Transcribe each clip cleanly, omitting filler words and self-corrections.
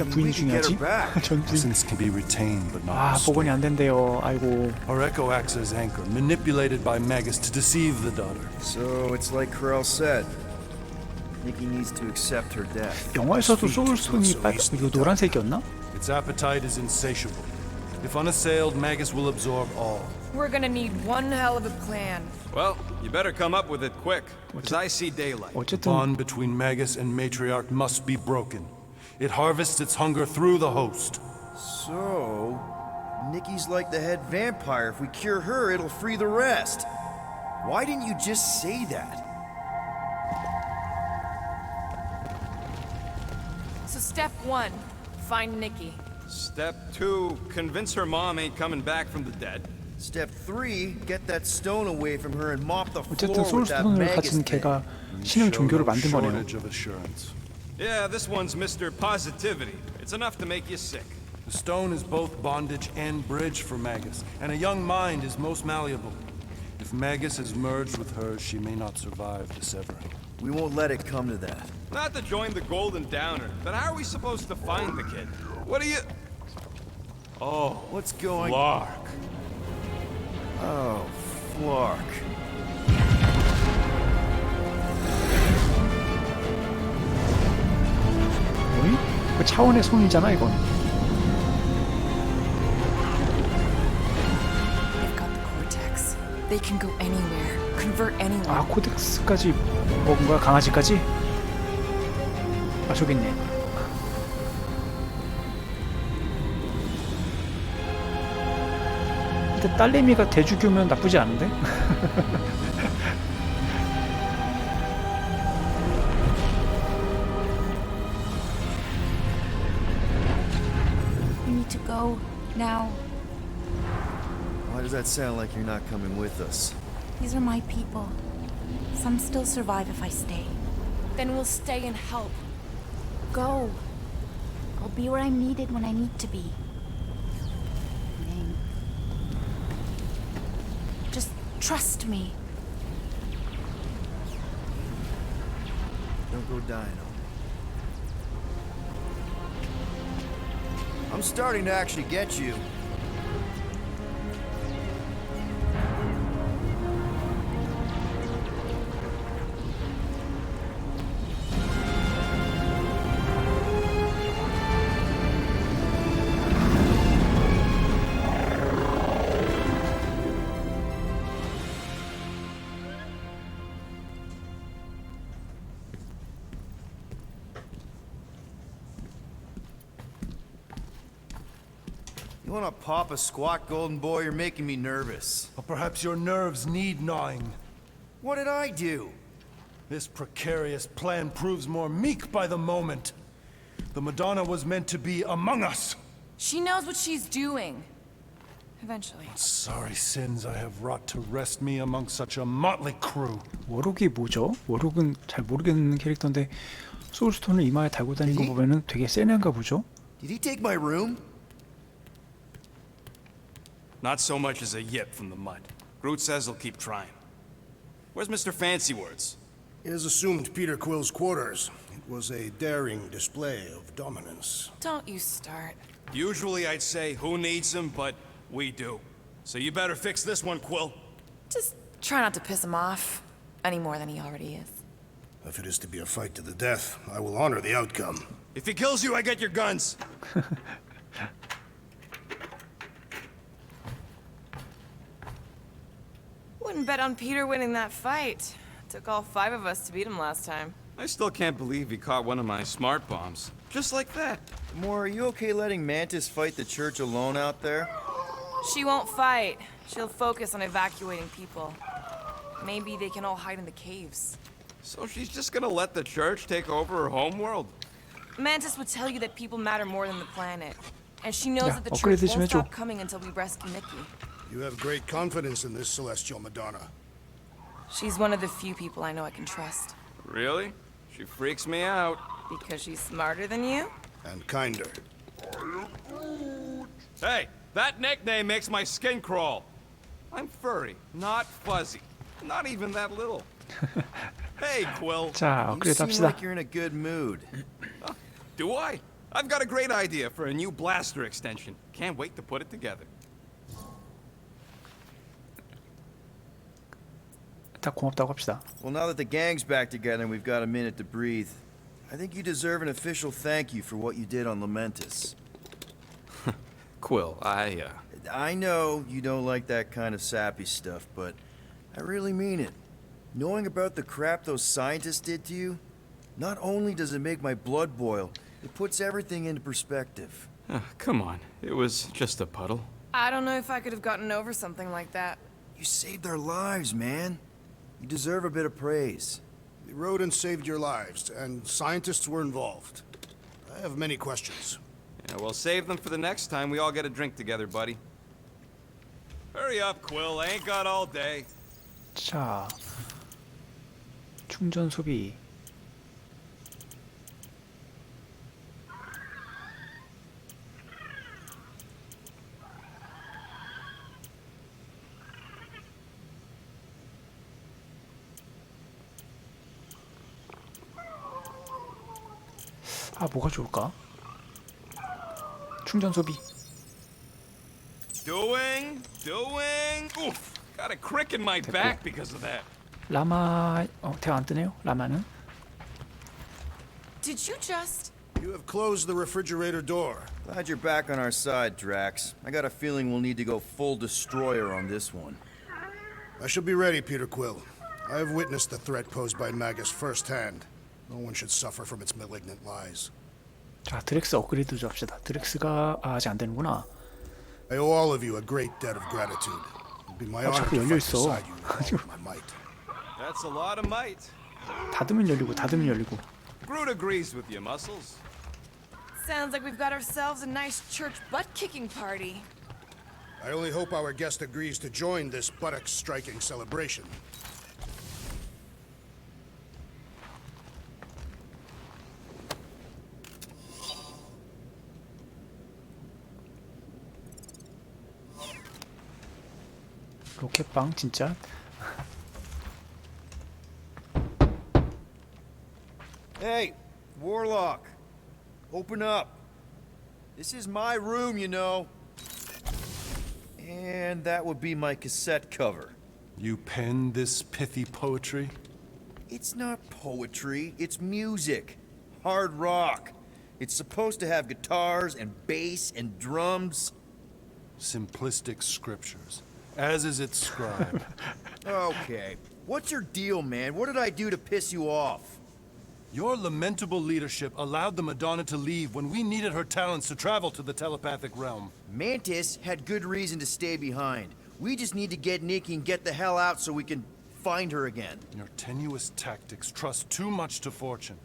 부인 중요하지? 전 부인. 아, 복원이 안 된대요. 아이고. Our echo acts as anchor, manipulated by Magus to deceive the daughter. So it's like Corell said. Nikki needs to accept her death. 영화에서도 소울스톤이 이거 노란색이었나? Its appetite is insatiable. If unassailed, Magus will absorb all. We're gonna need one hell of a plan. Well, you better come up with it quick, because I see daylight. The bond between Magus and Matriarch must be broken. It harvests its hunger through the host. So, Nikki's like the head vampire. If we cure her, it'll free the rest. Why didn't you just say that? So step 1, find Nikki. Step 2, convince her mom ain't coming back from the dead. Step 3, get that stone away from her and mop the 어쨌든 floor with that 소울스톤을 Magus 가진 thing. 걔가 신형 종교를 만든 거네요. Shortage of assurance. Yeah, this one's Mr. Positivity. It's enough to make you sick. The stone is both bondage and bridge for Magus, and a young mind is most malleable. If Magus is merged with hers, she may not survive the severing. We won't let it come to that. Not to join the Golden Downer, but how are we supposed to find the kid? What are you... Oh, What's going... Lark. Oh, Flark. 어이? 그 차원의 손이잖아 이건. They've got the cortex. They can go anywhere, convert anyone. 아, 코덱스까지 먹은 거야? 강아지까지? 아, 저기 있네. 근데 딸내미가 대주교면 나쁘지 않은데? We need to go now. Why does that sound like you're not coming with us? These are my people. Some still survive if I stay. Then we'll stay and help. Go. I'll be where I'm needed when I need to be. Ming. Just trust me. Don't go dying on me. I'm starting to actually get you. You wanna pop a squat, golden boy? You're making me nervous. Or perhaps your nerves need gnawing. What did I do? This precarious plan proves more meek by the moment. The Madonna was meant to be among us. She knows what she's doing. Eventually. Sorry sins I have wrought to wrest me among such a motley crew. 워록이 뭐죠? 워록은 잘 모르겠는 캐릭터인데 소울스톤을 이마에 달고 다니는 거 보면은 되게 세는가 보죠? Did he take my room? Not so much as a yip from the mud. Groot says he'll keep trying. Where's Mr. Fancy Words? It is assumed Peter Quill's quarters. It was a daring display of dominance. Don't you start. Usually I'd say, who needs him, but we do. So you better fix this one, Quill. Just try not to piss him off any more than he already is. If it is to be a fight to the death, I will honor the outcome. If he kills you, I get your guns. Wouldn't bet on Peter winning that fight. Took all 5 of us to beat him last time. I still can't believe he caught one of my smart bombs. Just like that. Gamora, are you okay letting Mantis fight the church alone out there? She won't fight. She'll focus on evacuating people. Maybe they can all hide in the caves. So she's just gonna let the church take over her homeworld? Mantis would tell you that people matter more than the planet. And she knows Yeah, that the upgrade church this won't image. stop coming until we rescue Nikki. You have great confidence in this celestial Madonna. She's one of the few people I know I can trust. Really? She freaks me out. Because she's smarter than you? And kinder. Hey, that nickname makes my skin crawl. I'm furry, not fuzzy. Not even that little. Hey, Quill. 자, You 업그레이드 seem 합시다. like you're in a good mood. Do I? I've got a great idea for a new blaster extension. Can't wait to put it together. 다 고맙다고 합시다. Well, now that the gang's back together and we've got a minute to breathe, I think you deserve an official thank you for what you did on Lamentus. Quill, I know you don't like that kind of sappy stuff, but I really mean it. Knowing about the crap those scientists did to you, not only does it make my blood boil, it puts everything into perspective. come on. It was just a puddle. I don't know if I could have gotten over something like that. You saved their lives, man. You deserve a bit of praise. The rodents saved your lives, and scientists were involved. I have many questions. Yeah, we'll save them for the next time we all get a drink together, buddy. Hurry up, Quill. I ain't got all day. 자, 충전 소비. 아, 뭐가 좋을까? 충전 소비. Doing. Oof. Got a crick in my back because of that. 라마 대화 안 뜨네요. 라마는. Did you just... You have closed the refrigerator door. Glad you're back on our side, Drax. I got a feeling we'll need to go full destroyer on this one. I shall be ready, Peter Quill. I have witnessed the threat posed by Magus firsthand. No one should suffer from its malignant lies. 자, 드렉스 업그레이드 좀 합시다. 드렉스가 아직 안 되는구나. I owe all of you a great debt of gratitude. It'd be my honor 자꾸 to 열려 fight 있어. beside you with all of my might. That's a lot of might. 닫으면 열리고 닫으면 열리고. Groot agrees with you, Muscles. Sounds like we've got ourselves a nice church butt-kicking party. I only hope our guest agrees to join this buttock-striking celebration. 로켓빵 진짜. Hey, Warlock. Open up. This is my room, you know. And that would be my cassette cover. You penned this pithy poetry? It's not poetry, it's music. Hard rock. It's supposed to have guitars and bass and drums. Simplistic scriptures, as is its scribe. Okay. What's your deal, man? What did I do to piss you off? Your lamentable leadership allowed the Madonna to leave when we needed her talents to travel to the telepathic realm. Mantis had good reason to stay behind. We just need to get Nikki and get the hell out so we can find her again. Your tenuous tactics trust too much to fortune.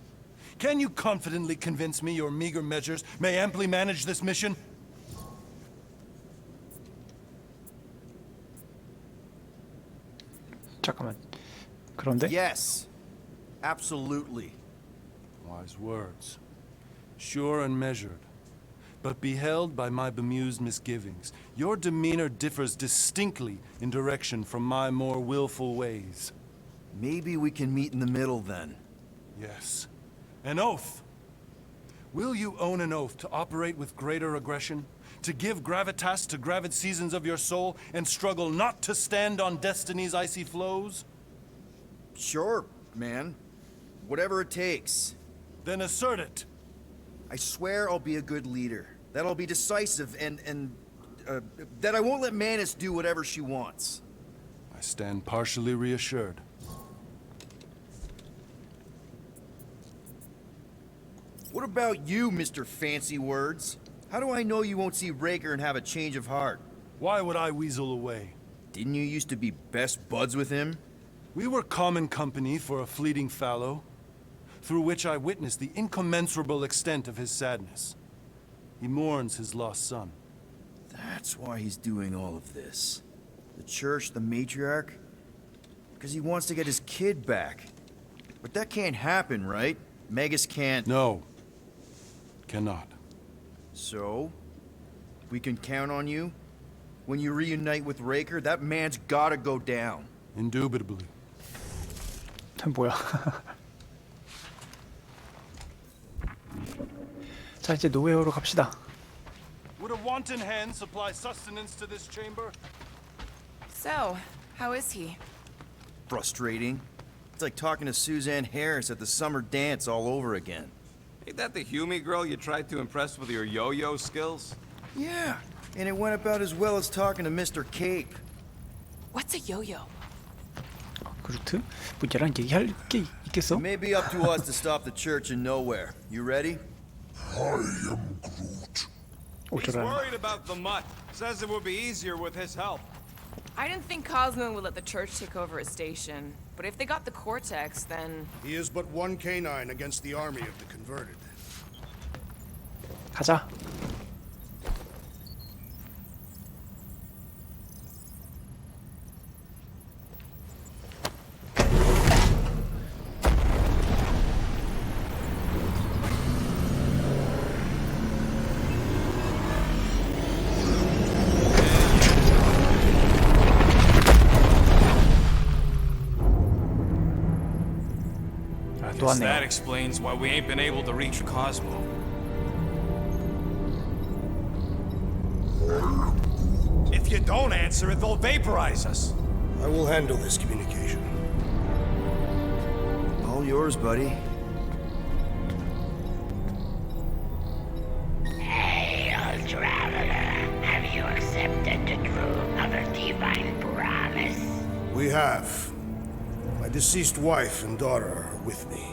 Can you confidently convince me your meager measures may amply manage this mission? 잠깐만. 그런데 Yes. Absolutely. Wise words. Sure and measured. But beheld by my bemused misgivings, your demeanor differs distinctly in direction from my more willful ways. Maybe we can meet in the middle then. Yes. An oath. Will you own an oath to operate with greater aggression? To give gravitas to gravid seasons of your soul and struggle not to stand on destiny's icy flows? Sure, man. Whatever it takes. Then assert it. I swear I'll be a good leader. That I'll be decisive and that I won't let Manus do whatever she wants. I stand partially reassured. What about you, Mr. Fancy Words? How do I know you won't see Raker and have a change of heart? Why would I weasel away? Didn't you used to be best buds with him? We were common company for a fleeting fallow, through which I witnessed the incommensurable extent of his sadness. He mourns his lost son. That's why he's doing all of this. The church, the matriarch? Because he wants to get his kid back. But that can't happen, right? Magus can't... No. Cannot. So? We can count on you? When you reunite with Raker, that man's gotta go down. Indubitably. 뭐야? 자 이제 노웨어로 갑시다. Would a wanton hand supply sustenance to this chamber? So, how is he? Frustrating. It's like talking to Suzanne Harris at the summer dance all over again. Ain't that the Hume girl you tried to impress with your yo-yo skills? Yeah, and it went about as well as talking to Mr. Cape. What's a yo-yo? 그루트? 뭐 얘랑 얘기할 게 있겠어? It may be up to us to stop the church in nowhere. You ready? He's 어쩌라는 worried about the mutt. Says it would be easier with his help. I didn't think Cosmo would let the church take over his station. But if they got the Cortex, then... He is but one canine against the army of the converted. 가자. 또 Guess that 왔네요. explains why we ain't been able to reach Cosmo. If you don't answer it, they'll vaporize us. I will handle this communication. All yours, buddy. Hail, traveler. Have you accepted the truth of a divine promise? We have. My deceased wife and daughter are with me.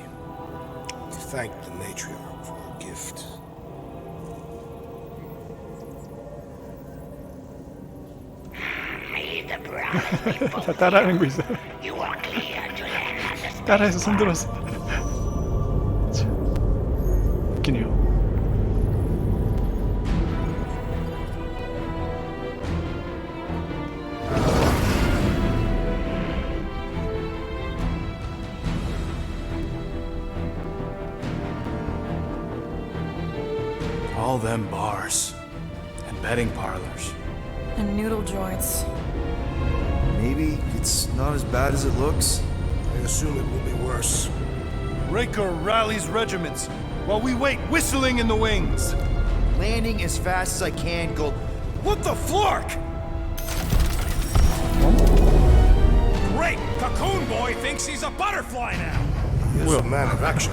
To thank the matriarch for her gift. May the promise be 다 fulfilled. 따라하는 거 있어. You are clear to land on the 따라해서 손 들었어. 참, 웃기네요. All them bars and betting parlors. And noodle joints. Maybe it's not as bad as it looks. I assume it will be worse. Raker rallies regiments while we wait whistling in the wings. Landing as fast as I can, go. What the flark? Great! Cocoon Boy thinks he's a butterfly now! He is a man of action.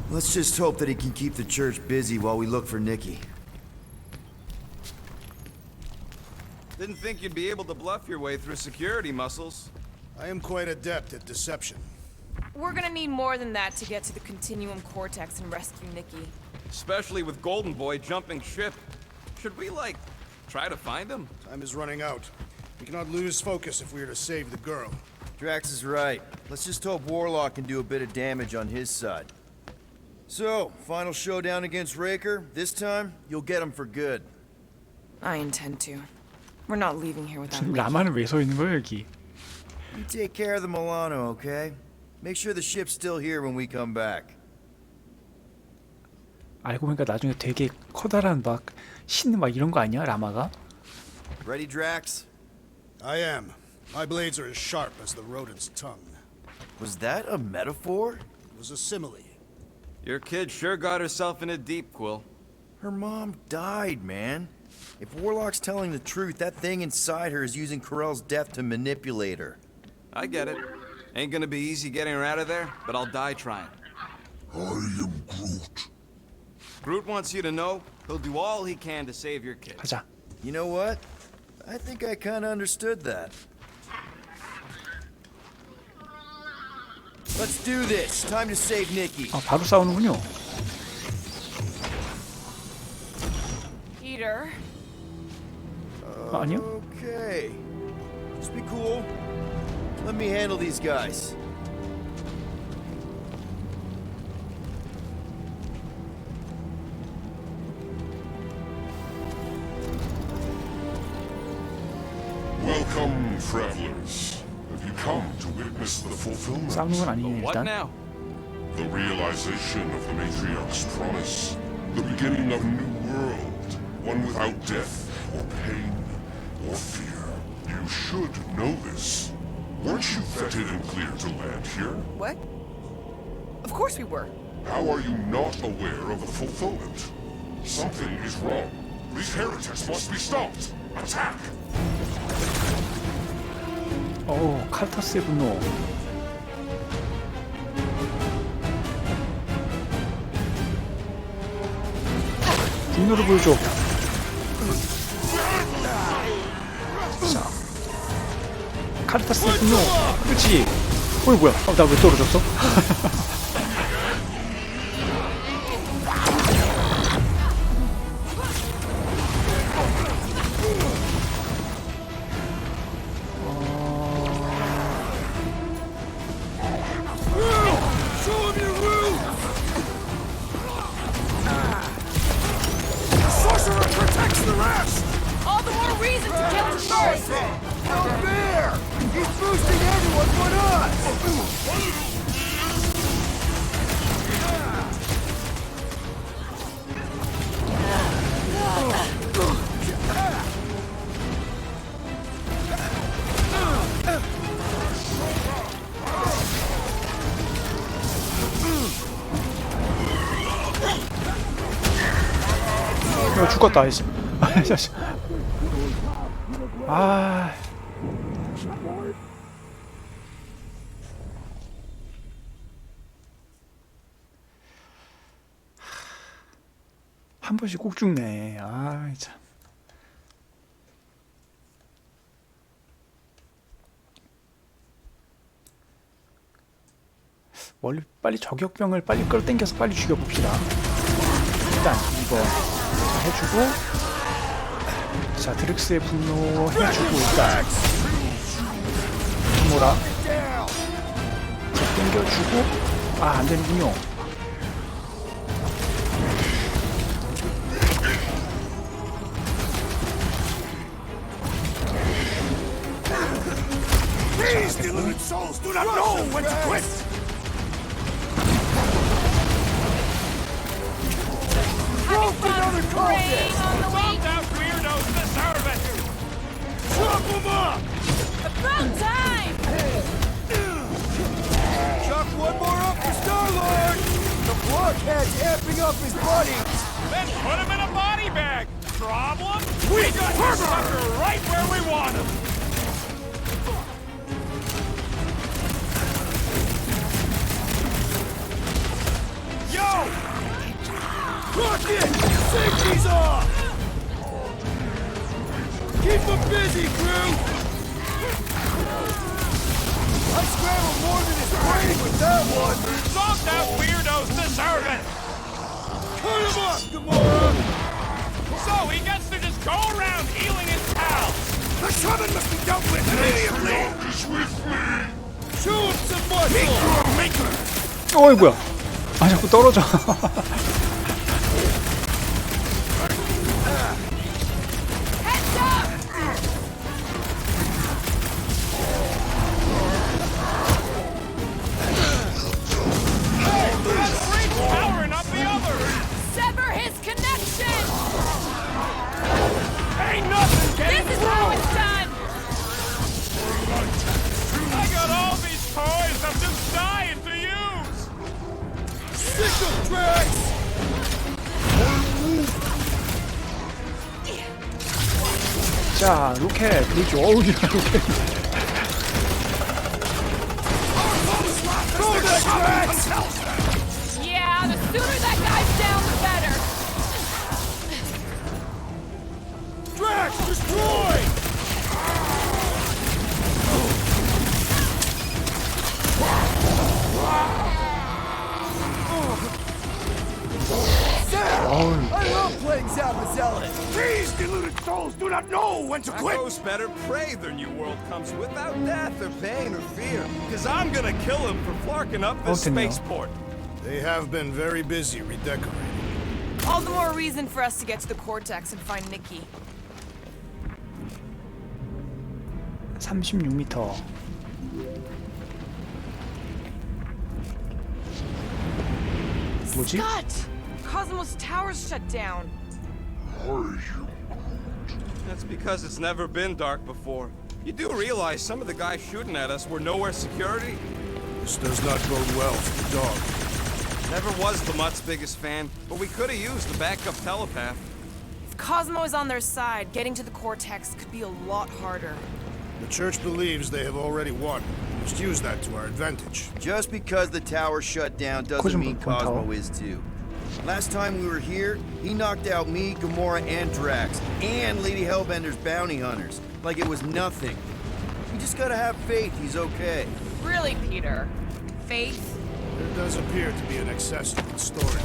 Let's just hope that he can keep the church busy while we look for Nikki. Didn't think you'd be able to bluff your way through security muscles. I am quite adept at deception. We're gonna need more than that to get to the Continuum Cortex and rescue Nikki. Especially with Golden Boy jumping ship. Should we, like, try to find him? Time is running out. We cannot lose focus if we are to save the girl. Drax is right. Let's just hope Warlock can do a bit of damage on his side. So, final showdown against Raker. This time, you'll get him for good. I intend to. We're not leaving here without 지금 Nikki. 라마는 왜 서 있는 거야 여기? You take care of the Milano, okay? Make sure the ship's still here when we come back. 알고 보니까 나중에 되게 커다란 막 신 막 이런 거 아니야 라마가? Ready, Drax? I am. My blades are as sharp as the rodent's tongue. Was that a metaphor? It was a simile. Your kid sure got herself in a deep, Quill. Her mom died, man. If Warlock's telling the truth, that thing inside her is using Corell's death to manipulate her. I get it. Ain't gonna be easy getting her out of there, but I'll die trying. I am Groot. Groot wants you to know he'll do all he can to save your kid. 가자. You know what? I think I kinda understood that. Let's do this. Time to save Nikki. 아 바로 싸우는군요. Peter, 아니요? Okay. Just be cool. Let me handle these guys. Welcome, travelers. Have you come to witness the fulfillment? 싸우는 건 아니네 What 일단. now? The realization of the matriarch's promise. The beginning of a new world. one without death, or pain, or fear. You should know this. Weren't you vetted and cleared to land here? What? Of course we were. How are you not aware of the fulfillment? Something is wrong. These heretics must be stopped. Attack! 칼타스의 분노. 분노를 보여줘. 자, 칼타스의 분노. 그렇지. 뭐야? 나 왜 떨어졌어? All the more reason to kill him first! No fair! He's boosting everyone but us! 죽었다 이제. 아. 한 번씩 꼭 죽네. 아, 참. 원래 빨리 저격병을 빨리 끌어당겨서 빨리 죽여봅시다. 일단 이거 해주고, 자 드렉스의 분노 해주고 일단 분노라 자 당겨주고, 아 안되는군요. These deluded souls do not know when to quit! Another contest! Dropped out weirdos deserve it! Chop them up! About time! Chuck one more up for Star-Lord! The blockhead's amping up his buddies! Then put him in a body bag! Problem? We got this sucker right where we want him! Yo! Rocket! Safety's off! Keep them busy, crew! I scrambled more than his brain with that one! Dropped out weirdos deserve it! Cut him up, Gamora! So he gets to just go around healing his pals! The shaman must be dealt with immediately! Is with me! Show him some muscle! Meet your maker! 어이 뭐야? 아 자꾸 떨어져. Heads up! Powering up the other! Sever his connection! Ain't nothing getting This is through! how it's done! I got all these toys I'm just dying to use! Sick of tracks! 자 로켓 그렇죠. 어우 야 로켓. Go that tracks! Yeah, the sooner that guy's down, the better! Drax, destroy! I love playing Zappa Zealot! These deluded souls do not know when to quit! Ghost better pray their new world comes without death or pain or fear. Cause I'm gonna kill him for flarking up this Continue. spaceport. They have been very busy redecorating. All the more reason for us to get to the Cortex and find Nikki. 36m. 뭐지? Scott! Cosmos Tower's shut down. That's because it's never been dark before. You do realize some of the guys shooting at us were nowhere security? This does not bode well for the dog. Never was the Mutt's biggest fan, but we could have used the backup telepath. If Cosmo is on their side, getting to the Cortex could be a lot harder. The church believes they have already won. We must use that to our advantage. Just because the tower shut down doesn't mean Cosmo is too. Last time we were here, he knocked out me, Gamora, and Drax, and Lady Hellbender's bounty hunters, like it was nothing. You just gotta have faith he's okay. Really, Peter? Faith? There does appear to be an excess in storage here.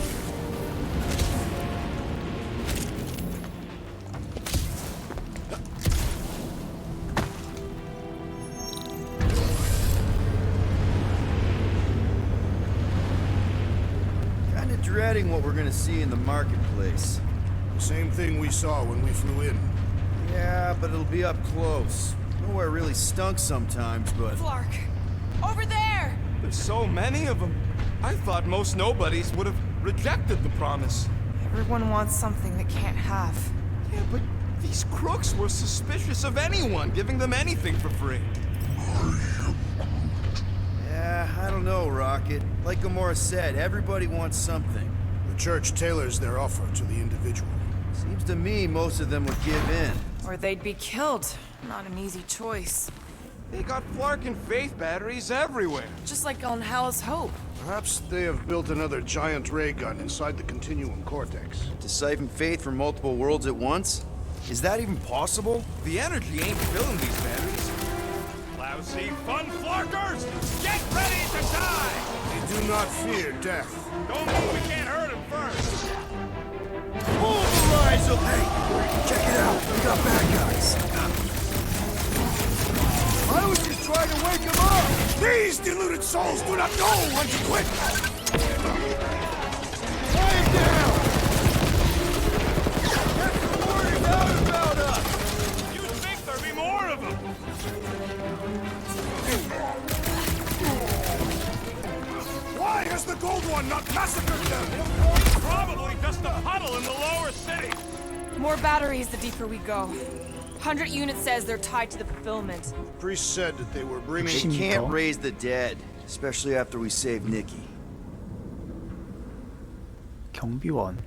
Kinda dreading what we're gonna see in the marketplace. The same thing we saw when we flew in. Yeah, but it'll be up close. Nowhere really stunk sometimes, but... Flark! Over there! There's so many of them. I thought most nobodies would have rejected the promise. Everyone wants something they can't have. Yeah, but these crooks were suspicious of anyone giving them anything for free. Yeah, I don't know, Rocket. Like Gamora said, everybody wants something. The church tailors their offer to the individual. Seems to me most of them would give in. Or they'd be killed. Not an easy choice. They got Flark and Faith batteries everywhere. Just like on Hal's Hope. Perhaps they have built another giant ray gun inside the Continuum Cortex. To siphon faith from multiple worlds at once? Is that even possible? The energy ain't filling these batteries. Lousy fun Flarkers! Get ready to die! They do not fear death. Don't move, we can't hurt them first! Pulverize them! Hey, check it out. We got bad guys. I was just trying to wake him up! These deluded souls do not know when to quit! Lay him down! Get the warriors out about us! You'd think there'd be more of them! Why has the Gold One not massacred them? Probably just a puddle in the lower city! More batteries the deeper we go. 100 units says they're tied to the fulfillment. Priest said that they were bringing... They can't raise the dead, especially after we save Nikki. 경비원.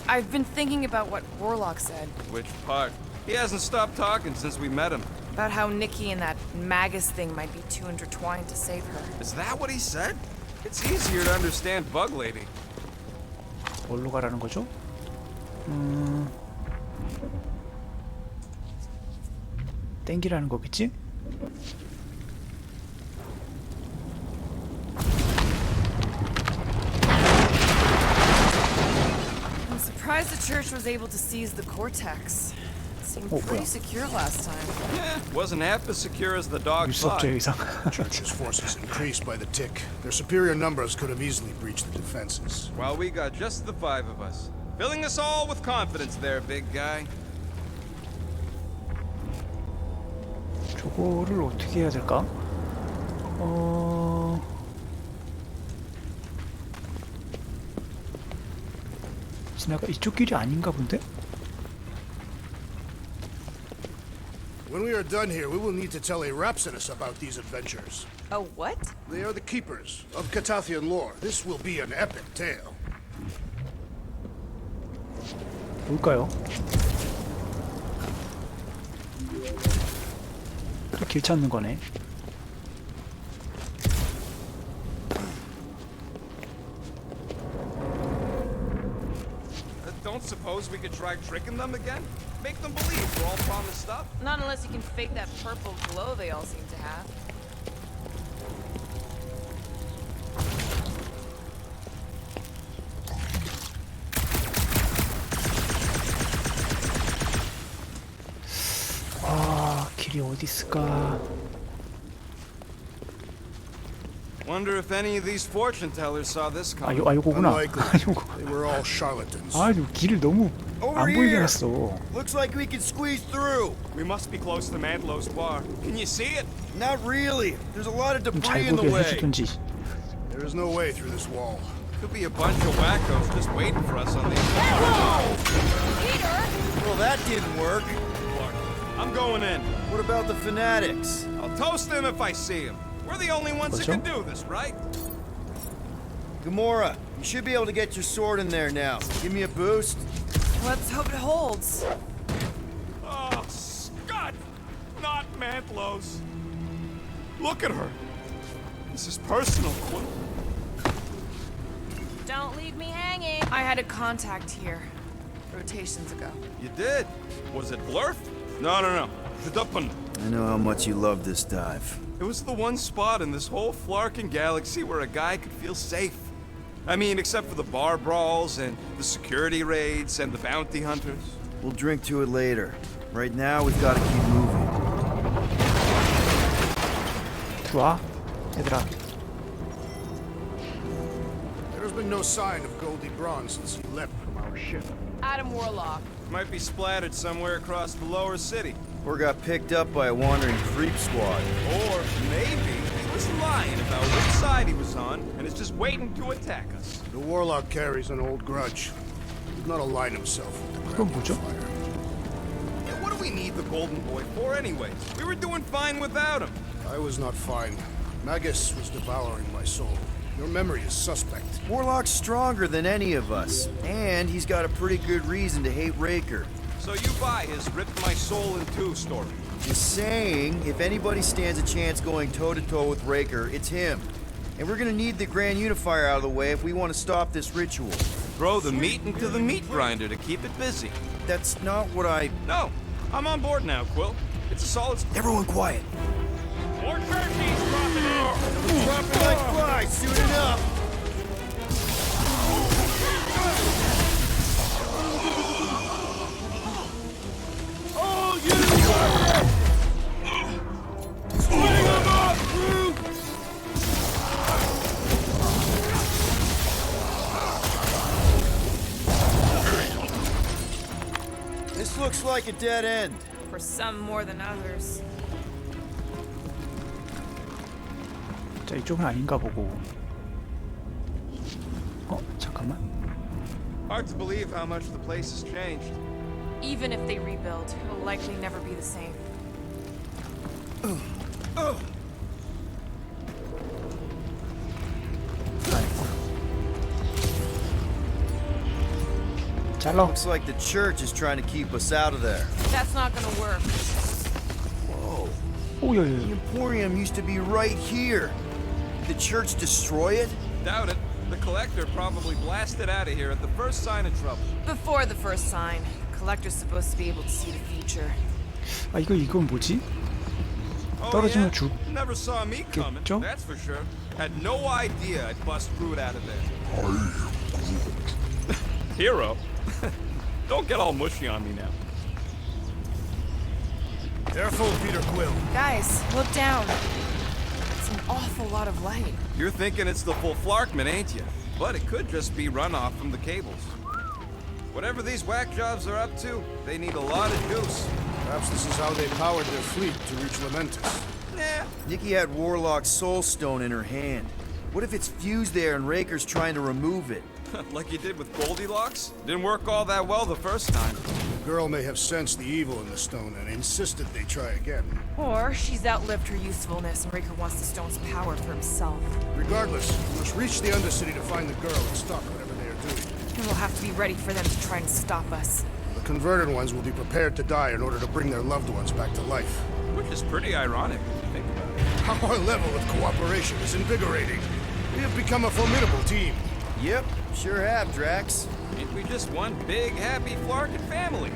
I've been thinking about what Warlock said. Which part? He hasn't stopped talking since we met him. About how Nikki and that Magus thing might be too intertwined to save her. Is that what he said? It's easier to understand Bug Lady. 뭘로 가라는 거죠? 땡기라는 거겠지? I'm surprised the church was able to seize the Cortex. It seemed pretty secure last time. Yeah, wasn't half as secure as the dog thought. 유석제 의상. Church's forces increased by the tick. Their superior numbers could have easily breached the defenses. Well, we got just the 5 of us. Filling us all with confidence there, big guy. 저거를 어떻게 해야 될까? 지나가 이쪽 길이 아닌가 본데? When we are done here, we will need to tell a Rhapsodus about these adventures. Oh, what? They are the keepers of Catathian lore. This will be an epic tale. 뭘까요? 또 길 찾는 거네. Don't suppose we could try tricking them again? Make them believe we're all promised stuff? Not unless you can fake that purple glow they all seem to have. 길이 어디 있을까? Wonder if any of these fortune tellers saw this coming. 요거구나. Unlikely. 요거. They were all charlatans. 아, 길을 너무 Over 안 보이게 here. 했어. Looks like we can squeeze through. We must be close to Mandlow's bar. Can you see it? Not really. There's a lot of 좀 debris 잘 in the 보게 way. 해주든지. There is no way through this wall. Could be a bunch of wackos just waiting for us on the Well, that didn't work. I'm going in. What about the fanatics? I'll toast them if I see them. We're the only ones that 그렇죠? can do this, right? Gamora, you should be able to get your sword in there now. Give me a boost. Let's hope it holds. Oh, Scott! Not Mantlos. Look at her. This is personal, Quill. Don't leave me hanging. I had a contact here rotations ago. You did? Was it Blurf? No. Shadupun. I know how much you love this dive. It was the one spot in this whole Flarkin galaxy where a guy could feel safe. I mean, except for the bar brawls and the security raids and the bounty hunters. We'll drink to it later. Right now, we've got to keep moving. 좋아, 얘들아. There's been no sign of Goldie Braun since he left from our ship. Adam Warlock. Might be splattered somewhere across the lower city. Or got picked up by a wandering creep squad. Or maybe he was lying about which side he was on and is just waiting to attack us. The Warlock carries an old grudge. He's not align himself with the 그건 뭐죠? Fire. Yeah, what do we need the Golden Boy for anyway? We were doing fine without him. I was not fine. Magus was devouring my soul. Your memory is suspect. Warlock's stronger than any of us. And he's got a pretty good reason to hate Raker. So you buy his ripped my soul in two story. Just saying, if anybody stands a chance going toe-to-toe with Raker, it's him. And we're gonna need the Grand Unifier out of the way if we want to stop this ritual. Throw the meat into the meat grinder to keep it busy. That's not what I... No, I'm on board now, Quill. It's a solid... Everyone quiet. More turkeys dropping in! Dropping like flies soon enough. Oh, you got it! Swing him up, Groot! This looks like a dead end. For some more than others. 자, 이쪽은 아닌가 보고. 잠깐만. Hard to believe how much the place has changed. Even if they rebuild, it'll likely never be the same. 잘라. Looks like the church is trying to keep us out of there. That's not gonna work. Whoa. 오야야. The Emporium used to be right here. Did the church destroy it? Doubt it. The Collector probably blasted out of here at the first sign of trouble. Before the first sign, Collector's supposed to be able to see the future. 아 이건 뭐지? Oh, 떨어지면 yeah? Never saw me coming, 죽겠죠? that's for sure. Had no idea I'd bust Groot out of there. Hero? Don't get all mushy on me now. Careful, Peter Quill. Guys, look down. It's an awful lot of light. You're thinking it's the full Flarkman, ain't you? But it could just be runoff from the cables. Whatever these whack jobs are up to, they need a lot of juice. Perhaps this is how they powered their fleet to reach Lamentus. Nah. Nikki had Warlock's soul stone in her hand. What if it's fused there and Raker's trying to remove it? Like you did with Goldilocks? Didn't work all that well the first time. The girl may have sensed the evil in the stone and insisted they try again. Or she's outlived her usefulness and Raker wants the stone's power for himself. Regardless, we must reach the Undercity to find the girl and stop whatever they are doing. And we'll have to be ready for them to try and stop us. The converted ones will be prepared to die in order to bring their loved ones back to life. Which is pretty ironic if you think about it. Our level of cooperation is invigorating. We have become a formidable team. Yep, sure have, Drax. Ain't we just one big, happy Flarkin family?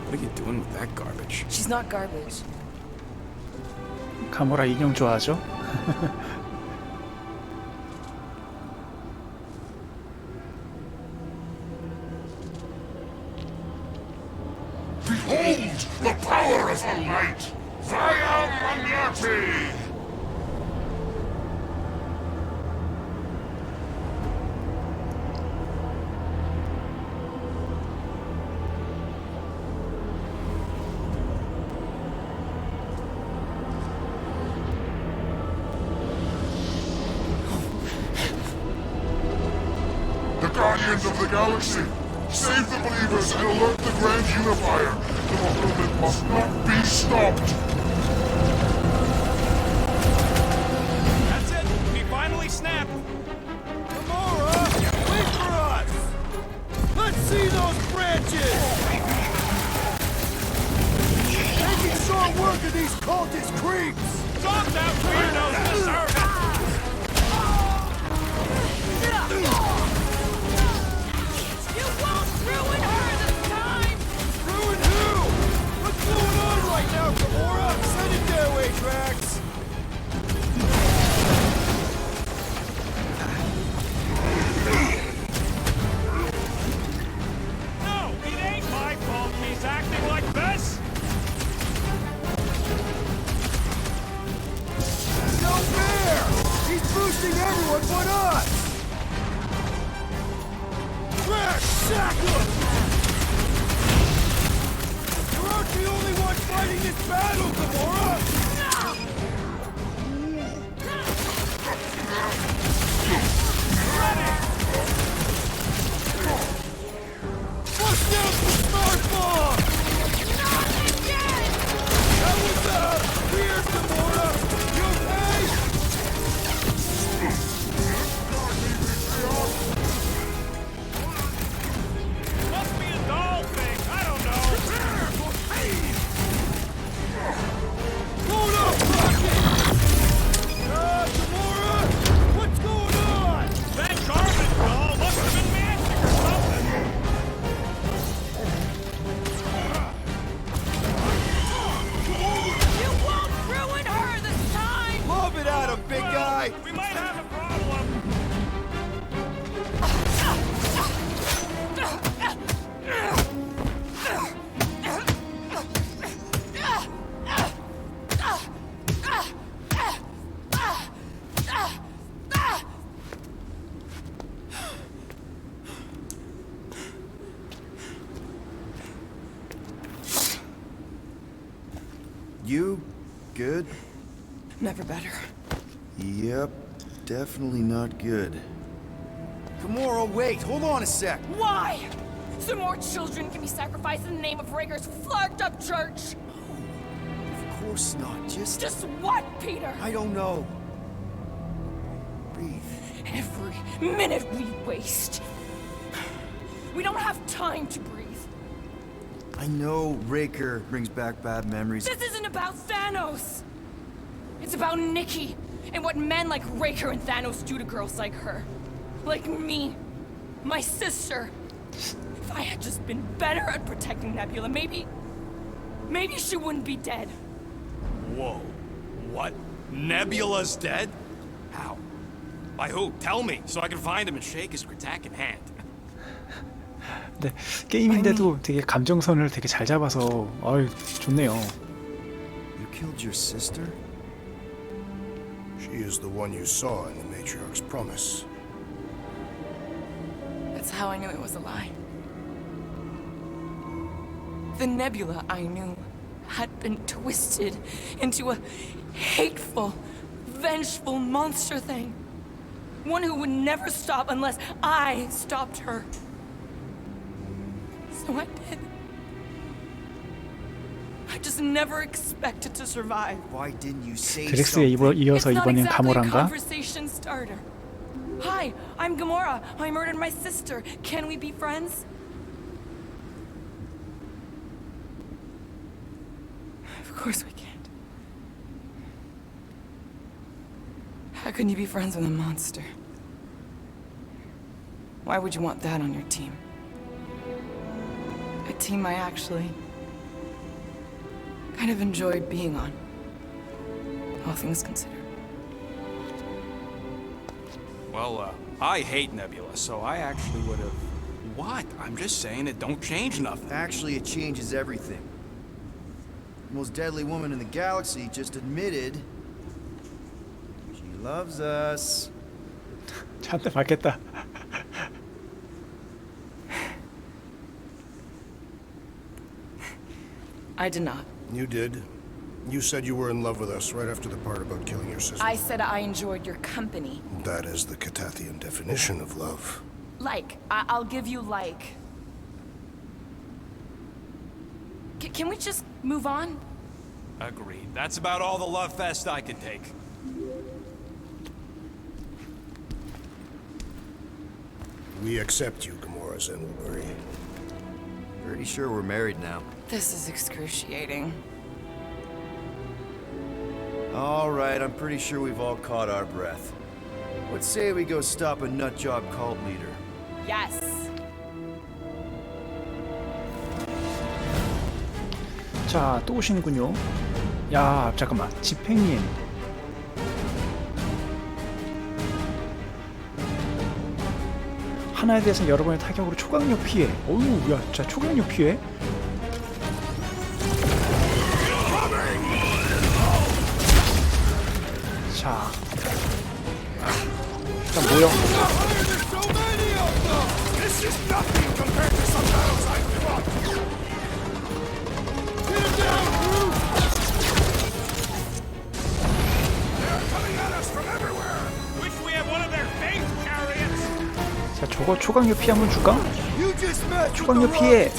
What are you doing with that garbage? She's not garbage. 가모라 인형 좋아하죠? Behold the power of the light! Via Magnati! the galaxy. Save the believers and alert the Grand Unifier. The fulfillment must not be stopped. That's it. We finally snapped. Gamora, wait for us! Let's see those branches! Making short work of these cultist creeps! Dogs out weirdos deserve it. You won't ruin her this time! Ruin who? What's going on right now, Gamora? Send it their way, Drax! No, it ain't my fault he's acting like this. No fair! He's boosting everyone but us! Drax, sack him! You aren't the only one fighting this battle, Gamora! Bust out the smart bomb! That was, weird, Gamora! You okay? Must be a doll thing. I don't know. Hold up, Rocket! Gamora! What's going on? That garbage doll must have been magic or something. You won't ruin her this time! Lob it at him, big guy! We might have a problem. You good? Never better. Yep, definitely not good. Gamora, wait, hold on a sec. Why? So more children can be sacrificed in the name of Raker's flarked up church? Of course not, just Just what, Peter? I don't know. Breathe. Every minute we waste. We don't have time to breathe. I know Raker brings back bad memories. This isn't about Thanos. It's about Nikki and what men like Raker and Thanos do to girls like her. Like me. My sister. If I had just been better at protecting Nebula, maybe she wouldn't be dead. Whoa. What? Nebula's dead? How? By who? Tell me, so I can find him and shake his Kratak hand. 근데 게임인데도 되게 감정선을 되게 잘 잡아서 어이 좋네요. You killed your sister? She is the one you saw in the Matriarch's promise. That's how I knew it was a lie. The Nebula I knew had been twisted into a hateful, vengeful monster thing. One who would never stop unless I stopped her. So I did. I just never expected to survive. Why didn't you say 드렉스에 something? 이어서 It's not 이번엔 exactly a 가모란가? conversation starter. Hi, I'm Gamora. I murdered my sister. Can we be friends? Of course we can't. How can you be friends with a monster? Why would you want that on your team? A team I actually kind of enjoyed being on, all things considered. Well, I hate Nebula, so I actually would have... What? I'm just saying it don't change nothing. Actually, it changes everything. The most deadly woman in the galaxy just admitted she loves us. 한대 맞겠다. I did not. You did. You said you were in love with us right after the part about killing your sister. I said I enjoyed your company. That is the Catathian definition of love. I'll give you like. Can we just move on? Agreed. That's about all the love fest I can take. We accept you, Gamora Zenwalbury. Pretty sure we're married now. This is excruciating. All right, I'm pretty sure we've all caught our breath. Let's say we go stop a nutjob cult leader. Yes. 자, 또 오시는군요. 야, 잠깐만. 집행님. 하나에 대해서 여러 번의 타격으로 초강력 피해. 어우, 야, 진짜 초강력 피해? 자, 일단 모여. 자, 저거 초강력 피해 한번 줄까? 초강력 피해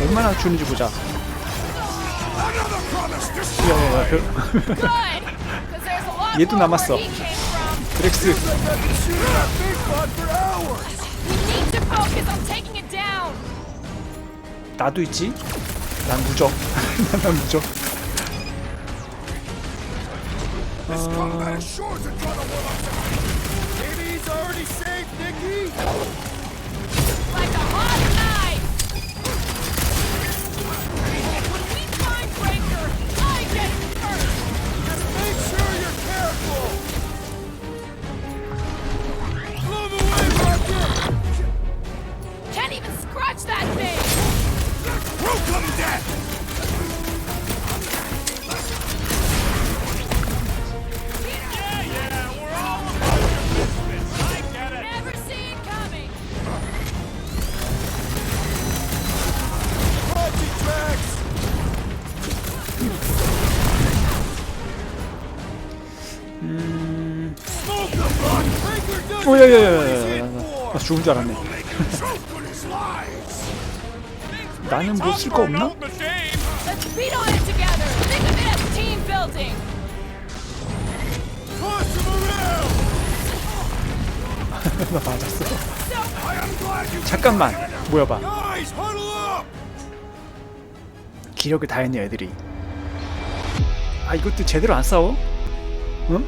얼마나 주는지 보자. 야, Good, 'cause there's a lot 얘도 more 남았어. where he came from. 드렉스. We need to focus on taking it down. 나도 있지? 난 무적. 난 무적. Like a hot knife. When we find Breaker, I get it first. Just make sure you're careful. Move away, Roger. Can't even scratch that thing. Welcome, death! Never seen coming. 오야야야야야. 나 죽은 줄 알았네. 나는 뭐 쓸 거 없나? Let's beat on it together. Think of it as team building. 나 맞았어. 잠깐만 모여봐. 기력을 다했네 애들이. 아, 이것도 제대로 안 싸워? 응?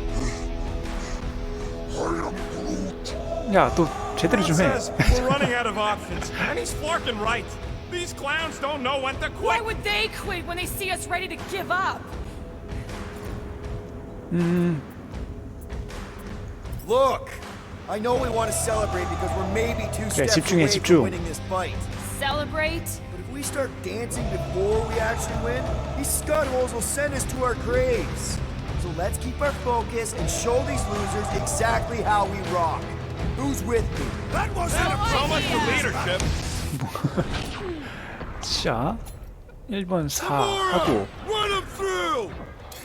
야, 너 제대로 좀 해. We're running out of options, and he's flarking right. These clowns don't know when to Why quit. would they quit when they see us ready to give up? Look! I know we want to celebrate because we're maybe two steps 집중해, away 집중. from winning this fight. Celebrate? But if we start dancing before we actually win, these scudholes will send us to our graves. So let's keep our focus and show these losers exactly how we rock. Who's with me? That wasn't So much for leadership. 자, 1번 4 하고 Run them through!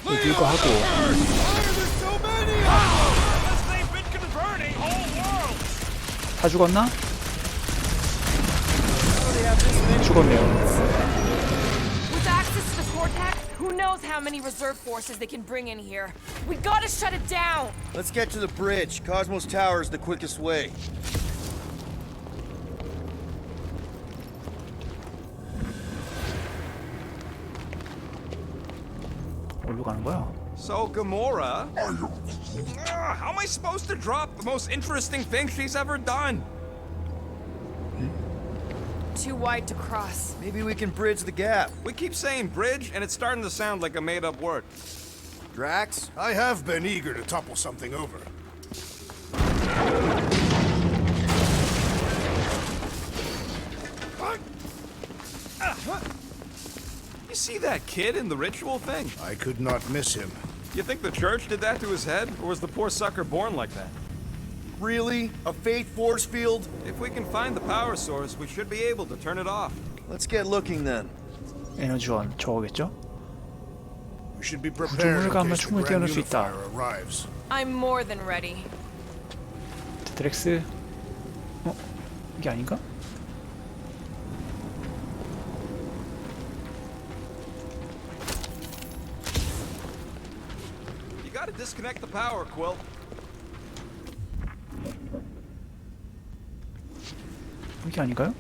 여기 이거 하고. There's so many of Unless they've been converting whole worlds. 다 죽었나? 죽었네요. With access to the cortex, who knows how many reserve forces they can bring in here. We gotta shut it down. Let's get to the bridge. Cosmos Tower is the quickest way. 어디로 가는 거야? So, Gamora, how am I supposed to drop the most interesting thing she's ever done? Too wide to cross. Maybe we can bridge the gap. We keep saying bridge, and it's starting to sound like a made-up word. Drax? I have been eager to topple something over. You see that kid in the ritual thing? I could not miss him. You think the church did that to his head, or was the poor sucker born like that? Really? A fate force field? If we can find the power source, we should be able to turn it off. Let's get looking then. 에너지원 저거겠죠? We should be prepared in 구조물과 아마 case the 충분히 Grand 뛰어놀 수 있다. Unifier arrives. I'm more than ready. 드렉스. 이게 아닌가? You gotta disconnect the power, Quill. 이게 아닌가요?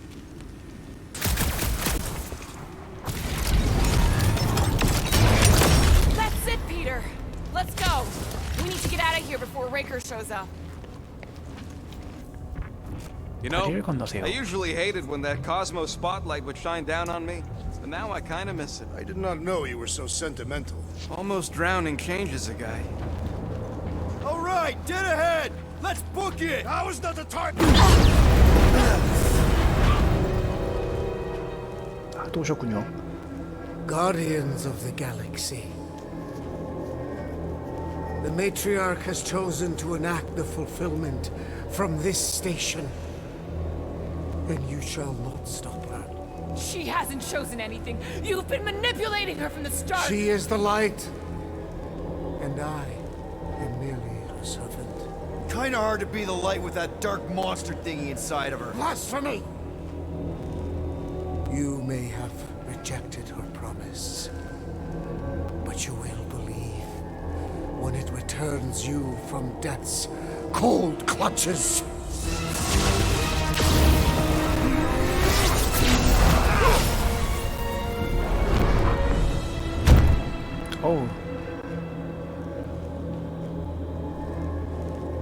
That's it, Peter. Let's go. We need to get out of here before Raker shows up. You know, 다리를 건너세요. I usually hated when that Cosmo spotlight would shine down on me, but now I kind of miss it. I did not know you were so sentimental. Almost drowning changes a guy. All right, dead ahead. Let's book it. I was not the target. 아, 또 오셨군요. Guardians of the Galaxy. The matriarch has chosen to enact the fulfillment from this station. And you shall not stop her. She hasn't chosen anything. You've been manipulating her from the start. She is the light. And I am merely her servant. Kinda hard to be the light with that dark monster thingy inside of her. Blasphemy! You may have rejected her promise, but you will believe when it returns you from death's cold clutches. 어우,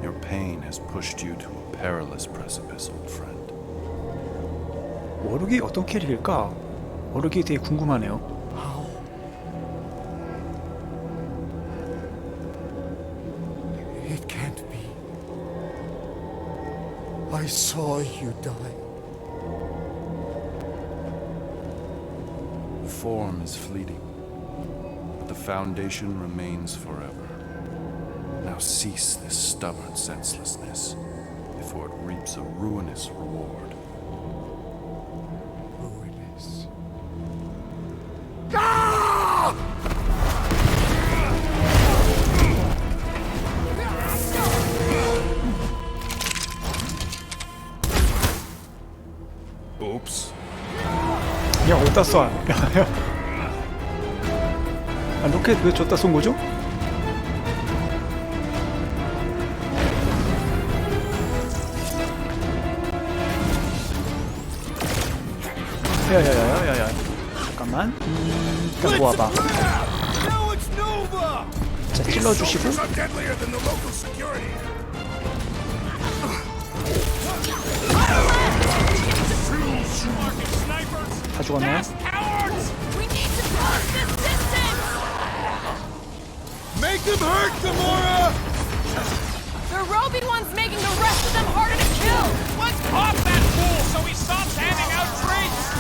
Your pain has pushed you to a perilous precipice, old friend. 워룩이 어떤 캐릭일까? 워룩이 되게 궁금하네요. How? It can't be. I saw you die. The form is fleeting, but the foundation remains forever. Now cease this stubborn senselessness before it reaps a ruinous reward. Ruinous. Oops. 야, 어디다 쏴? 아, 로켓 왜 줬다 쏜 거죠? 야야야야야야, 잠깐만. 일단 모아봐. Now it's Nova. 자, 찔러주시고. Are deadlier than the local security. 다 죽었나요? We need to close this distance. Make them hurt, Gamora. The Roby one's making the rest of them harder to kill. Let's pop that fool so he stops handing out treats!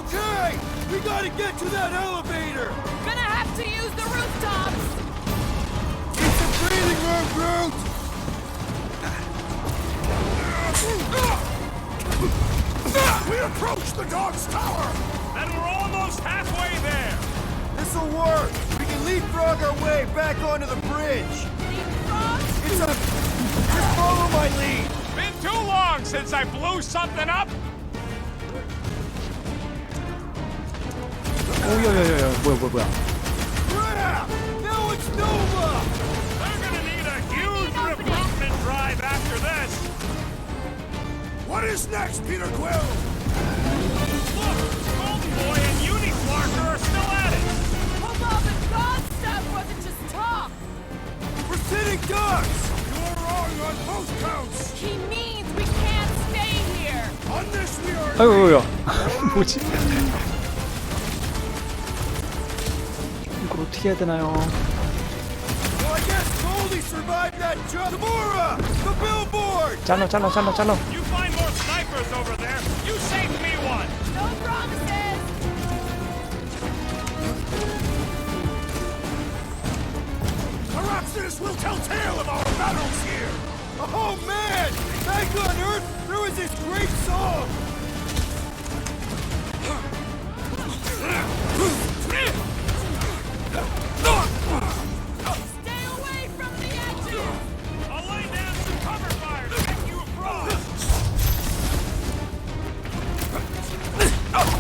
Okay, we gotta get to that elevator. Gonna have to use the rooftops. It's a breathing room, Groot. We approach the dog's tower. And we're almost halfway there! This'll work. We can leapfrog our way back onto the bridge. It's a. Just follow my lead. Been too long since I blew something up! 오야야야야, 뭐야? Crap! Now it's Nova. They're gonna need a huge recruitment drive after this! What is next, Peter Quill? Look! Golden Boy and Uniflarker are still at it! Hold on, but God's stuff wasn't just talk. We're sitting ducks. You're wrong on both counts. He means we can't stay here. On this we are. 아이고야, 뭐지? 이걸 어떻게 해야 되나요? Well, I guess Goldie survived that jump. Gamora, the billboard. 잘라. You find more snipers over there, you save me one! No promises. Perhaps this will tell tale of our battles here. Oh man! Back on Earth, there was this great song. Stay away from the edges.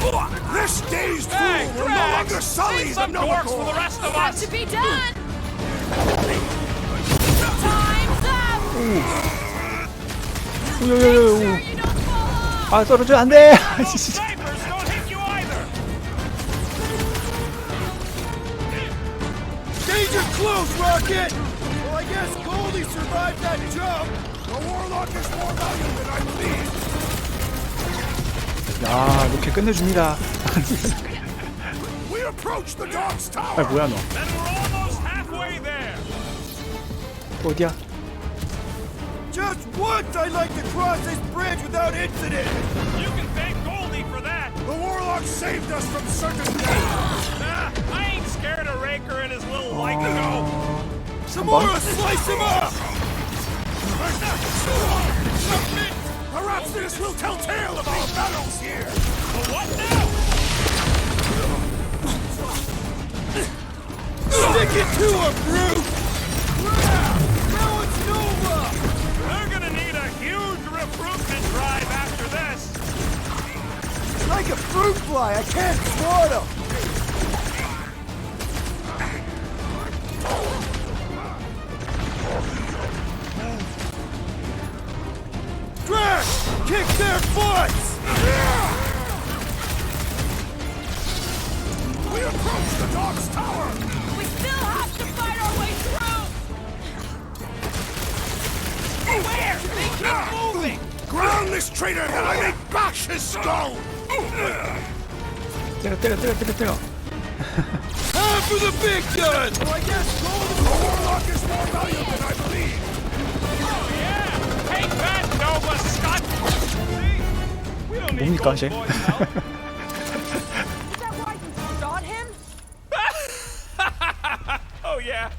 This dazed Hey, fool will no Drax! longer sully Save the some noble dorks for the cause. rest of Got us! to be done. Time's up. Make sure you don't fall off. 아 떨어져 안돼. Those snipers don't hit you either! Danger close, Rocket! Well, I guess Goldie survived that jump. The warlock is more valuable than I believe. 야 이렇게 끝내줍니다. We approach the dog's 아 tower. 뭐야 너? And we're almost halfway there! 어디야? Just once I'd like to cross this bridge without incident. You can thank Goldie for that! The warlock saved us from certain death. Nah, I ain't scared of Raker and his little Lycango! Samora, slice him up! Perhaps this will tell tale of our battles here. But what now? Stick it to him, Brute! Now it's Nova! They're gonna need a huge recruitment drive after this! Like a fruit fly, I can't swat him! Drax! Kick their butts! We approach the dog's tower. We still have to fight our way through. Where? They keep moving! Ground this traitor that I may bash his skull. 때려. Time for the big gun! Well, I guess The warlock is more valuable than I believe. Yeah! Take that, Nova Scott! See? We don't need 뭡니까, Gold 쟤? Boy's help. Is that why you shot him? Oh yeah,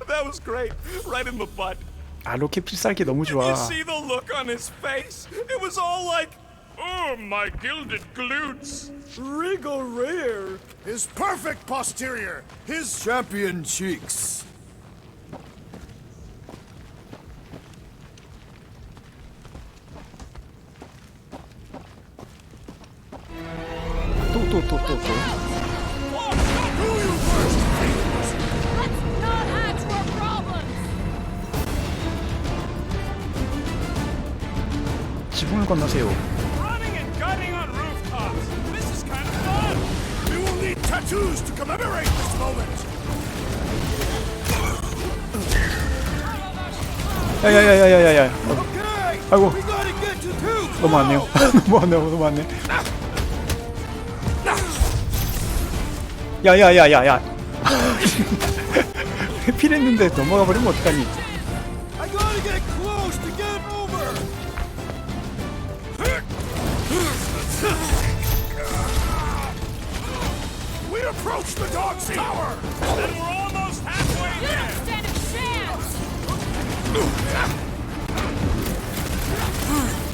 that was great. Right in the butt. 아 로켓 필살기 너무 Did 좋아. you see the look on his face? It was all like, oh, my gilded glutes. Regal rear! His perfect posterior. His Champion cheeks. 또. Let's not add to our problems. 지붕을 건너세요. Running and gunning on rooftops. This is kind of fun. we will need tattoos to commemorate this moment. 야야야야야야야. Okay! 아이고 We gotta get to two! 너무 많네요. 너무 많네. 야야야야야. 필했는데 넘어가 버리면 어떡하니? I gotta get close to get over! We approach the dog's tower. And we're almost halfway You there. don't stand a chance.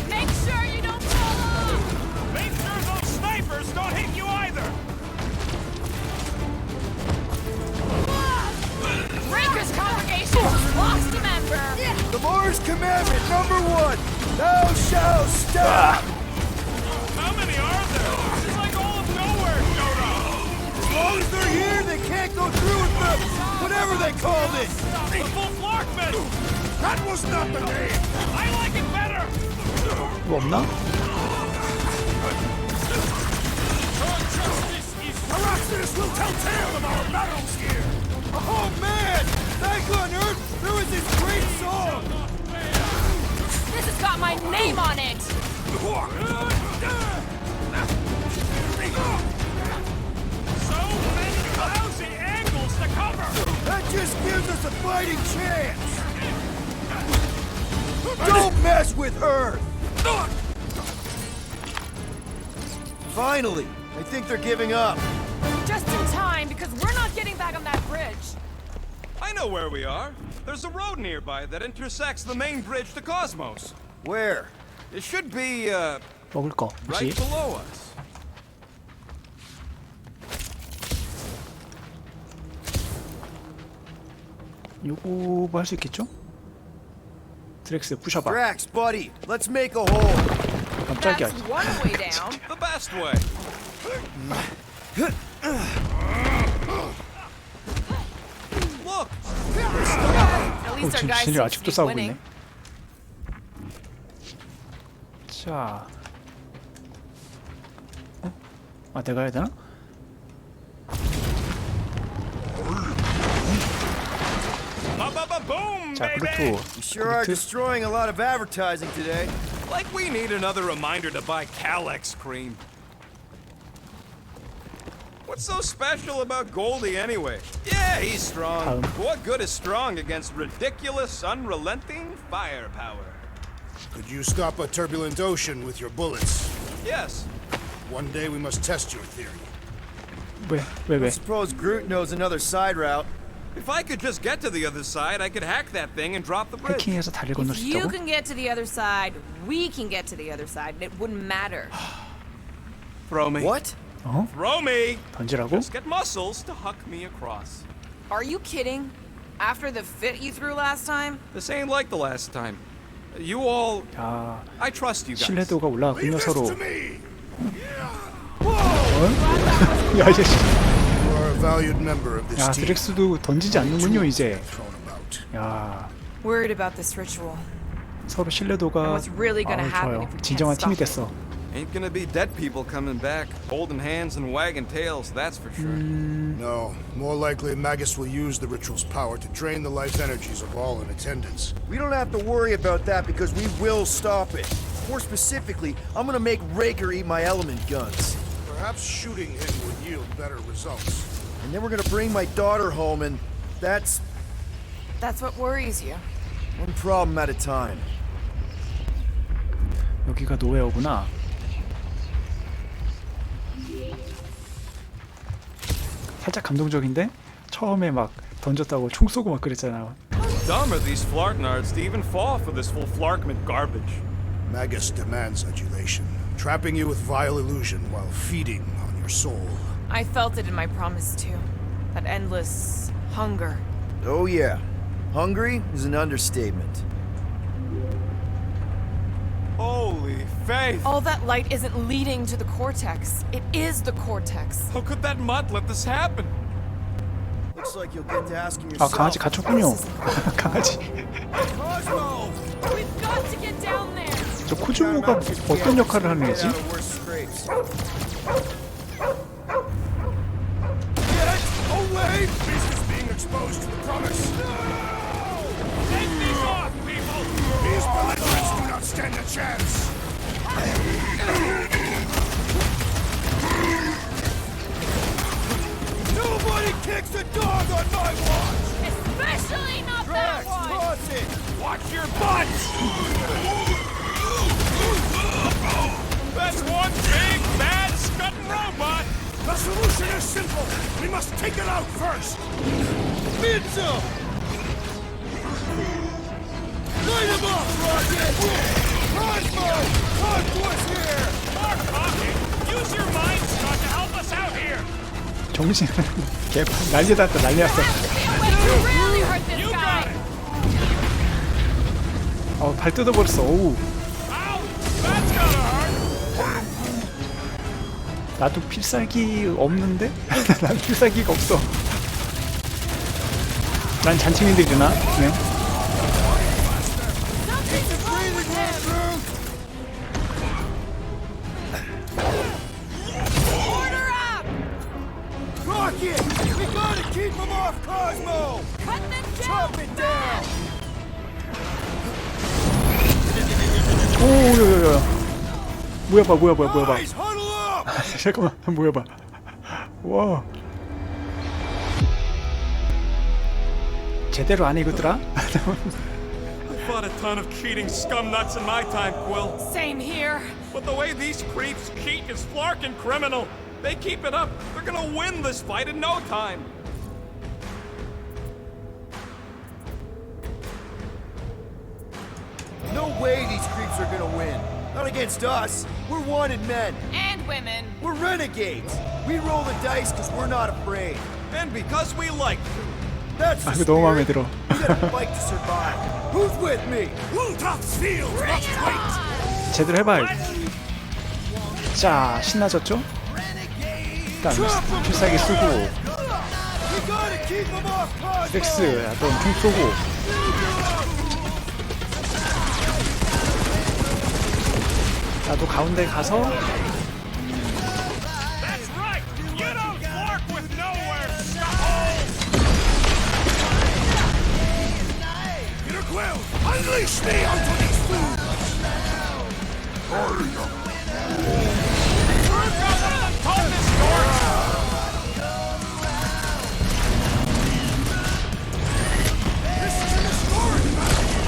Make sure you don't fall off. Make sure those snipers don't hit you either. Raker's congregation just lost a member. The Mars commandment #1! Thou shalt stop! How many are there? It's like all of nowhere showed up. As long as they're here, they can't go through with the whatever they called it! The full Flarkman. That was not the name. I like it better. 뭐 없나? Perhaps this will tell tale of our battles here. Oh man! Back on Earth, there was this great song! This has got my name on it. So many lousy angles to cover. That just gives us a fighting chance! Don't mess with Earth! Finally! I think they're giving up. Just in time, because we're not getting back on that bridge. I know where we are. There's a road nearby that intersects the main bridge to Cosmos. Where? It should be, 먹을 거 right 혹시? below us. 요거 뭐 할 수 있겠죠? 드렉스 부셔봐. Drax, buddy, let's make a hole. 깜짝이야. That's one way down. The fast way. Look. At least our 지금 guy 진짜 seems 아직도 to be 싸우고 winning. 있네. 자, 아 내가 해야 되나? Boom, 자, baby. 그루트. You sure are destroying a lot of advertising today. Like we need another reminder to buy Calex cream. What's so special about Goldie anyway? Yeah, he's strong. But what good is strong against ridiculous, unrelenting firepower? Could you stop a turbulent ocean with your bullets? Yes. One day we must test your theory. 왜? I suppose Groot knows another side route. If I could just get to the other side, I could hack that thing and drop the bridge. 해킹해서 다리를 건널 If 수 you 있다고? can get to the other side, we can get to the other side, and it wouldn't matter. Throw me. What? 어? Throw me. 던지라고? Just get muscles to huck me across. Are you kidding? After the fit you threw last time? This ain't like the last time. You all... 야, I trust you guys. 신뢰도가 올라갔군요 Leave this 서로. to me! 야, 이제 You are a valued member of this 야, team. 드렉스도 던지지 않는군요 이제. Thrown about. 야, Worried about this ritual. 서로 신뢰도가 And what's really gonna happen 좋아요. if we can't 진정한 팀이 stop it? 됐어. Ain't gonna be dead people coming back, holding hands and wagging tails, that's for sure. No, more likely Magus will use the ritual's power to drain the life energies of all in attendance. We don't have to worry about that because we will stop it. More specifically, I'm gonna make Raker eat my element guns. Perhaps shooting him would yield better results. And then we're gonna bring my daughter home and that's That's what worries you. one problem at a time. 여기가 노웨어구나. 살짝 감동적인데? 처음에 막 던졌다고 총 쏘고 막 그랬잖아. Dumb are these flartnards to even fall for this full flarkment garbage. Magus demands adulation, trapping you with vile illusion while feeding on your soul. I felt it in my promise too. That endless hunger. Oh yeah. Hungry is an understatement. Holy faith! All that light isn't leading to the cortex. It is the cortex. How could that mutt let this happen? Looks like you'll get to asking 아, yourself. 강아지 갇혔군요. 강아지. Cosmo! We've got to get down there. 저 코즈모가 어떤 역할을 하는 애지? Get out of worse scrapes. Get away! Beast is being exposed to the promise. Take these off, people. These belligerents do not stand a chance. Nobody kicks a dog on my watch! Especially not that one. Toss it! Watch your butts. That's one big, bad, scutting robot. The solution is simple. We must take it out first. Pizza! Light him up, Rocket! Cosmo! Conquest here! More talking. Use your mind, Scott, to help us out here. 정신 개 난리 났다 난리 났어. Can't wait to really hurt this You guy. got it. 발 뜯어버렸어. 오우. Ow! That's gonna hurt. 나도 필살기 없는데? 난 필살기가 없어. 난 잔챙이인데 주나? 그냥. Order up. Rocket! We gotta keep him off Cosmo! Cut them down. Chop it down! 오야야야. 뭐야 봐. Guys, huddle up! 잠깐만 뭐야 봐. 와. 제대로 안 익었더라? I fought a ton of cheating scum nuts in my time, Quill. Same here. But the way these creeps cheat is flarkin' criminal. They keep it up, they're gonna win this fight in no time. No way these creeps are gonna win. Not against us. We're wanted men. And women. We're renegades. We roll the dice because we're not afraid. And because we like to. That's the 아, 이거 너무 마음에 spirit. 들어. We gotta fight to survive. Who's with me? Who tops field must wait! 제대로 해봐. 자, 신나졌죠? 일단 필살기 쓰고 렉스 또 엄청 쏘고 나도 가운데 가서 That's right. You don't flark with nowhere, suckers. Peter Quill, unleash me onto these fools! We've got one of the toughest doors.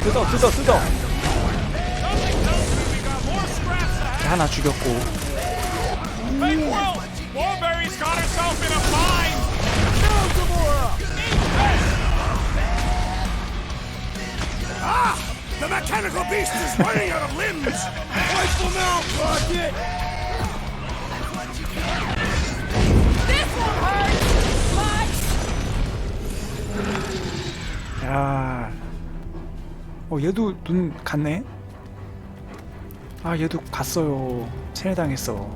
뜯어 Something tells me we got more scraps ahead. 하나 죽였고 Hey, Quill! Warberry's got herself in a bind! Ah! The mechanical beast is running out of limbs! Wipe them out, Rocket! This won't hurt much. 야, 얘도 눈 갔네? 아, 얘도 갔어요. 세뇌당했어. What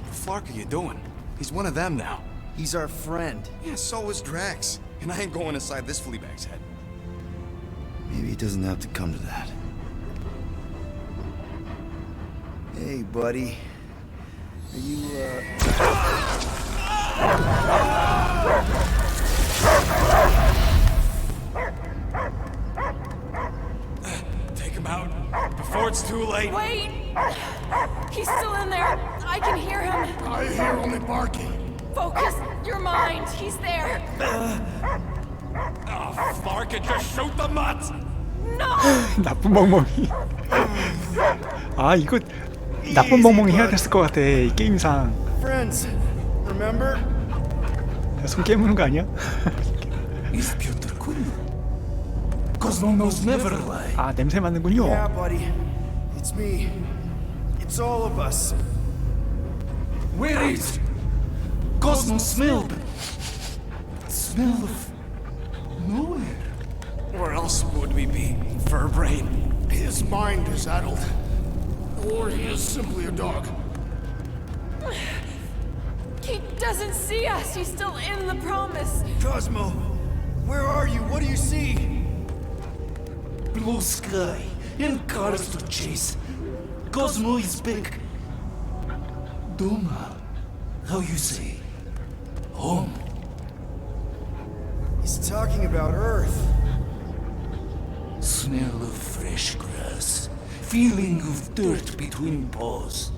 the fuck are you doing? He's one of them now. He's our friend. Yeah, so is Drax. And I ain't going inside this flea bag's head. Maybe it doesn't have to come to that. Hey, buddy. Are you, Take him out before it's too late. Wait! He's still in there. I can hear him. I hear only barking. Focus your mind. He's there. Oh, Flark, just shoot the mutt! No! 나쁜 멍멍이. 아, 이거 나쁜 멍멍이 해야 됐을 것 같아. 이 게임상. friends? Remember? 손 깨무는 거 아니야? It's Peter Quill. Cosmo knows never lie. 아, 냄새 맡는군요. Yeah, buddy. It's me. It's all of us. Where is Cosmo smelled? Smell of nowhere. Where else would we be? Furbrain. His mind is addled. Or he is simply a dog. He doesn't see us. He's still in the promise. Cosmo, where are you? What do you see? Blue sky and cars to chase. Cosmo is back. Doma, how you say? Home. He's talking about Earth. Smell of fresh grass. Feeling of dirt between paws.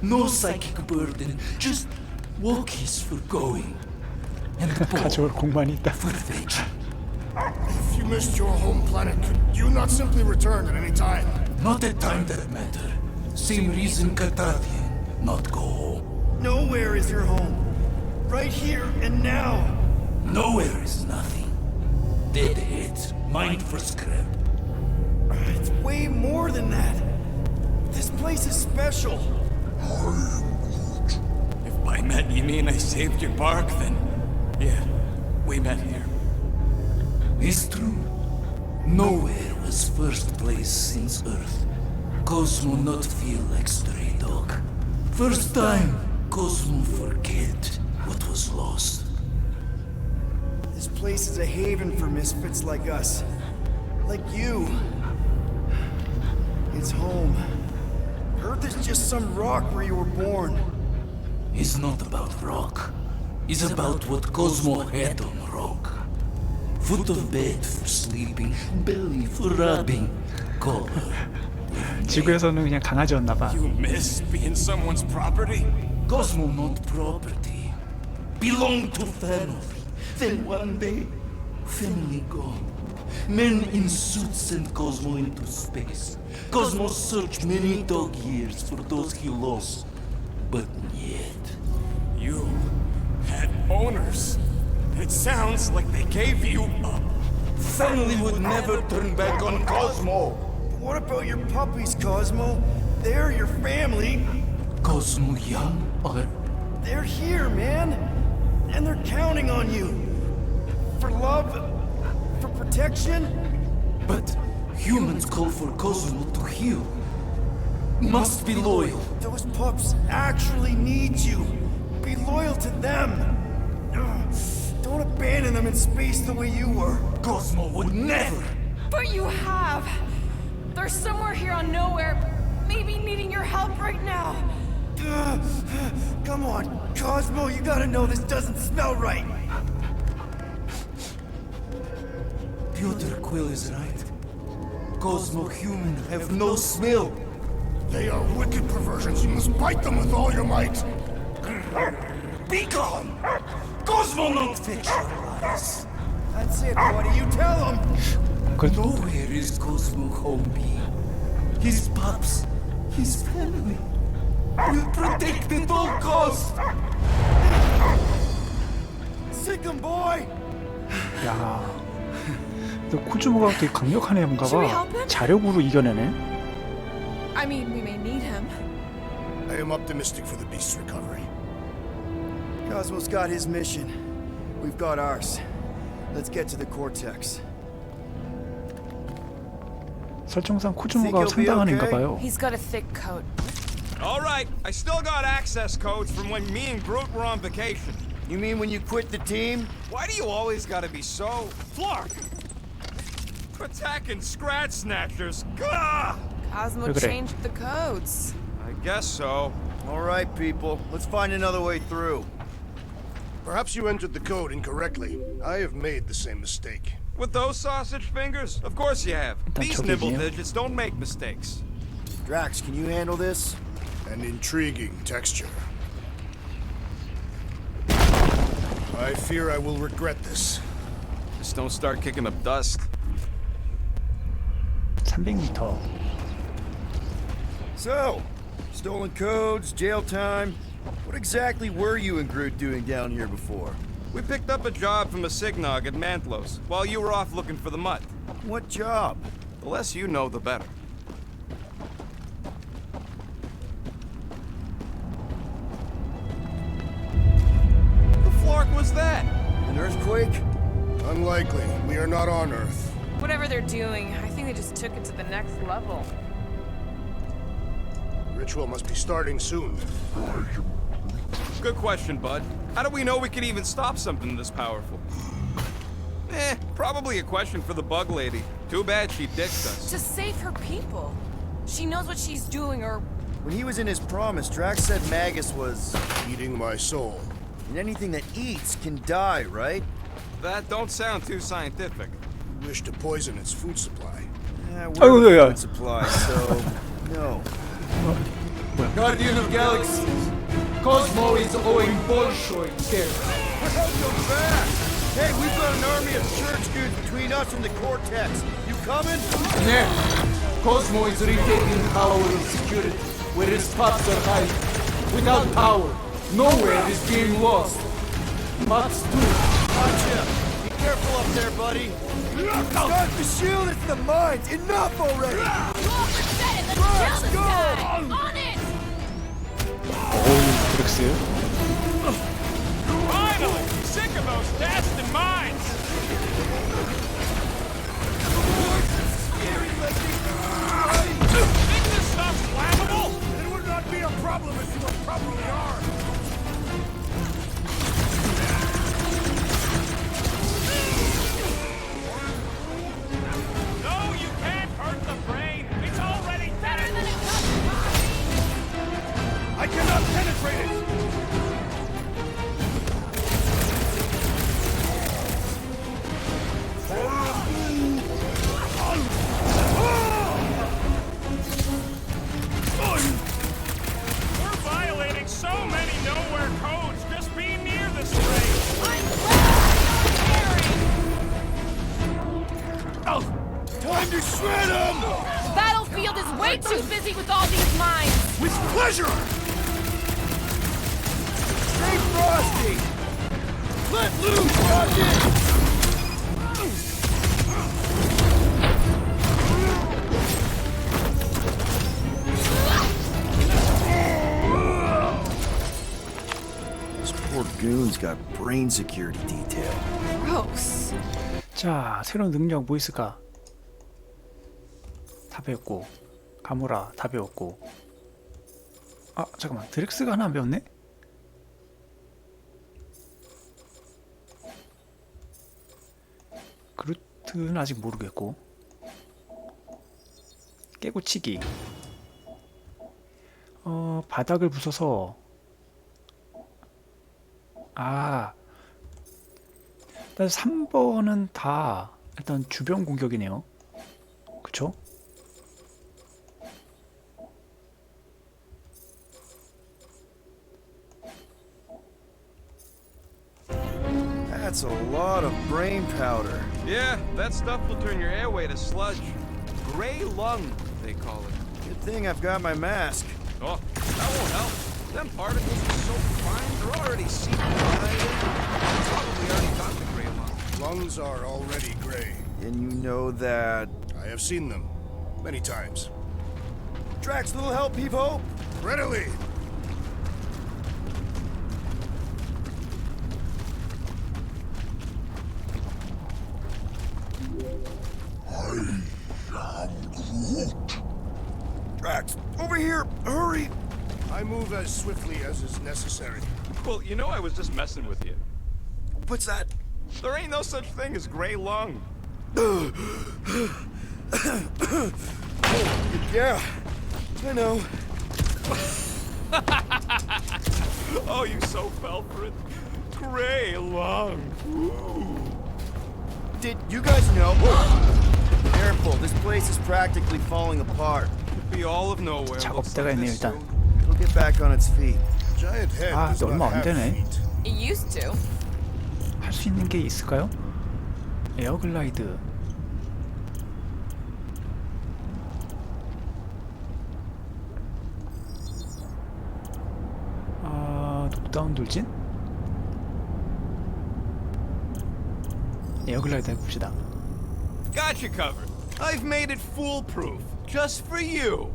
No psychic burden, just walkies for going. And 가져올 공간이 있다. for fetch. If you missed your home planet, could you not simply return at any time? Not a time that matter. Same reason Carthathian not go home. Nowhere is your home. Right here and now. Nowhere is nothing. Deadheads, mind for scrap. It's way more than that. This place is special. If by met you mean I saved your bark, then yeah, we met here. It's true. Nowhere was first place since Earth. Cosmo not feel like stray dog. First time, Cosmo forget what was lost. This place is a haven for misfits like us. Like you. It's home. Earth is just some rock where you were born. It's not about rock. It's about what Cosmo had on rock. Foot of bed for sleeping, belly for rubbing, collar. 지구에서는 그냥 강아지였나 봐. You miss being someone's property? Cosmo not property. Belong to family. Then one day, family gone. Men in suits sent Cosmo into space. Cosmo searched many dog years for those he lost. But yet, You had owners. It sounds like they gave you up. family would never turn back on Cosmo. What about your puppies, Cosmo? They're your family. Cosmo young or They're here, man. And they're counting on you. For love, for protection. but Humans call for Cosmo to heal. Must be loyal. Those pups actually need you. Be loyal to them. Don't abandon them in space the way you were. Cosmo would never. But you have. They're somewhere here on nowhere, maybe needing your help right now. Come on, Cosmo, you gotta know this doesn't smell right. Peter Quill is right. Cosmo human have no smell. They are wicked perversions. You must bite them with all your might. Be gone! Cosmo not fetch your lies. That's it, buddy. You tell them. Nowhere is Cosmo home be. His pups, his family, will protect at all costs. Sick 'em, boy. 야, 근데 코즈모가 되게 강력한 애인가 Should we 봐. help him? 자력으로 이겨내네. I mean, we may need him. I am optimistic for the beast's recovery. Cosmo's got his mission. We've got ours. Let's get to the cortex. 설정상 코즈모가 상당한 애인가 봐요. He's got a thick coat. All right, I still got access codes from when me and Groot were on vacation. You mean when you quit the team? Why do you always gotta be so... Flark! attacking scratch snatchers? Gah! Cosmo Look at it. changed the codes. I guess so. All right, people. Let's find another way through. Perhaps you entered the code incorrectly. I have made the same mistake. With those sausage fingers? Of course you have. These 저기지요. nibble digits don't make mistakes. Drax, can you handle this? An intriguing texture. I fear I will regret this. Just don't start kicking up dust. 300m. So, stolen codes, jail time. What exactly were you and Groot doing down here before? We picked up a job from a Signog at Mantlos while you were off looking for the mutt. What job? The less you know, the better. The flark was that? An earthquake? Unlikely. We are not on Earth. Whatever they're doing, I think they just took it to the next level. Ritual must be starting soon. Good question, bud. How do we know we can even stop something this powerful? Probably a question for the bug lady. Too bad she ditched us. To save her people. She knows what she's doing, or... When he was in his promise, Drax said Magus was... Eating my soul. And anything that eats can die, right? That don't sound too scientific. You wish to poison its food supply. Yeah, Oh, we're yeah, yeah. food supply, so... no. Guardian of Galaxies, Cosmo is owing Bolshoi care. Hey, we've got an army of church dudes between us and the Cortex. You coming? Nah, Cosmo is retaking power and security, where his pups are hiding. Without power, nowhere is being lost. Mutts too. Gotcha. Be careful up there, buddy. Start the shield, it's the mines. Enough already. Let's kill this guy! On it! 어우, 드렉스. Finally! Sick of those tests and mines! Think this stuff's flammable? It would not be a problem if you were properly armed. No, you can't hurt the brain! It's already better than it I cannot penetrate it! We're violating so many nowhere codes just being near this place! Time to shred him! The battlefield is way too busy with all these mines! With pleasure! Stay frosty. Let loose, Rocket! This poor goon's got brain security detail. Gross. 자, 새로운 능력 뭐 있을까? 다 배웠고, 가모라 다 배웠고. 아 잠깐만, 드렉스가 하나 안 배웠네? 그루트는 아직 모르겠고. 깨고치기. 바닥을 부숴서. 아, 일단 3번은 다 일단 주변 공격이네요. 그쵸? That's a lot of brain powder. Yeah, that stuff will turn your airway to sludge. Gray lung, they call it. Good thing I've got my mask. Oh, that won't help. Them particles are so fine, they're already seeping right in. Probably already got the gray lung. Lungs are already gray. And you know that... I have seen them many times. Drax, little help, Peep-Hope? Readily! Drax, over here! Hurry! I move as swiftly as is necessary. Well, you know I was just messing with you. What's that? There ain't no such thing as gray lung. Yeah, I know. Oh, you so fell for it. Gray lung. Ooh. Did you guys know? Careful, this place is practically falling apart. Could be all of nowhere. 작업대가 있네요 일단. It'll get back on its feet. Giant head 아, does 근데 얼마 not 안 have 되네. feet. It used to. 할 수 있는 게 있을까요? 에어글라이드. 아, 녹다운 돌진? 에어글라이드 해봅시다. Got you covered. I've made it foolproof, just for you.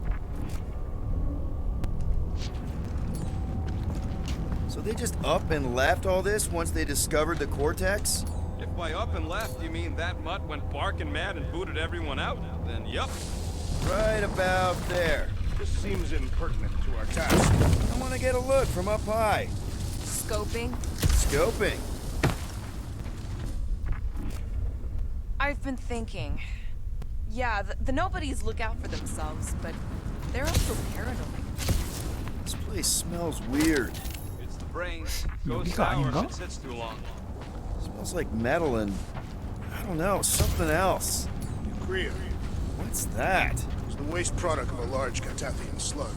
So they just up and left all this once they discovered the cortex? If by up and left you mean that mutt went barking mad and booted everyone out, then yup. Right about there. This seems impertinent to our task. I want to get a look from up high. Scoping. Scoping. I've been thinking. Yeah, the nobodies look out for themselves, but they're also paranoid. This place smells weird. It's the brains. Goes 여기가 sour 아닌가? if it sits too long. Smells like metal and I don't know, something else. Greer. What's that? It's the waste product of a large Catathian slug.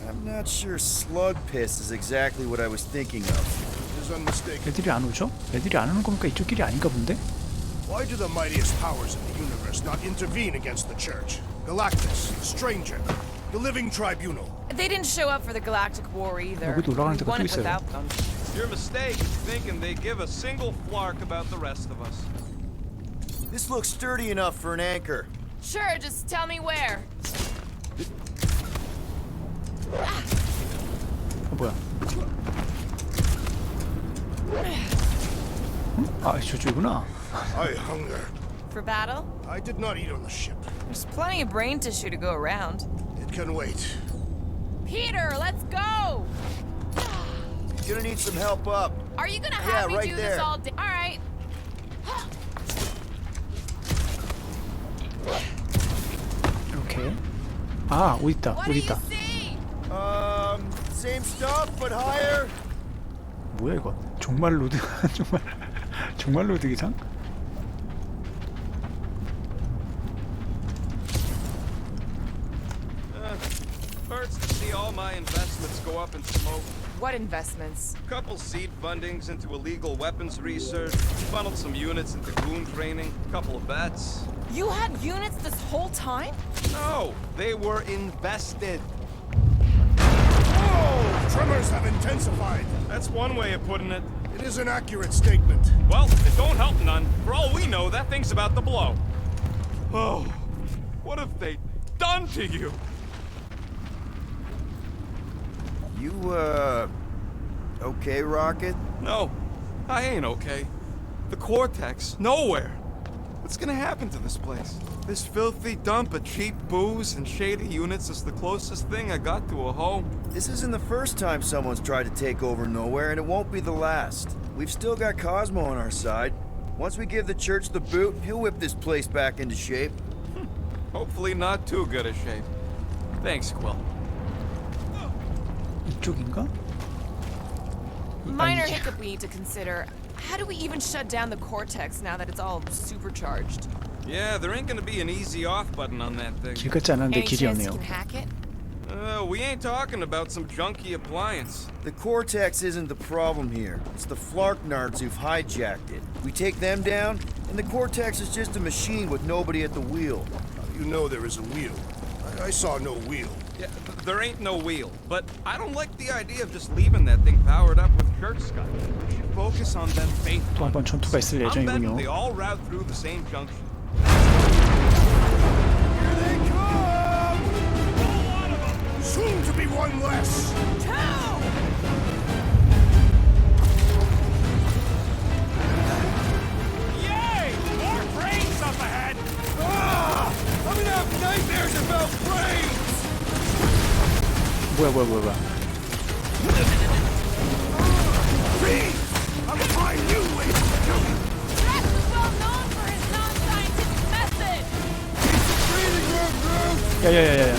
I'm not sure slug piss is exactly what I was thinking of. It is unmistakable. 애들이 안 오죠? 애들이 안 오는 거니까 이쪽 길이 아닌가 본데? Why do the mightiest powers in the universe not intervene against the Church? Galactus, the Stranger, the Living Tribunal. They didn't show up for the Galactic War either. 여기도 올라가는 We 데가 won 또 it 있어요. without them. Your mistake is thinking they give a single flark about the rest of us. This looks sturdy enough for an anchor. Sure, just tell me where. 뭐야? 응? 아, 저쪽이구나. I hunger. For battle? I did not eat on the ship. There's plenty of brain tissue to go around. It can wait. Peter, let's go! Gonna need some help up. Are you gonna have me right do there. this all day? All right. 이렇게. 아, 옷 있다. What 옷 do 있다. you see? Same stuff, but higher. 뭐야 이거? 종말 로드 종말 로드 기상? Hurts to see all my investments go up in smoke. What investments? Couple seed fundings into illegal weapons research, funneled some units into goon training, couple of bets. You had units this whole time? No, they were invested. Oh, tremors have intensified. That's one way of putting it. It is an accurate statement. Well, it don't help none. For all we know, that thing's about to blow. Oh, what have they done to you? You, okay, Rocket? No, I ain't okay. The cortex, nowhere. What's gonna happen to this place? This filthy dump of cheap booze and shady units is the closest thing I got to a home. This isn't the first time someone's tried to take over Nowhere, and it won't be the last. We've still got Cosmo on our side. Once we give the church the boot, he'll whip this place back into shape. Hopefully not too good a shape. Thanks, Quill. 이쪽인가? Minor 아니지. hiccup we need to consider. How do we even shut down the cortex now that it's all supercharged? Yeah, there ain't gonna be an easy off button on that thing. 길 같지 않은데 Any chance 길이었네요. you can hack it? We ain't talking about some junky appliance. The cortex isn't the problem here. It's the Flarknards who've hijacked it. We take them down, and the cortex is just a machine with nobody at the wheel. You know there is a wheel. I saw no wheel. Yeah, there ain't no wheel, but I don't like the idea of just leaving that thing powered up with church stuff. We should focus on them faith. 또 한 번 전투가 있을 I'm betting 예정이군요. they all route through the same junction. Here they come! Soon to be one less. Yay! More brains up ahead! Ah! I'm gonna have nightmares about brains! 뭐야. Please! I'll find new ways to kill you! Rex is well known for his non-scientific method! Breathing room, Groot! 야야야야.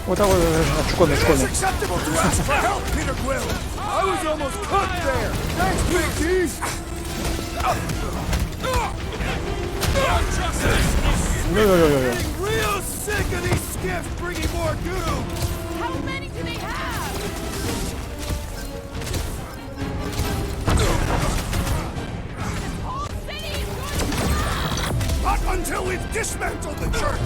오다 나 죽었네. It's acceptable to ask for help, Peter Quill! I was almost cooked there! Thanks, Big Teeth! 야야야야. Getting real sick of these skiffs bringing more goo! How many do they have? This whole city is going to Not until we've dismantled the church!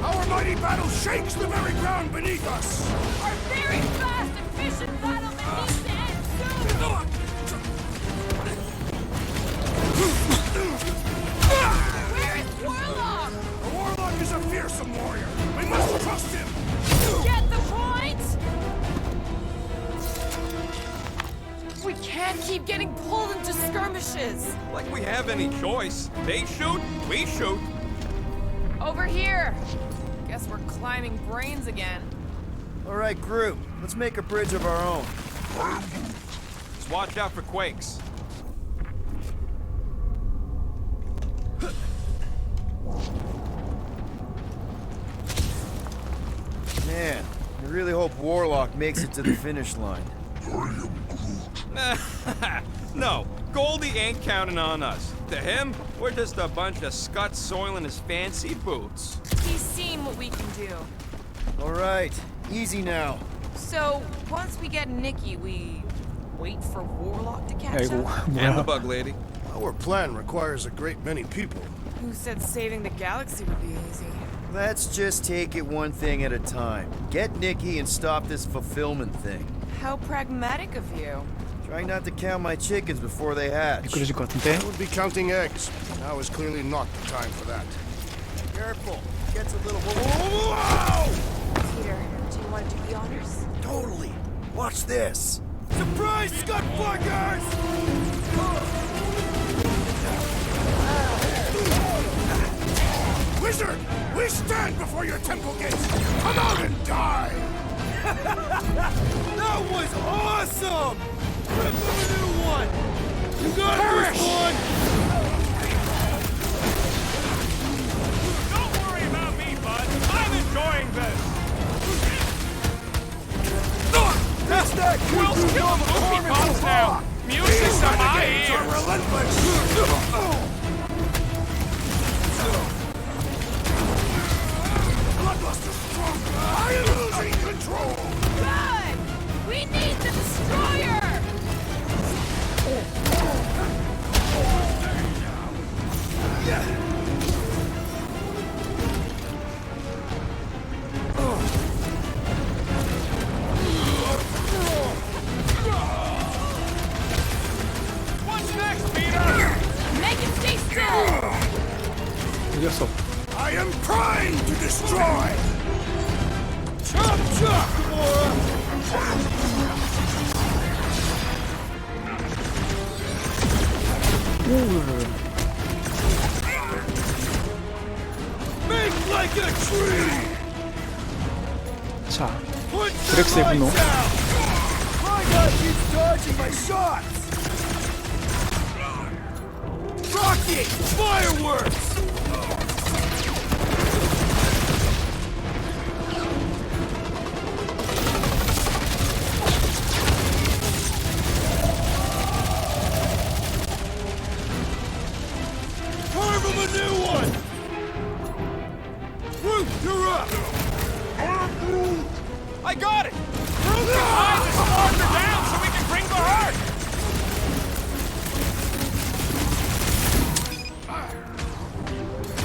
Our mighty battle shakes the very ground beneath us! Our very fast, efficient battlement needs to end soon! Where is Warlock? The Warlock is a fearsome warrior! We must trust him! Get the point? We can't keep getting pulled into skirmishes. Like we have any choice. They shoot, we shoot. Over here. Guess we're climbing brains again. All right, Groot, let's make a bridge of our own. Just watch out for quakes. Man, I really hope Warlock makes it to the finish line. No, Goldie ain't counting on us. To him, we're just a bunch of scuts soiling his fancy boots. He's seen what we can do. All right, easy now. So, once we get Nikki, we wait for Warlock to catch 아이고 up? And the 뭐야. bug lady. Our plan requires a great many people. Who said saving the galaxy would be easy? Let's just take it one thing at a time. Get Nikki and stop this fulfillment thing. How pragmatic of you. Try not to count my chickens before they hatch. 미끄러질 것 같은데. I would be counting eggs. Now is clearly not the time for that. Careful, gets a little. Whoa! Peter, do you want to do the honors? Totally. Watch this. Surprise, Scud Flaggers! Wizard, we stand before your temple gates. Come out and die! That was awesome! Rip a new one! You got Perish! this one! Don't worry about me, bud. I'm enjoying this. That's that We'll kill the movie cops now. Music to my renegades are ears. relentless! Bloodluster's stronger! I am losing control! Good! We need the destroyer! What's next, Peter? Make him stay still! 이겼어. I am primed to destroy! Chop chop, Gamora! 자, 브렉스의 분노. Rocket! Fireworks! Carve him a new one! Groot, you're up! I got it! Groot behind us, farther down so we can bring the heart!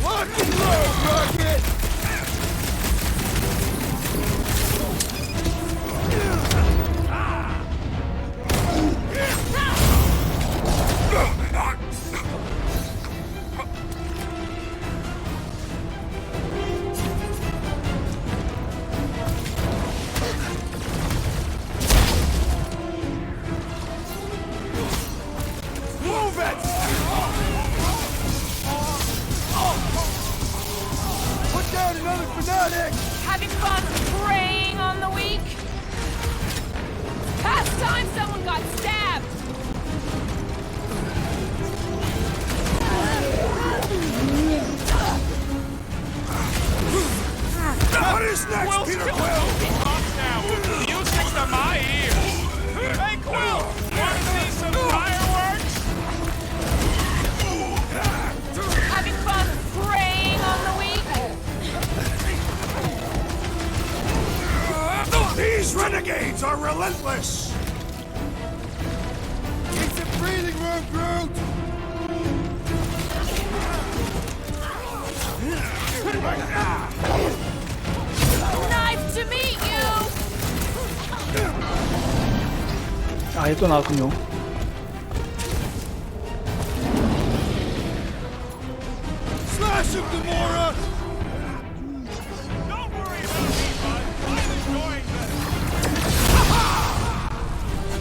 Lock and load, Rocket! Move it! Put down another fanatic! Having fun preying on the weak? Past time someone got stabbed! What is next, Peter Quill? Now, you stick to my ears! Hey, Quill! Want to see some fireworks? Having fun preying on the weak? These renegades are relentless! Need some breathing room, Groot! Knife to meet you! 아, 얘 또 나왔군요. Slash him, Gamora! Don't worry about me, bud. I'm enjoying this.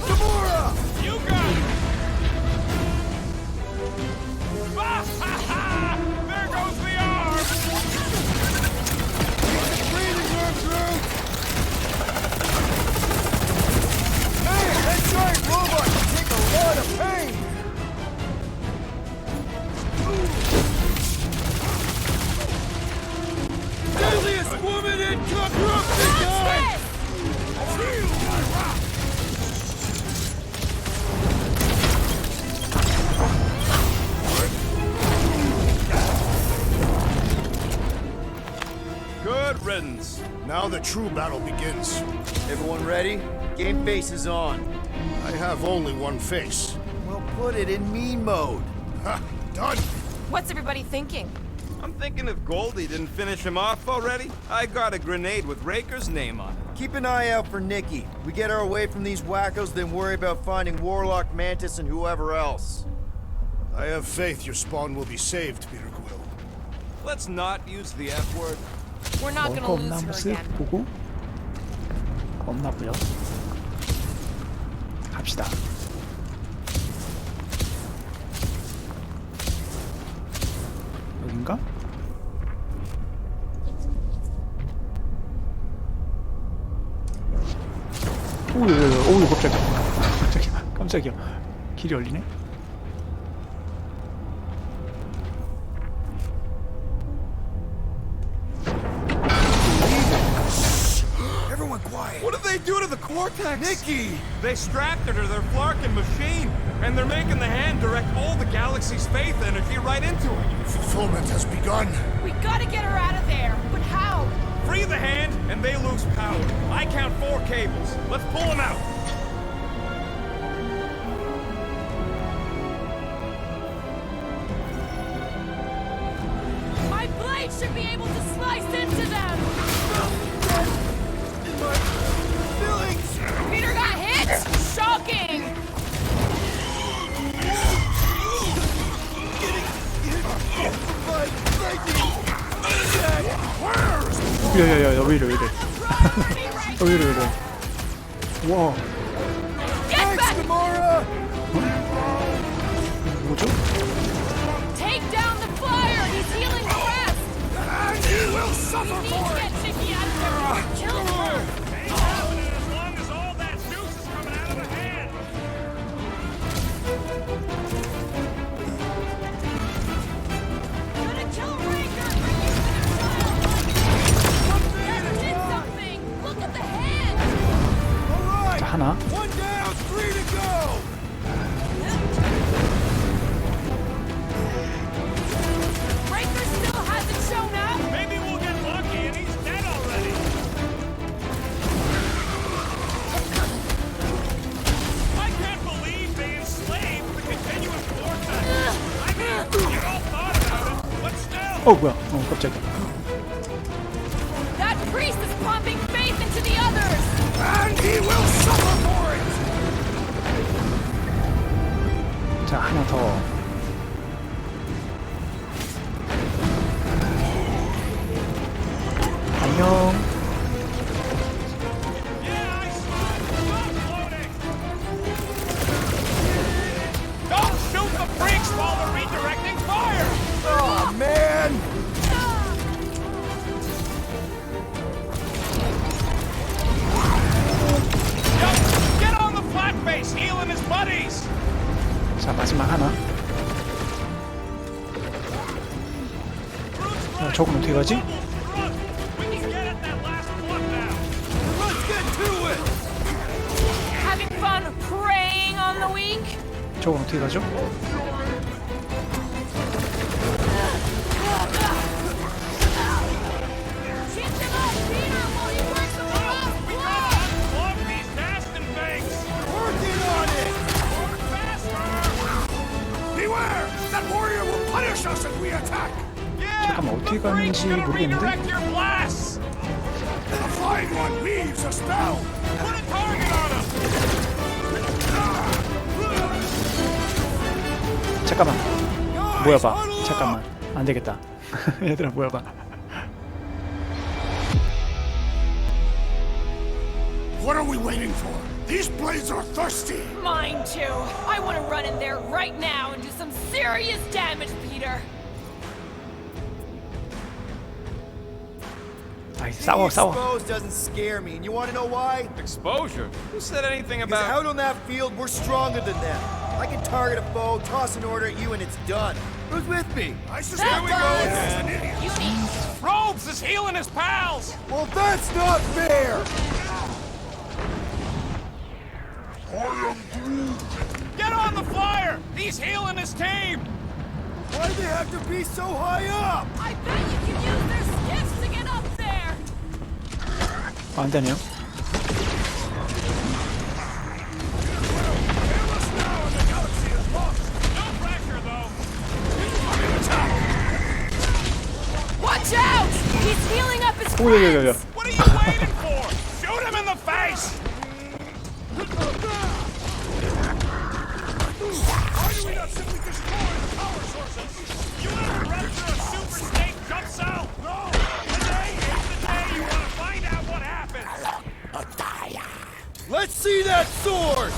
Gamora! You got it! There goes the arm! Breathing room, Groot! Man, that giant robot can take a lot of pain! Deadliest woman in corrupted guy! Good riddance. Now the true battle begins. Everyone ready? Game face is on. I have only one face. Well, put it in mean mode. Ha! Done! What's everybody thinking? I'm thinking if Goldie didn't finish him off already, I got a grenade with Raker's name on it. Keep an eye out for Nikki. We get her away from these wackos, then worry about finding Warlock, Mantis, and whoever else. I have faith your spawn will be saved, Peter Quill. Let's not use the F word. We're not 먹을 gonna 거 lose 없나 her 한번 쓱 again. 보고. 없나 보죠. 갑시다. 여긴가? 오우 깜짝이야. 깜짝이야. 길이 열리네. Everyone quiet! What did they do to the Cortex? Nikki! They strapped her to their Flarkin machine, and they're making the hand direct all the galaxy's faith energy right into it. Fulfillment has begun. We gotta get her out of there, but how? Free the hand, and they lose power. I count 4 cables. Let's pull them out. My blade should be able to slice into them! Peter got hit! Shocking! 야야야 왜 이래 왜 이래 와 Get back! Gamora! 뭐죠? 뭐야? 깜짝이야. That priest is pumping faith into the others! And he will suffer for it! 자, 하나 더. 안녕. Don't shoot the freaks while they're redirecting fire! Oh, man! Get on the flat base, healing his buddies! 자, 마지막 하나. 저건 어떻게 가지? We can get at that last one now. Let's get to it! Having fun preying on the weak? 저건 어떻게 가죠? Shift him up, Peter, while you work the off! Love these Daston banks! Working on it! Beware! That warrior will punish us if we attack! 잠깐만, 어떻게 가는지 모르겠는데? Redirect your blasts! The flying one weaves a spell! Put a target on him! 잠깐만. 모여봐. 잠깐만. 안 되겠다. 얘들아, 모여봐. What are we waiting for? These blades are thirsty! Mine too. I want to run in there right now and do some serious damage, Peter. 아이, 싸워. Exposed doesn't scare me, and you want to know why? Exposure? Who said anything Because about... out on that field, we're stronger than them. I can target a foe, toss an order at you, and it's done. Who's with me? I suspect we go an again. idiot. You need... Robes is healing his pals! Well, that's not fair! Get on the flyer! He's healing his team! Why do they have to be so high up? I bet you can use their skiffs to get up there! 안 되네요. No pressure, though! Watch out! He's healing up his 오야야야야. friends! What are you waiting for? Shoot him in the face! Why do we not simply destroy the power sources? You ever rupture a super snake jump cell? No! Today is the day you want to find out what happens! Let's see that sword!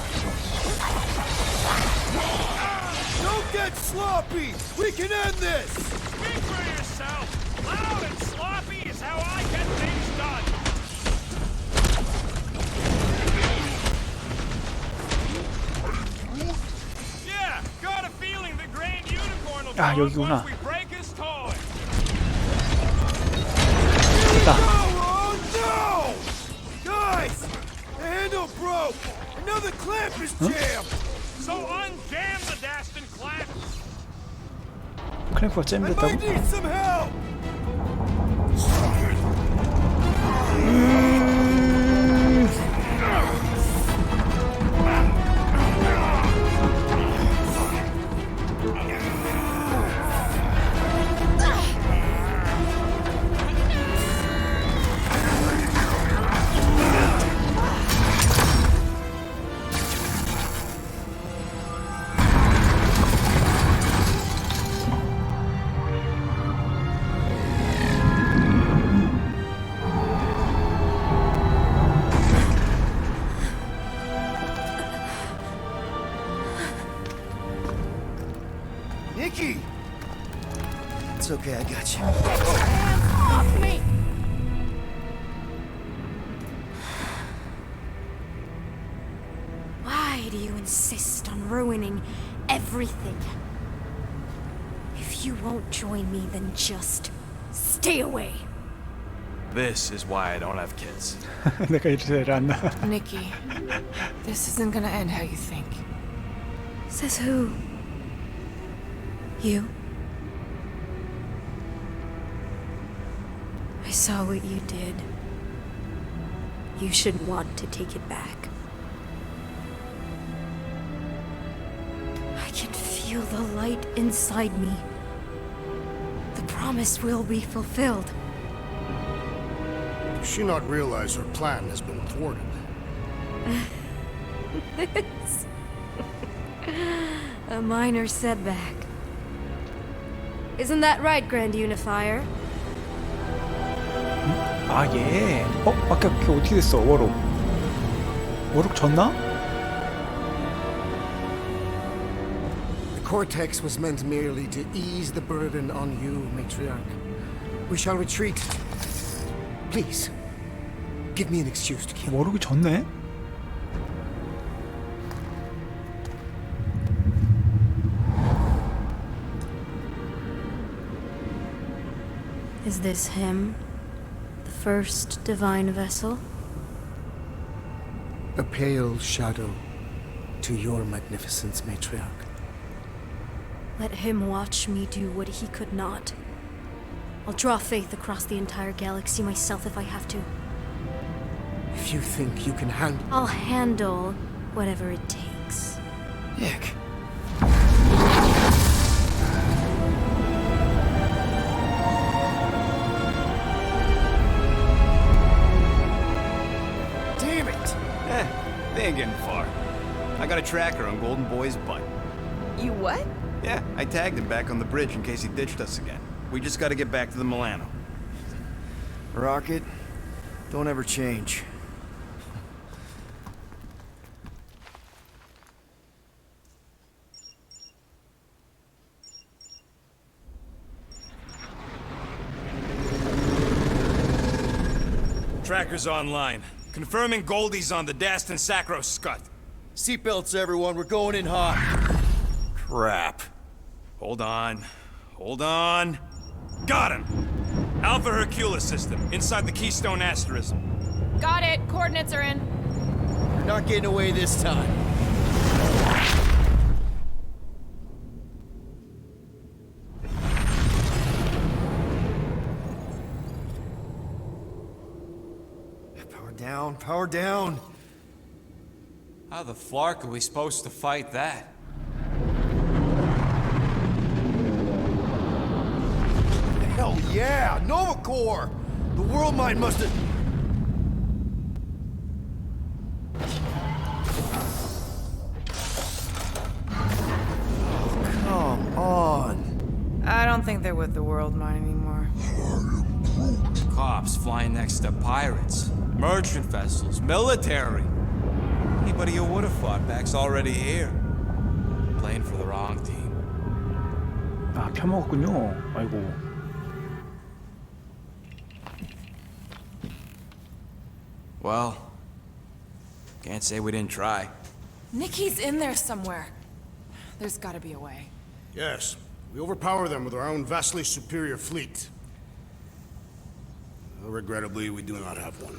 Don't get sloppy! We can end this! Speak for yourself! Loud and sloppy is how I get things done! Yeah, got a feeling the Grand Unicorn will 아, go 여기구나. once we break his toy! 됐다. Oh no! Guys! The handle broke! Another clamp is jammed! So unjam the Daston clamp! 클램프가 I might 잼됐다고? need some help! Nikki! It's okay, I got you. Hands off me! Why do you insist on ruining everything? If you won't join me, then just stay away. This is why I don't have kids. 내가 이래서 안 나. Nikki, this isn't gonna end how you think. Says who? You? I saw what you did. You should want to take it back. I can feel the light inside me. The promise will be fulfilled. Does she not realize her plan has been thwarted? This... a minor setback. Isn't that right, Grand Unifier? 아, 예. 아까 걔 어떻게 됐어, 워록? 워록 졌나? The cortex was meant merely to ease the burden on you, Matriarch. We shall retreat. Please, give me an excuse to kill. 워록이 졌네? Is this him? The first divine vessel? A pale shadow to your magnificence, Matriarch. Let him watch me do what he could not. I'll draw faith across the entire galaxy myself if I have to. If you think you can handle... I'll handle whatever it takes. Nick. Damn it! They ain't getting far. I got a tracker on Golden Boy's butt. You what? Yeah, I tagged him back on the bridge in case he ditched us again. We just gotta get back to the Milano. Rocket, don't ever change. Tracker's online. Confirming Goldie's on the Dastin Sacro Scut. Seatbelts, everyone. We're going in hot. Crap. Hold on. Hold on. Got him! Alpha Hercules system, inside the Keystone Asterism. Got it. Coordinates are in. You're not getting away this time. Power down, power down. How the flark are we supposed to fight that? Hell yeah! Nova Corps! The world mind must have... Come on. I don't think they're with the world mine anymore. Cops flying next to pirates, merchant vessels, military. Anybody who would have fought back's already here. Playing for the wrong team. 아, 펴먹었군요. 아이고. Well, can't say we didn't try. Nikki's in there somewhere. There's gotta be a way. Yes, we overpower them with our own vastly superior fleet. Regrettably, we do not have one.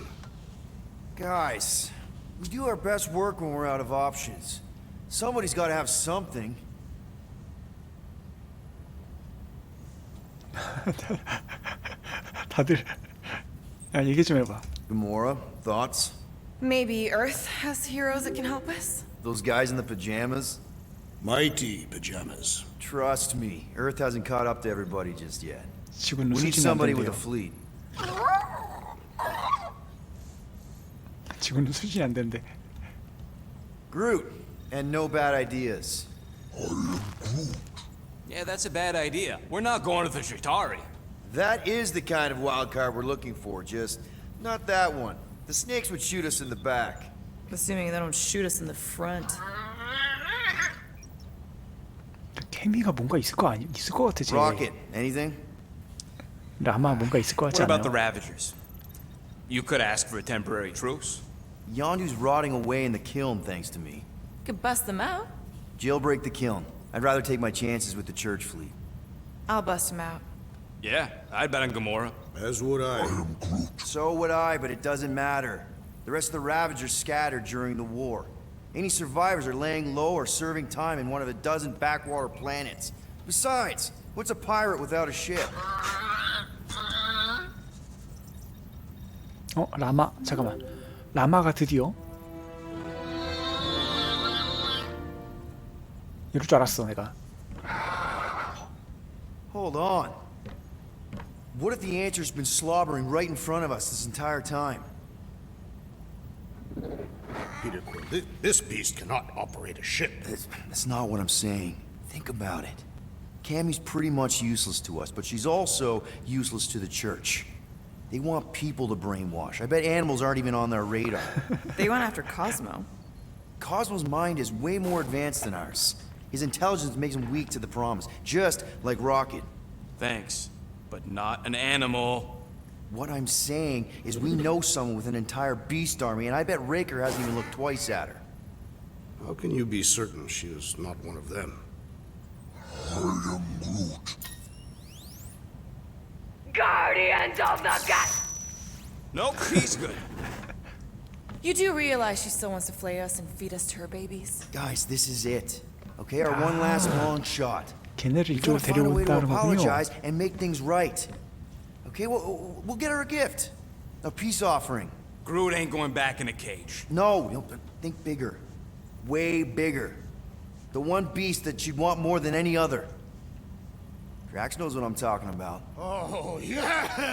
Guys, we do our best work when we're out of options. Somebody's got to have something. 다들 야, 얘기 좀 해봐. Gamora, thoughts? Maybe Earth has heroes that can help us? Those guys in the pajamas? Mighty pajamas. Trust me, Earth hasn't caught up to everybody just yet. 지구는 We need 수준이 안 somebody with 된대요. a fleet. 지구는 수준이 안 된대. Groot, and no bad ideas. Yeah, that's a bad idea. We're not going to the Chitauri. That is the kind of wild card we're looking for, just not that one. The snakes would shoot us in the back. Assuming they don't shoot us in the front. 케미가 뭔가 있을 거 아니? 있을 거 같아, 쟤. Rocket, anything? 라마 뭔가 있을 거 같지 What about 않아요? the Ravagers? You could ask for a temporary truce. Yondu's rotting away in the kiln thanks to me. Could bust them out. Jailbreak the kiln. I'd rather take my chances with the church fleet. I'll bust him out. Yeah, I'd bet on Gamora. As would I. So would I, but it doesn't matter. The rest of the Ravagers scattered during the war. Any survivors are laying low or serving time in one of a dozen backwater planets. Besides, what's a pirate without a ship? 라마. 잠깐만. 라마가 드디어 이럴 줄 알았어, 내가. Hold on. What if the answer's been slobbering right in front of us this entire time? Peter Quill, this beast cannot operate a ship. That's not what I'm saying. Think about it. Cammy's pretty much useless to us, but she's also useless to the church. They want people to brainwash. I bet animals aren't even on their radar. They went after Cosmo. Cosmo's mind is way more advanced than ours. His intelligence makes him weak to the promise, just like Rocket. Thanks, but not an animal. What I'm saying is we know someone with an entire beast army, and I bet Raker hasn't even looked twice at her. How can you be certain she is not one of them? I am Groot. Guardians of the Gut! Nope, he's good. You do realize she still wants to flay us and feed us to her babies? Guys, this is it. Okay, our one last long shot. 걔네를 We gotta 이쪽으로 find a way to 데려온다는 거군요. apologize and make things right. Okay, we'll get her a gift. A peace offering. Groot ain't going back in a cage. No, think bigger. Way bigger. The one beast that she'd want more than any other. Drax knows what I'm talking about. Oh, yes!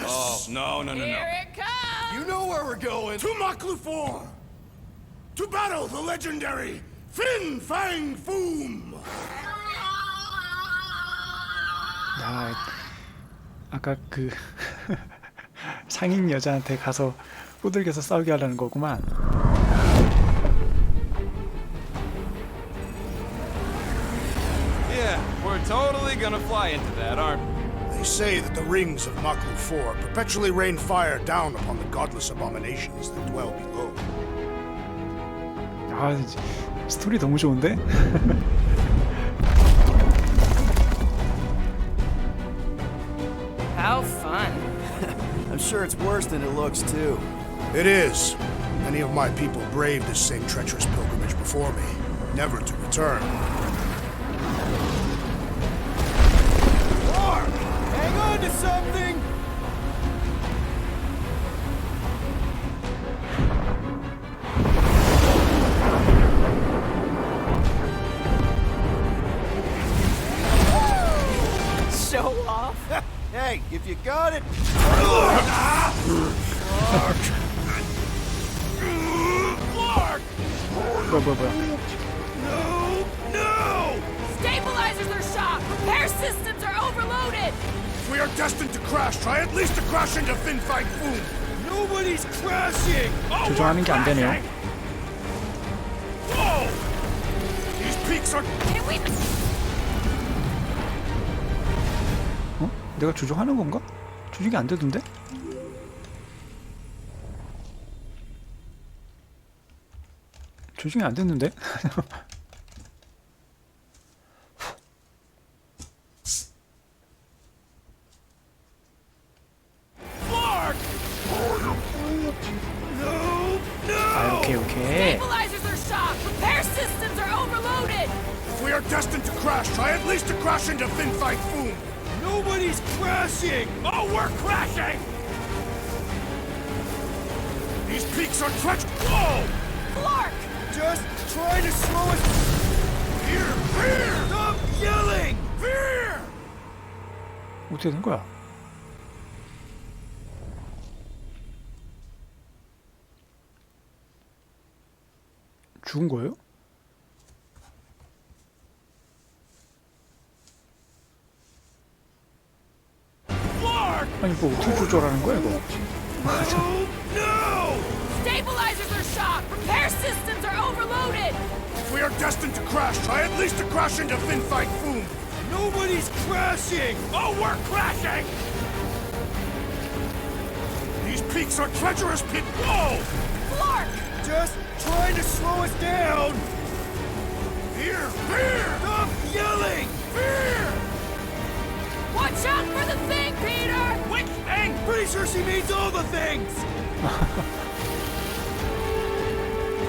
Oh, no. Here it comes! You know where we're going. To Maklu-4! To battle the legendary Fin Fang Foom! 야, 아까 그 상인 여자한테 가서 꼬들겨서 싸우게 하려는 거구만. Yeah, we're totally gonna fly into that, aren't we? They say that the rings of Maklu-4 perpetually rain fire down upon the godless abominations that dwell below. 아, 스토리 너무 좋은데? How fun. I'm sure it's worse than it looks, too. It is. Many of my people braved this same treacherous pilgrimage before me, never to return. Hang on to something! Show off. Hey, if you got it! 뭐야. No! Stabilizers are shot! Repair systems are overloaded! If we are destined to crash, try at least to crash into Fin Fang Foom! Nobody's crashing! 조종하는 게 안 되네요. Whoa! These peaks are... Can we... 어? 내가 조종하는 건가? 조종이 안 되던데? 조종이 안 됐는데? 아, 오케이. Stabilizers are shot! Repair systems are overloaded! If we are destined to crash, try at least to crash into Fin Fang Foom! Nobody's crashing! Oh, we're crashing! These peaks are treacherous. Whoa! Clark! Just trying to slow us... Fear! Stop yelling! Fear! 어떻게 된 거야? 죽은 거예요? 아니 뭐 어떻게 조절하는 거야 이거? Stabilizers are shot! Repair systems are overloaded! If we are destined to crash, try at least to crash into Fin Fang Foom! Nobody's crashing! Oh, we're crashing! These peaks are treacherous pit. Whoa! Clark! Just trying to slow us down! Fear! Stop yelling! Fear! Watch out for the thing, Peter! Which thing? Pretty sure she means all the things!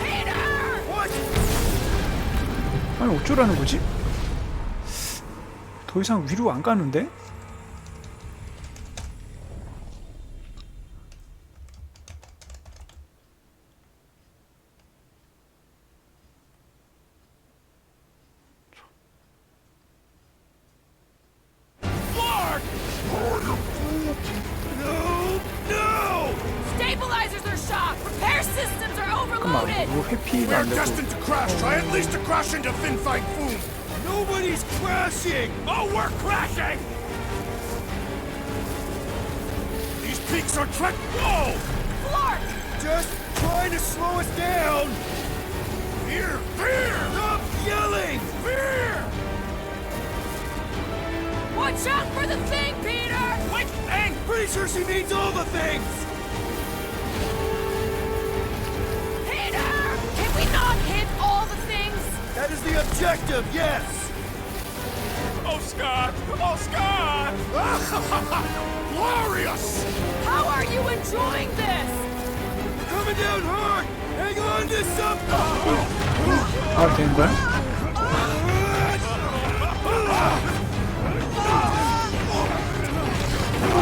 Peter! What? 아니 어쩌라는 거지? 더 이상 위로 안 가는데? systems are 잠깐만, overloaded. 이거 회피가 We're 안 되고. destined to crash. Try at least to crash into Fin Fang Foom. Nobody's crashing! Oh, we're crashing! These peaks are trek. Whoa! Flark! Just trying to slow us down! Fear! Fear! Stop yelling! Fear! Watch out for the thing, Peter! Which thing? Pretty sure she means all the things! Peter! Can we not hit all the things? That is the objective, yes! Oh, Scott! Oh, Scott! Glorious! How are you enjoying this? Coming down hard! Hang on to something! 아, 되는 거야?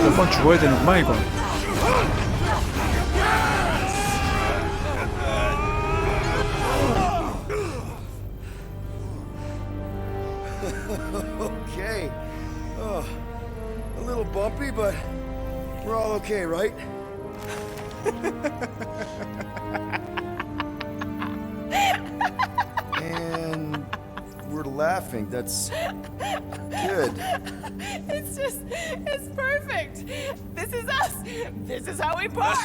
몇 번 죽어야 되는구만, 이건. Okay. Oh, a little bumpy, but we're all okay, right? And we're laughing. That's good. It's perfect. This is us. This is how we park.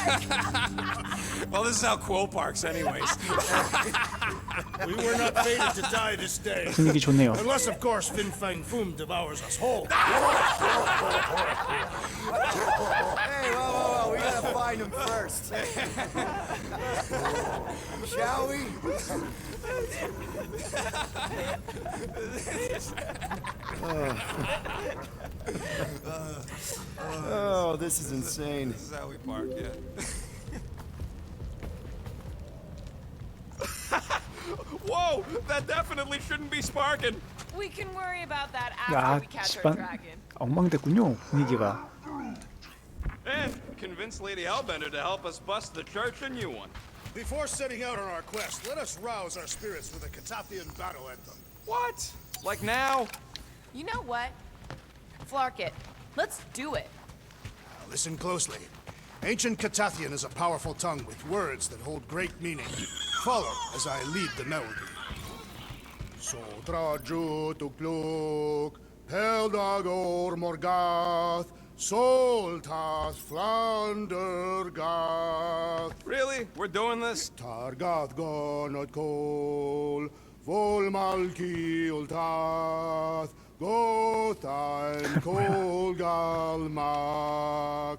Well, this is how Quill parks, anyways. We were not fated to die this day. 분위기 좋네요. Unless, of course, Fin Fang Foom devours us whole. Hey, whoa. We gotta find him first. Shall we? Oh, this is insane. This is how we park, yeah. Whoa! That definitely shouldn't be sparking! We can worry about that after 야, we catch our 씨발, dragon. 엉망됐군요, 분위기가. And convince Lady Hellbender to help us bust the church a new one. Before setting out on our quest, let us rouse our spirits with a Catathian battle anthem. What? Like now? You know what? Flark it. Let's do it. Now listen closely. Ancient Catathian is a powerful tongue with words that hold great meaning. Follow as I lead the melody. Sotra jutukluk, Peldagor Morgath, Soltas Flandergath. Really? We're doing this? Targath gonot kol, Volmalki ultath, Gothain kol galmak.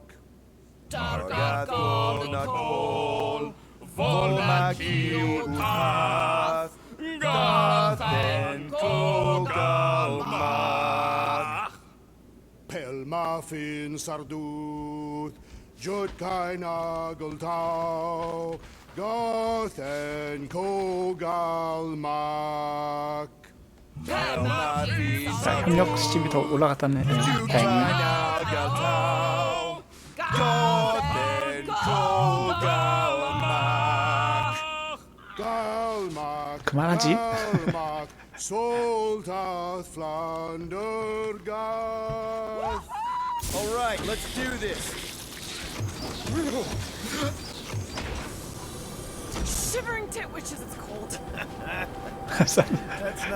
Targath gonot kol, Volmalki ultath, Gothain kol galmak. Pelmafin sarduth, Jutkain ageltau, Gothen kogalmak. 자, 협력 수준이 더 올라갔다는 다행이네. Gothen kogalmak. Galmak. 그만하지. Galmak. Soltath Flandergath. All right, let's do this. Shivering tit witches, it's cold. That's not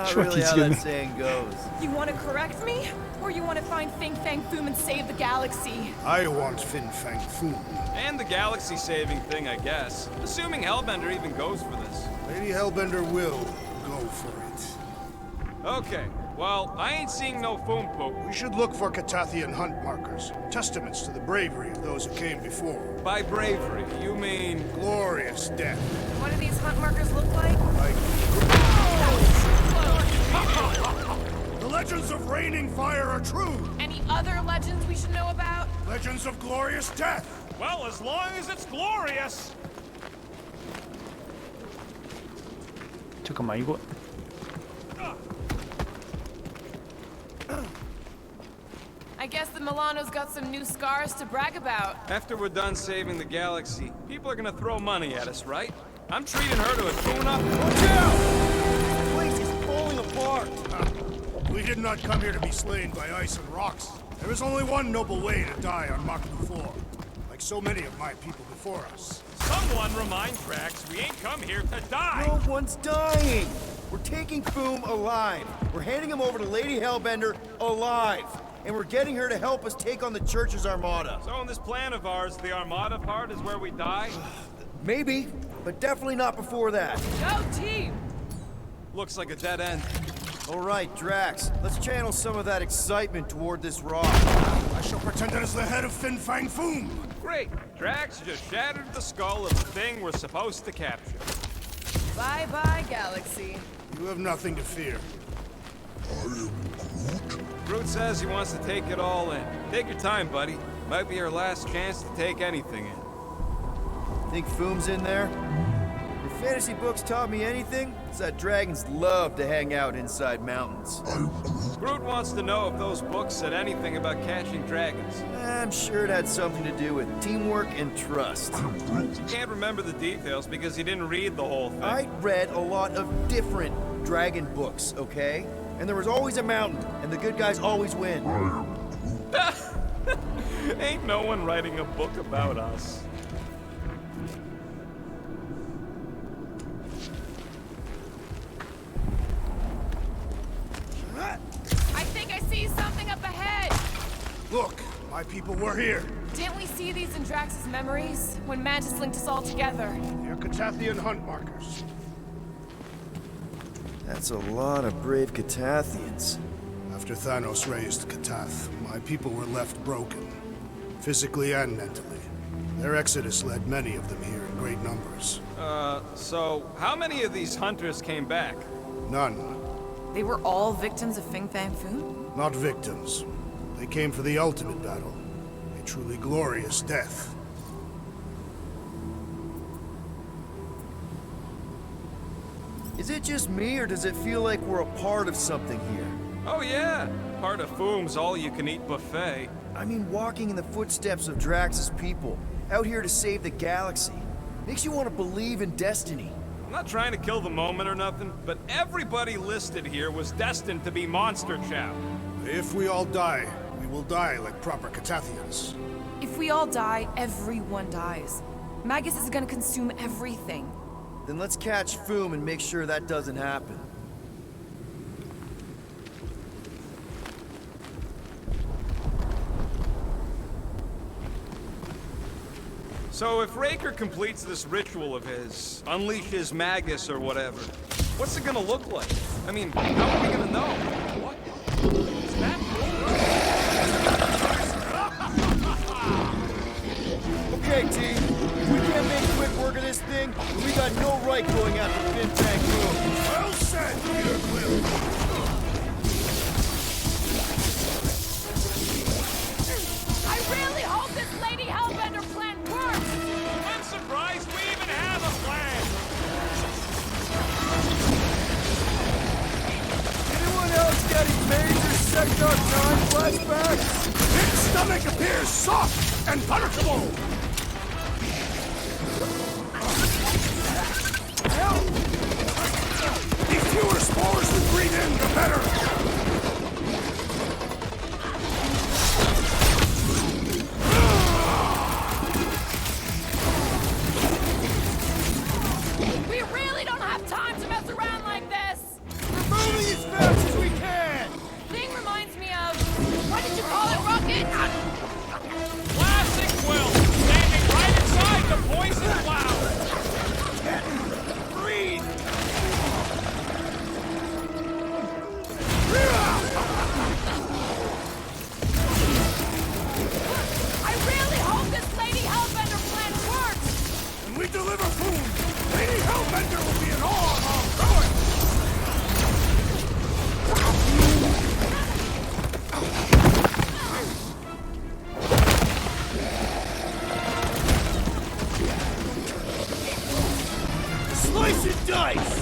추워 really how 뒤지겠네. that saying goes. You want to correct me? Or you want to find Fin Fang Foom and save the galaxy? I want Fin Fang Foom. And the galaxy-saving thing, I guess. Assuming Hellbender even goes for this. Lady Hellbender will go for it. Okay, well, I ain't seeing no foom poop. We should look for Catathian hunt markers, testaments to the bravery of those who came before. By bravery, you mean... Glorious death. What do these hunt markers look like? The legends of raining fire are true. Any other legends we should know about? Legends of glorious death. Well, as long as it's glorious! 잠깐만, 이거 I guess the Milano's got some new scars to brag about. After we're done saving the galaxy, people are gonna throw money at us, right? I'm treating her to a tune-up. Watch out! This place is falling apart. We did not come here to be slain by ice and rocks. There is only one noble way to die on Mach 4. Like so many of my people before us. Someone remind Drax we ain't come here to die! No one's dying! We're taking Foom alive. We're handing him over to Lady Hellbender alive. And we're getting her to help us take on the Church's armada. So in this plan of ours, the armada part is where we die? Maybe, but definitely not before that. Go team! Looks like a dead end. All right, Drax, let's channel some of that excitement toward this rock. I shall pretend that is the head of Fin Fang Foom. Great! Drax just shattered the skull of the thing we're supposed to capture. Bye-bye, Galaxy. You have nothing to fear. Groot says he wants to take it all in. Take your time, buddy. Might be our last chance to take anything in. Think Foom's in there? If fantasy books taught me anything, it's that dragons love to hang out inside mountains. Groot wants to know if those books said anything about catching dragons. I'm sure it had something to do with teamwork and trust. He can't remember the details because he didn't read the whole thing. I read a lot of different dragon books, okay? And there was always a mountain, and the good guys always win. Ain't no one writing a book about us. I think I see something up ahead! Look, my people were here. Didn't we see these in Drax's memories? When Mantis linked us all together? They're Catathian hunt markers. That's a lot of brave Catathians. After Thanos raised Katath, my people were left broken, physically and mentally. Their exodus led many of them here in great numbers. So how many of these hunters came back? None. They were all victims of Fin Fang Foom? Not victims. They came for the ultimate battle. A truly glorious death. Is it just me, or does it feel like we're a part of something here? Oh yeah, part of Foom's all-you-can-eat buffet. I mean, walking in the footsteps of Drax's people, out here to save the galaxy, makes you want to believe in destiny. I'm not trying to kill the moment or nothing, but everybody listed here was destined to be monster chow. If we all die, we will die like proper Catathians. If we all die, everyone dies. Magus is gonna consume everything. Then let's catch Foom and make sure that doesn't happen. So if Raker completes this ritual of his, unleashes Magus or whatever, what's it gonna look like? I mean, how are we gonna know? What? Is that? Okay, team. If we can't make quick work of this thing, we got no right going after Fin Fang Foom. Well said, Peter Quill. I really hope this Lady Hellbender plan works! I'm surprised we even have a plan! Anyone else getting major Sector 9 flashbacks? Its stomach appears soft and punishable. The fewer spores we breathe in, the better. We really don't have time to mess around like this! We're moving as fast as we can! Thing reminds me of... What did you call it, Rocket? Classic Quill! Standing right inside the poison cloud! Breathe! I really hope this Lady Hellbender plan works! When we deliver food, Lady Hellbender will be in awe of our going. Slice and dice!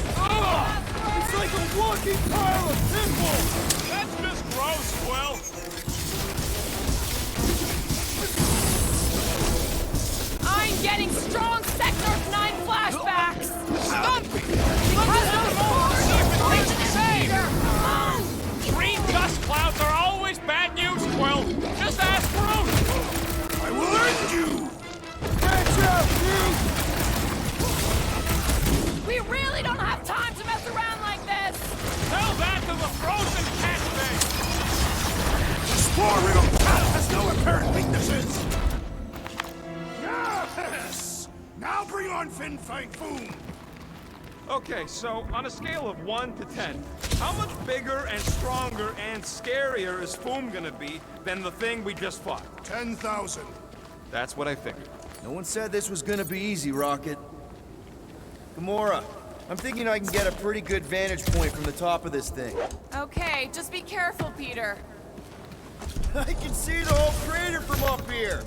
It's like a walking pile of pinballs! That's just gross, Quill! I'm getting strong Sector 9 flashbacks! Stop it! Because those spores are poison danger! Green dust clouds are always bad news, Quill! Just ask Groot! I will end you! Fin Fang Foom! Okay, so on a scale of 1 to 10, how much bigger and stronger and scarier is Foom gonna be than the thing we just fought? 10,000. That's what I figured. No one said this was gonna be easy, Rocket. Gamora, I'm thinking I can get a pretty good vantage point from the top of this thing. Okay, just be careful, Peter. I can see the whole crater from up here.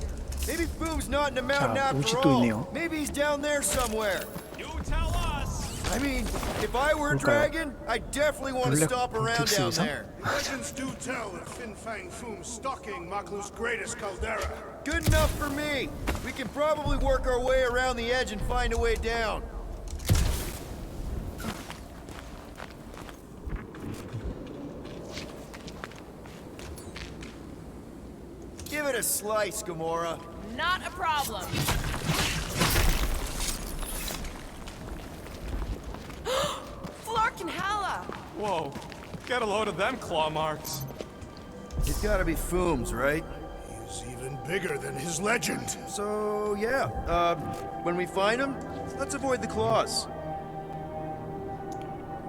Maybe Foom's not in the mountain 자, after 울집도 all. 있네요. Maybe he's down there somewhere. You tell us! I mean, if I were a dragon, I definitely want to 블랙 stop around down 콘텍스에서? there. Legends do tell of Fin Fang Foom stalking Maklu's greatest caldera. Good enough for me. We can probably work our way around the edge and find a way down. Give it a slice, Gamora. Not a problem. Flark and Hala! Whoa, get a load of them claw marks. It's gotta be Foom's, right? He's even bigger than his legend. So, yeah. When we find him, let's avoid the claws.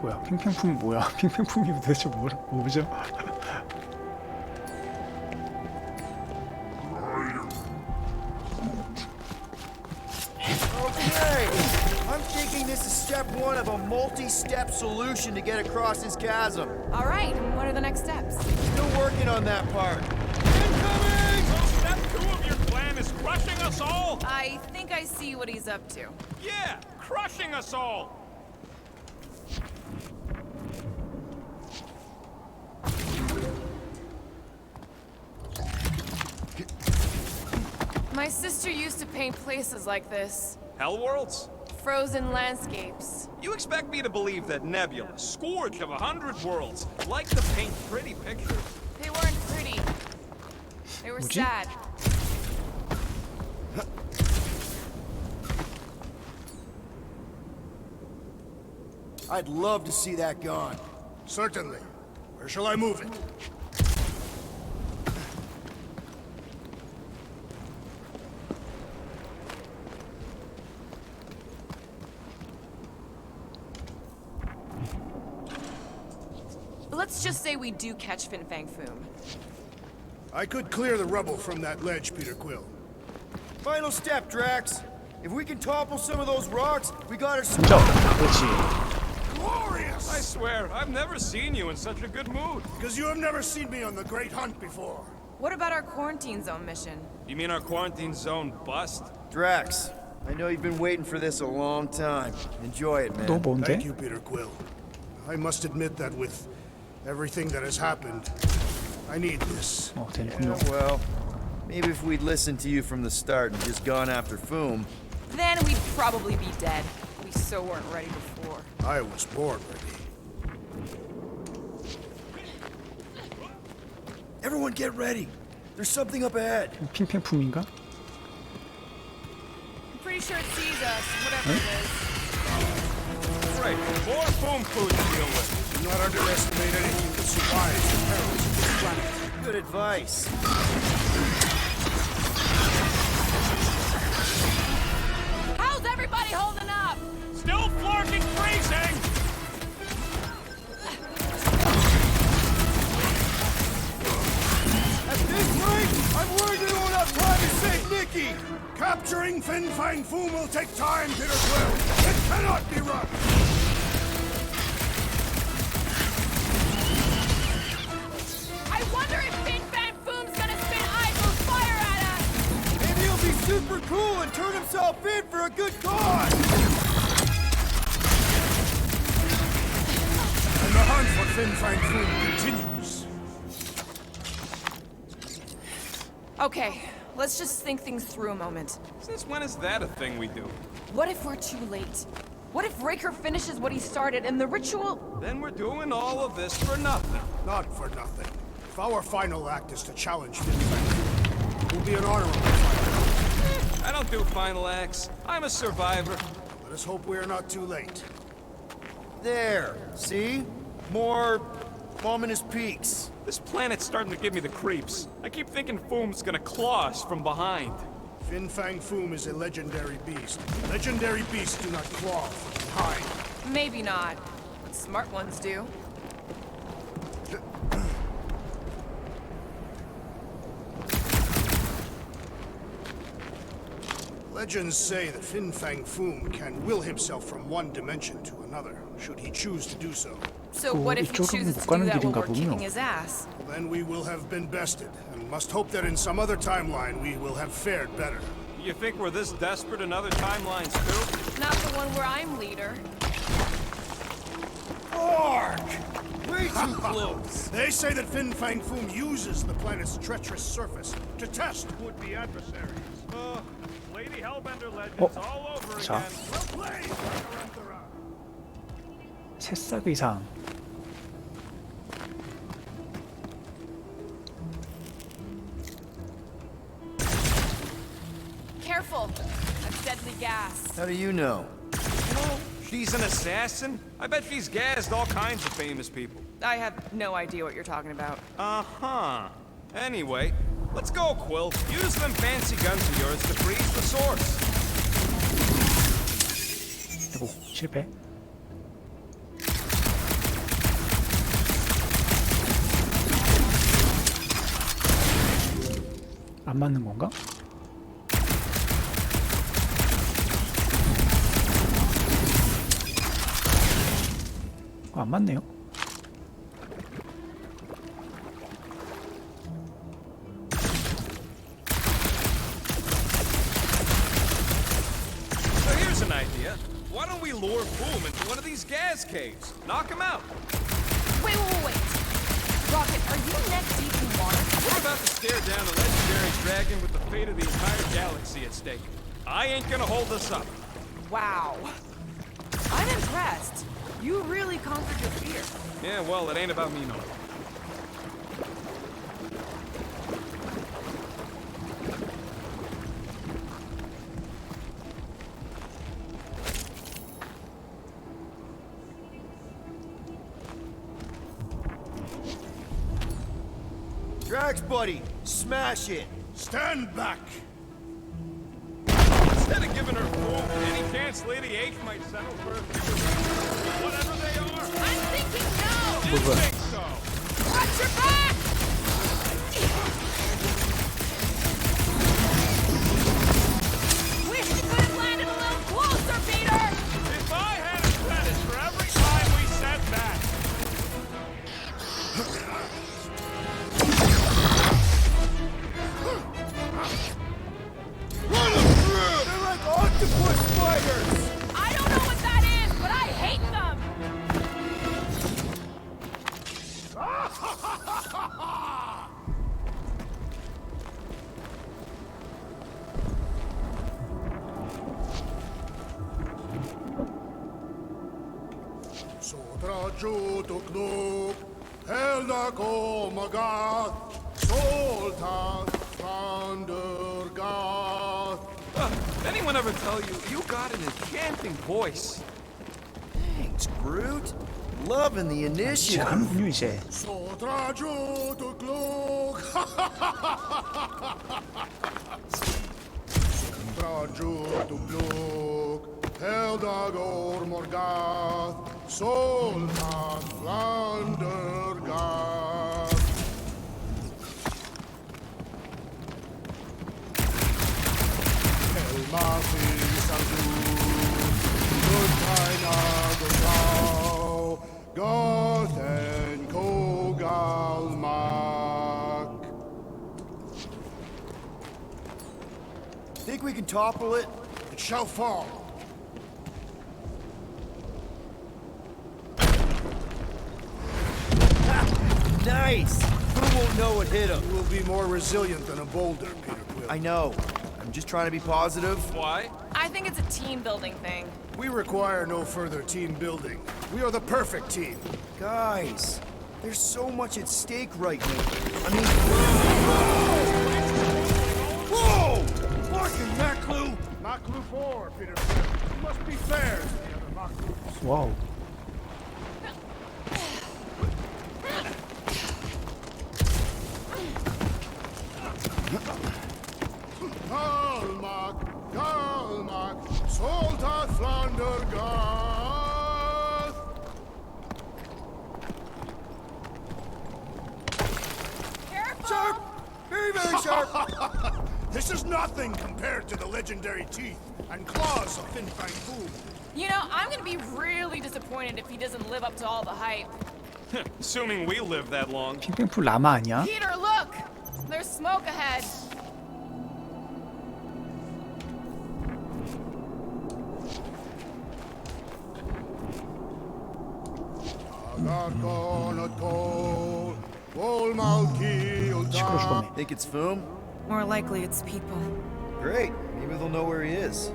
뭐야? 핑핑품 뭐야? 핑핑품이 도대체 뭐죠? Okay! I'm thinking this is step one of a multi-step solution to get across this chasm. All right, and what are the next steps? Still working on that part. Incoming! So step 2 of your plan is crushing us all? I think I see what he's up to. Yeah, crushing us all! My sister used to paint places like this. Hellworlds? Frozen landscapes. You expect me to believe that Nebula, scourge of 100 worlds, like to paint pretty pictures? They weren't pretty. They were 뭐지? sad. I'd love to see that gone. Certainly. Where shall I move it? Let's just say we do catch Fin Fang Foom. I could clear the rubble from that ledge, Peter Quill. Final step, Drax. If we can topple some of those rocks, we got our... 진짜 그렇지. Glorious! I swear, I've never seen you in such a good mood. Because you have never seen me on the Great Hunt before. What about our quarantine zone mission? You mean our quarantine zone bust? Drax, I know you've been waiting for this a long time. Enjoy it, man. 너 뭔데? Thank you, Peter Quill. I must admit that with everything that has happened, I need this. 되는군요. Yeah, well, maybe if we'd listened to you from the start and just gone after Foom. Then we'd probably be dead. We so weren't ready before. I was born ready. Everyone get ready. There's something up ahead. 핑핑품인가? I'm pretty sure it sees us, whatever it is. Right, more foam food to deal with. Do not underestimate anything that survives the perils of this planet. Good advice. How's everybody holding up? Still flarking freezing! At this rate, I'm worried we won't have time to save Nikki. Capturing Fin Fang Foom will take time, Peter Quill. It cannot be rushed. I wonder if Fin Fang Foom's gonna spit Eiffel's fire at us! Maybe he'll be super cool and turn himself in for a good cause. And the hunt for Fin Fang Foom continues. Okay, let's just think things through a moment. Since when is that a thing we do? What if we're too late? What if Raker finishes what he started and the ritual... Then we're doing all of this for nothing. Not for nothing. If our final act is to challenge Fin Fang Foom, it will be an honorable fight. I don't do final acts. I'm a survivor. Let us hope we are not too late. There. See? More ominous peaks. This planet's starting to give me the creeps. I keep thinking Foom's gonna claw us from behind. Fin Fang Foom is a legendary beast. Legendary beasts do not claw, hide. Maybe not, but smart ones do. Legends say that Fin Fang Foom can will himself from one dimension to another, should he choose to do so. So what if he 이쪽은 chooses 못 to do 가는 that while 길인가 we're kicking 보군요. his ass? Then we will have been bested, and must hope that in some other timeline we will have fared better. You think we're this desperate in other timelines too? Not the one where I'm leader. Ark! Way too close! They say that Fin Fang Foom uses the planet's treacherous surface to test would-be adversaries. Lady Hellbender legends all over 자, again. Well played, Tarantara! 새싹 의상. Careful! That's deadly gas. How do you know? She's an assassin? I bet she's gassed all kinds of famous people. I have no idea what you're talking about. Uh-huh. Anyway, let's go, Quill. Use them fancy guns of yours to freeze the source. 아이고, 실패. 안 맞는 건가? 안 맞네요. So here's an idea. Why don't we lure Boom into one of these gas caves? Knock him out. Wait. Rocket, are you neck deep in water? We're about to stare down a legendary dragon with the fate of the entire galaxy at stake. I ain't gonna hold us up. Wow. I'm impressed. You really conquered your fear. Yeah, well, it ain't about me no more. Drax, buddy, smash it! Stand back! Instead of giving her Boom any chance Lady H might settle for whatever they are. I'm thinking no! Didn't think so. Watch your back! Wish you could have landed a little closer, Peter! If I had a credit for every time we said that. Run them through! They're like octopus spiders! I don't know what that is, but I hate them! Sodraju Tuknuk, Heldago Magat, Soltan Thundergath. Anyone ever tell you you got an enchanting voice? Thanks, Groot. Loving the initiative. 하는군요 이제. Sodraju Tuknuk. Sodraju Tuknuk, Heldagor Morgath, Soltan Thundergath. Elmathi Sardu, Gudkaina Gudau, Gothen Kogalmak. Think we can topple it? It shall fall. Nice! Who won't know what hit him? You will be more resilient than a boulder, Peter Quill. I know. I'm just trying to be positive. Why? I think it's a team building thing. We require no further team building. We are the perfect team. Guys, there's so much at stake right now. I mean... Whoa! Fucking Maklu! Maklu 4, Peter Quill. You must be fair to the other Maklus. 와우. Galmak, Galmak, Soldat Flandergath. Sharp! Very, very sharp! This is nothing compared to the legendary teeth and claws of Fin Fang Foom. You know, I'm gonna be really disappointed if he doesn't live up to all the hype. Assuming we live that long. 핑핑풀 라마 아니야? Peter, look! There's smoke ahead. 시끄러 죽었네. Think it's Foom? More likely it's people. Great. Maybe they'll know where he is.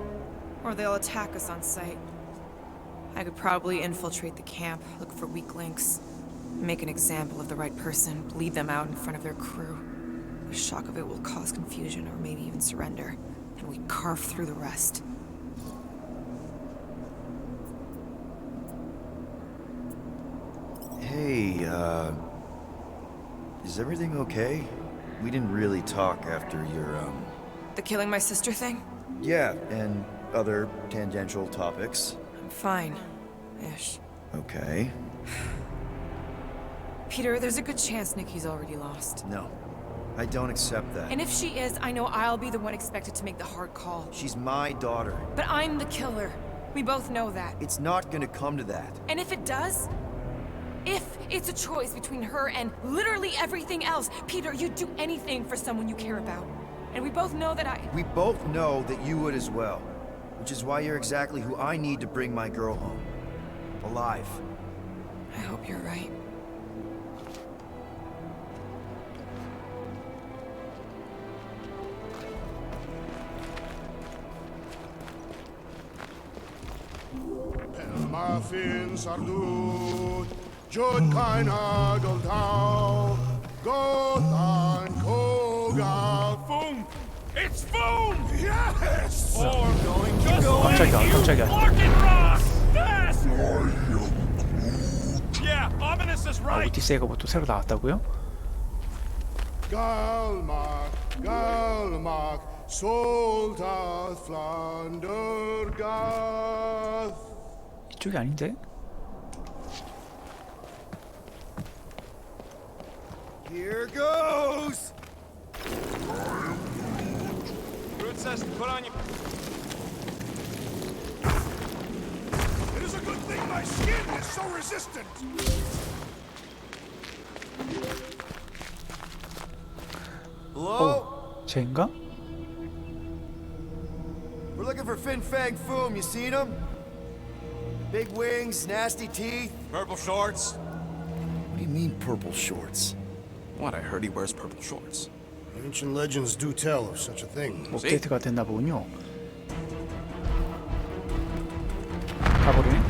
Or they'll attack us on sight. I could probably infiltrate the camp, look for weak links, make an example of the right person, bleed them out in front of their crew. The shock of it will cause confusion or maybe even surrender, and we carve through the rest. Hey, is everything okay? We didn't really talk after your, The killing my sister thing? Yeah, and other tangential topics. I'm fine. Ish. Okay. Peter, there's a good chance Nikki's already lost. No, I don't accept that. And if she is, I know I'll be the one expected to make the hard call. She's my daughter. But I'm the killer. We both know that. It's not gonna come to that. And if it does? If it's a choice between her and literally everything else, Peter, you'd do anything for someone you care about. And we both know that We both know that you would as well. Which is why you're exactly who I need to bring my girl home. Alive. I hope you're right. Pelmafin Sardut, Jud Kain Hageltau, Gothan Koga. Boom! It's Boom! Yes! Or going just 깜짝이야, like you, 깜짝이야. Larkin Ross! Fast! Yeah, Ominous is 아, right. 오디세이가 뭐 또 새로 나왔다고요? Galmak, Galmak, Soldat Flandergath. 이쪽이 아닌데? Here goes! Root says to put on your... It is a good thing my skin is so resistant. Hello? 쟤인가? We're looking for Fin Fang Foom. You seen him? Big wings, nasty teeth. Purple shorts? What do you mean, purple shorts? What? I heard he wears purple shorts. Ancient legends do tell of such a thing. 업데이트가 됐나 보군요. 가버리네.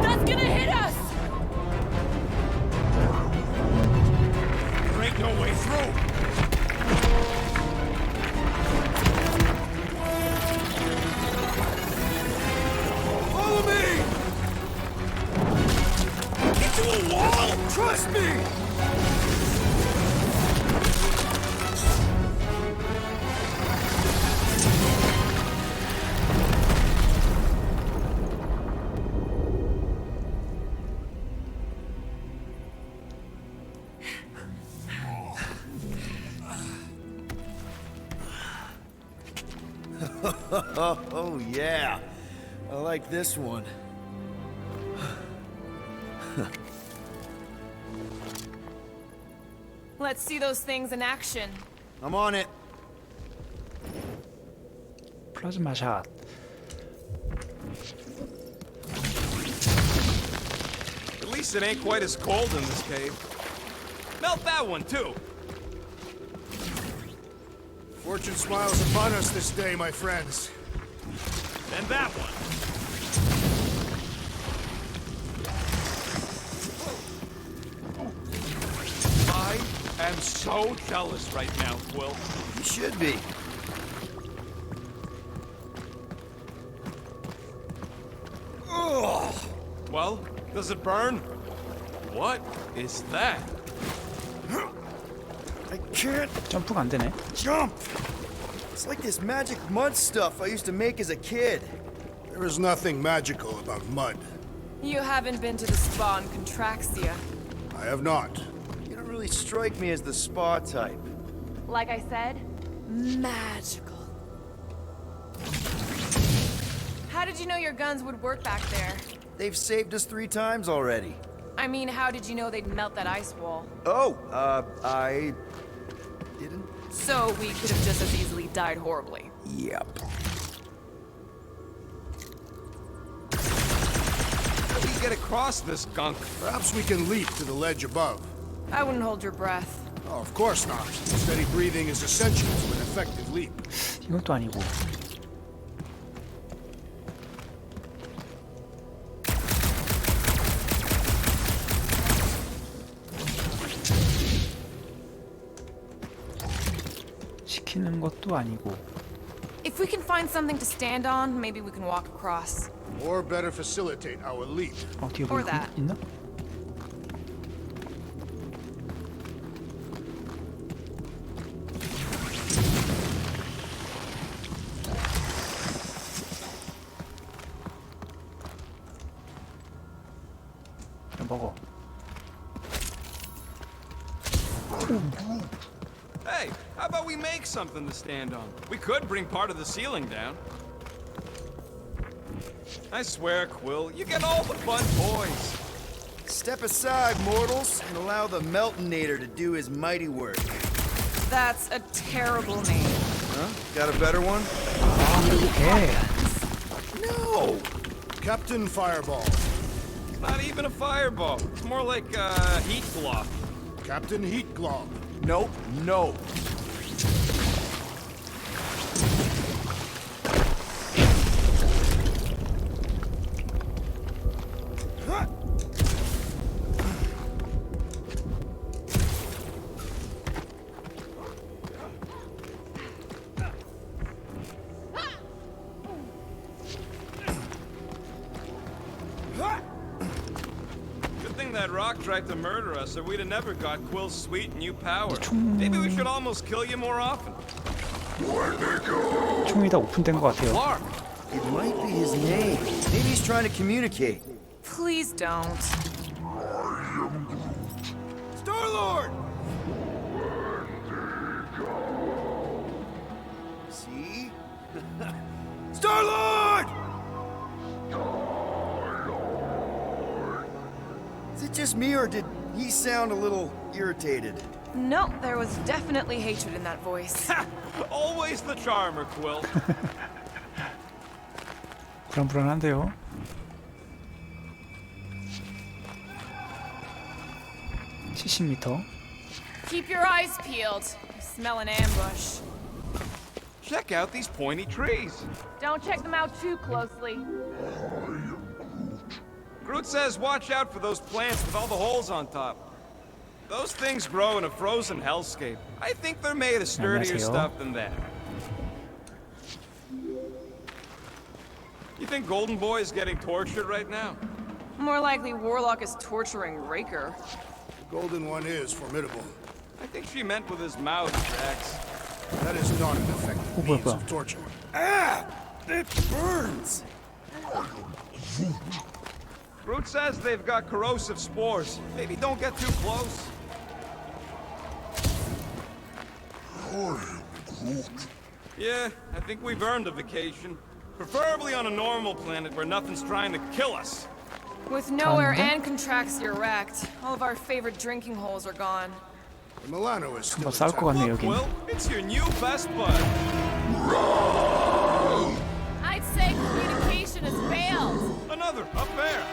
That's gonna hit us! There ain't no way through. Follow me! Into a wall! Trust me! Oh, yeah. I like this one. Let's see those things in action. I'm on it. 플라즈마 샷. At least it ain't quite as cold in this cave. Melt that one, too. Fortune smiles upon us this day, my friends. And that one. I am so jealous right now, Quill. You should be. Well, does it burn? What is that? I can't 점프가 안 되네. jump! It's like this magic mud stuff I used to make as a kid. There is nothing magical about mud. You haven't been to the spa in Contraxia. I have not. You don't really strike me as the spa type. Like I said, Magical. How did you know your guns would work back there? They've saved us 3 times already. I mean, how did you know they'd melt that ice wall? Oh, I didn't. So we could have just as easily died horribly. Yep. How do you get across this gunk? Perhaps we can leap to the ledge above. I wouldn't hold your breath. Oh, of course not. Steady breathing is essential to an effective leap. 이건 또 아니고. 시키는 것도 아니고. If we can find something to stand on, maybe we can walk across. Or better facilitate our leap. 뒤에 뭐 Or that. 있나? 먹어. Hey, how about we make something to stand on? We could bring part of the ceiling down. I swear, Quill, you get all the fun toys. Step aside, mortals, and allow the Meltonator to do his mighty work. That's a terrible name. Huh? Got a better one? 예. No! Captain Fireball. Not even a fireball. It's more like a heat block. Captain Heat Glob. Nope, no. Good thing that rock tried to murder us, or we'd have never got Quill's sweet new power. Maybe we should almost kill you more often. 총이 다 오픈된 것 같아요. Clark! It might be his name. Maybe he's trying to communicate. Please don't. Star-Lord! See? Star-Lord! Is it just me, or did he sound a little irritated? No, there was definitely hatred in that voice. Always the charmer, Quill. 불안불안한데요. (70m) Keep your eyes peeled. You smell an ambush. Check out these pointy trees. don't check them out too closely. Groot says watch out for those plants with all the holes on top. Those things grow in a frozen hellscape. I think they're made of sturdier 안녕하세요. stuff than that. You think Golden Boy is getting tortured right now? More likely Warlock is torturing Raker. The Golden One is formidable. I think she meant with his mouth, Jax. That is not an effective means of torture. Ah! It burns! Groot says they've got corrosive spores. Maybe don't get too close. Yeah, I think we've earned a vacation. Preferably on a normal planet where nothing's trying to kill us. With nowhere and Contraxia wrecked, all of our favorite drinking holes are gone. The Milano is still 뭐 싸울 것 같네 Look, 여기. Will, it's your new best bud. I'd say communication has failed. Another, up there.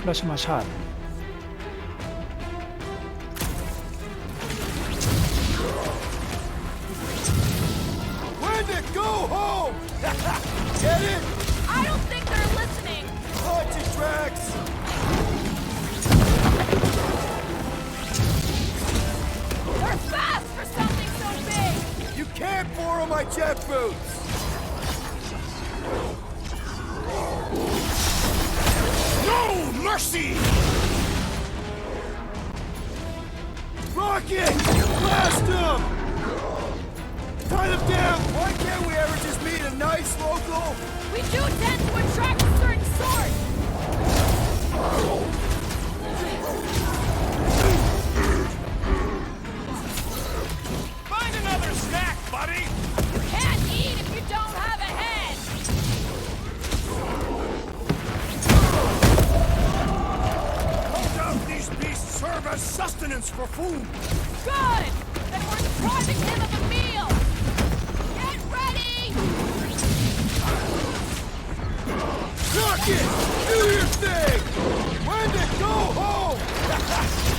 플라즈마 샷. Where'd it go home? Get it? I don't think they're listening. Punch it, Drax! They're fast for something so big. You can't borrow my jet boots! mercy! Rocket! Blast them! Tie them down! Why can't we ever just meet a nice local? We do tend to attract a certain sort! Find another snack, buddy! You can't eat if you don't have a head! No doubt these beasts serve as sustenance for food! Good! Then we're depriving him of a meal! Get ready! Rocket! Do your thing! When to go home!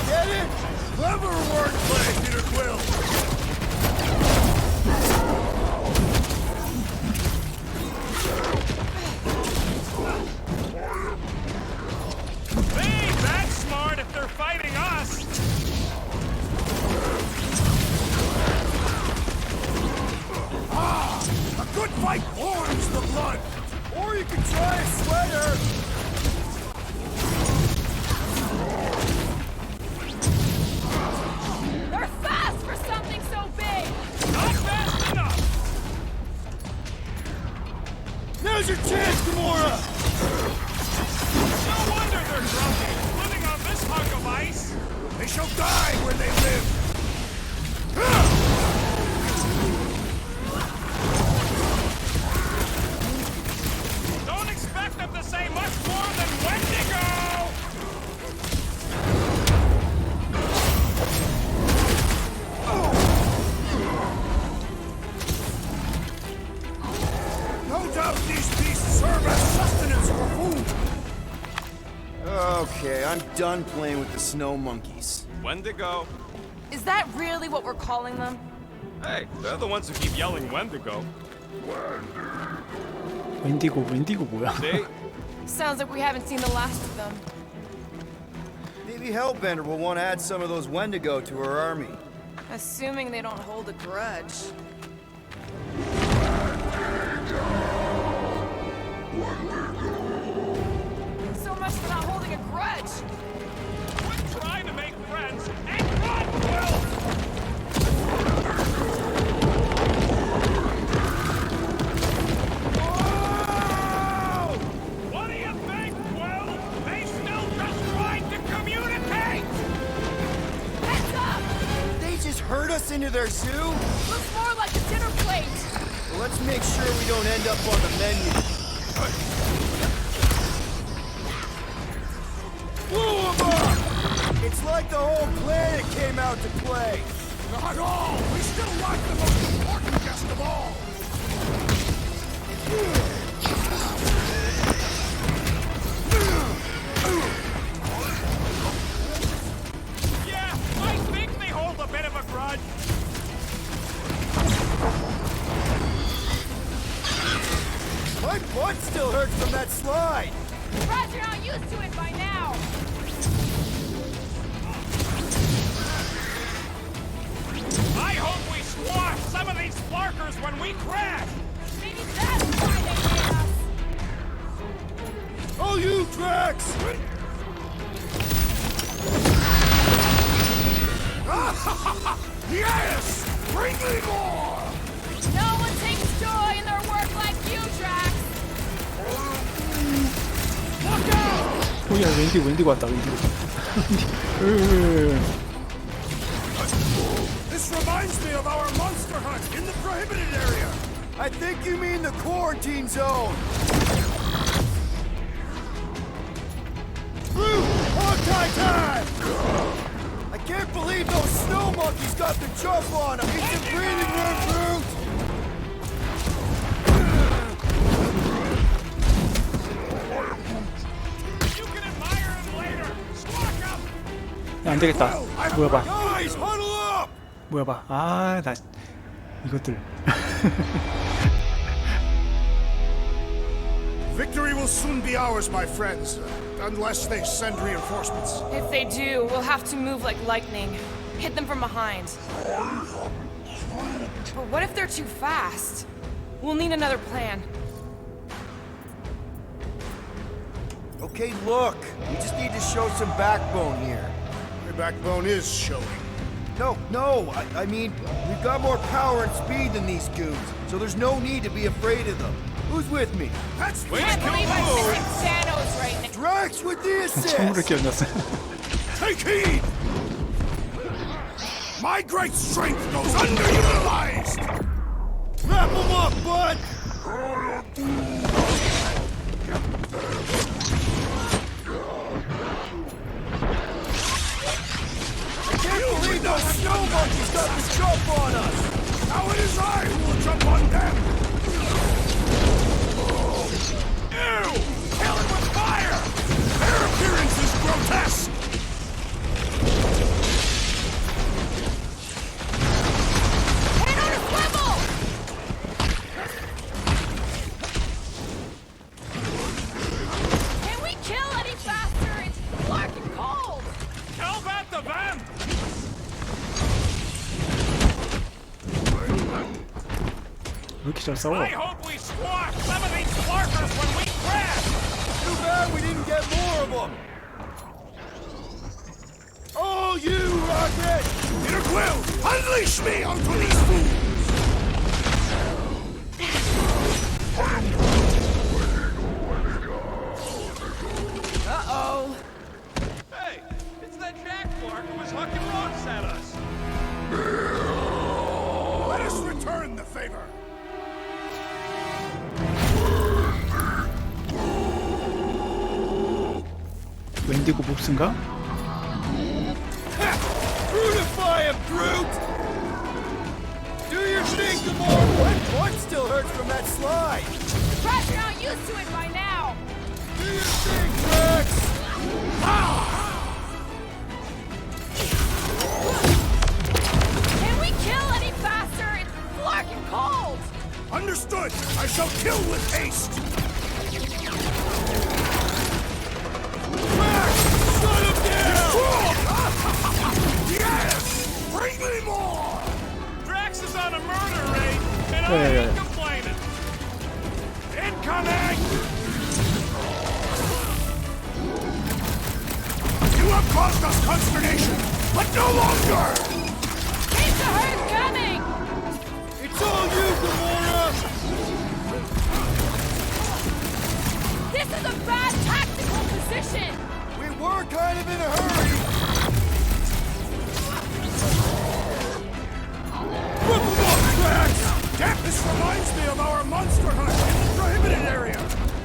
Get it? Clever wordplay, Peter Quill! They ain't that smart if they're fighting us! Ah! A good fight warms the blood! Or you can try a sweater! They're fast for something so big! Not fast enough! Now's your chance, Gamora! No wonder they're grumpy, living on this hunk of ice! They shall die where they live! Don't expect them to say much more than Wendigo! No doubt these beasts serve as sustenance for food! Okay, I'm done playing with the snow monkeys. Wendigo. Is that really what we're calling them? Hey, they're the ones who keep yelling Wendigo. 웬디고 뭐야? See? Sounds like we haven't seen the last of them. Maybe Hellbender will want to add some of those Wendigo to her army. Assuming they don't hold a grudge. So much for not holding a grudge! Quit trying to make friends and run, Will! Whoa! What do you think, Will? They still just tried to communicate! Heads up! They just herd us into their zoo? Looks more like a dinner plate! Well, let's make sure we don't end up on the menu. Blew 'em up! It's like the whole planet came out to play. Not all! We still lack the most important guest of all! Yeah, I think they hold a bit of a grudge. My butt still hurts from that slide. Surprised you're not used to it by now! I hope we squash some of these flarkers when we crash! Maybe that's why they hate us! Oh, you Drax! Yes! Bring me more! No one takes joy in their work like you, Drax! Look out! 오야 웬디고 왔다 웬디고. This reminds me of our monster hunt in the prohibited area! I think you mean the quarantine zone. Blue, hog-tie time! I can't believe those snow monkeys got the jump on them. Eat some breathing room, Groot! You can admire him later! Squawk up! 야, 안 되겠다. 모여봐. Guys, huddle up! 모여봐. 아, 나 이것들. Victory will soon be ours, my friends, unless they send reinforcements. If they do, we'll have to move like lightning. Hit them from behind. But what if they're too fast? We'll need another plan. Okay, look. We just need to show some backbone here. Your backbone is showing. No, I mean, we've got more power and speed than these goons, so there's no need to be afraid of them. Who's with me? That's Can't believe I'm missing Thanos right now. Drax with the 처음으로 assist! 기억났어요. Take heed! My great strength goes underutilized! Wrap him up, bud! I can't believe those snow monkeys got the jump on us! Now it is I who will jump on them! Ew! Killing with fire! Their appearance is grotesque! Head on a swivel! Can we kill any faster? It's dark and cold. Kill that the van! 왜 이렇게 잘 싸워? I hope we squash some of these flarkers when we crash! Too bad we didn't get more of them! Oh, you, Rocket! Peter Quill, unleash me onto these fools! Uh-oh. Hey, it's that Jack Flark who was hucking rocks at us. Let us return the favor! 웬디고 몹스인가? Brutify him, Groot! Do your thing, Gamora! My butt still hurts from that slide! Perhaps you're not used to it by now. Do your thing, Drax! Can we kill any faster? It's flarkin' cold. Understood! I shall kill with haste! Shut him down! Yes! Bring me more! Drax is on a murder raid, and I Yeah. ain't complaining. Incoming! You have caused us consternation, but no longer! It's a herd coming. It's all you, Gamora! This is a bad tactical position. We were kind of in a hurry! Rip him up, Drax! This reminds me of our monster hunt in the prohibited area!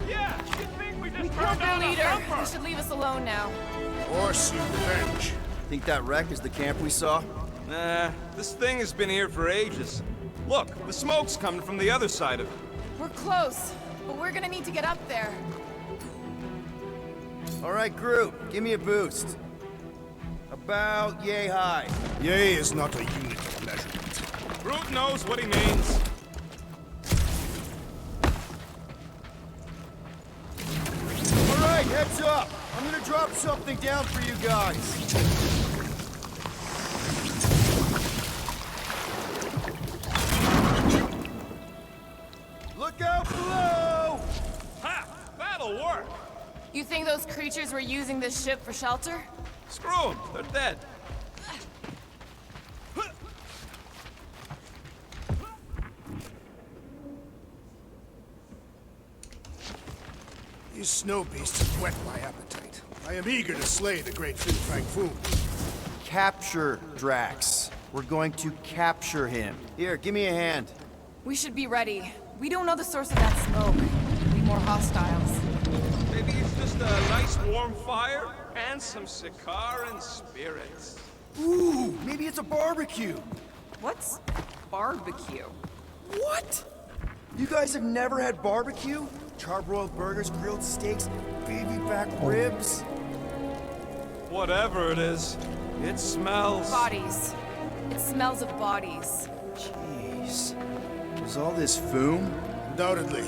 Yeah, you think we just Killed turned their down a leader. They bumper? should leave us alone now. Or seek revenge. Think that wreck is the camp we saw? Nah, this thing has been here for ages. Look, the smoke's coming from the other side of it. We're close, but we're gonna need to get up there. All right, Groot, give me a boost. About yay high. Yea is not a unit of measurement. Groot knows what he means. All right, heads up. I'm gonna drop something down for you guys. Look out below! Ha! That'll work. You think those creatures were using this ship for shelter? Screw them. They're dead. These snow beasts have whet my appetite. I am eager to slay the great Fin Fang Foom. Capture Drax. We're going to capture him. Here, give me a hand. We should be ready. We don't know the source of that smoke. Could be more hostiles. Maybe it's just a nice warm fire and some Sikaran spirits. Ooh, maybe it's a barbecue. What's barbecue? What? You guys have never had barbecue? Charbroiled burgers, grilled steaks, baby back ribs? Whatever it is, it smells. Bodies. It smells of bodies. Jeez. Was all this foom? Undoubtedly.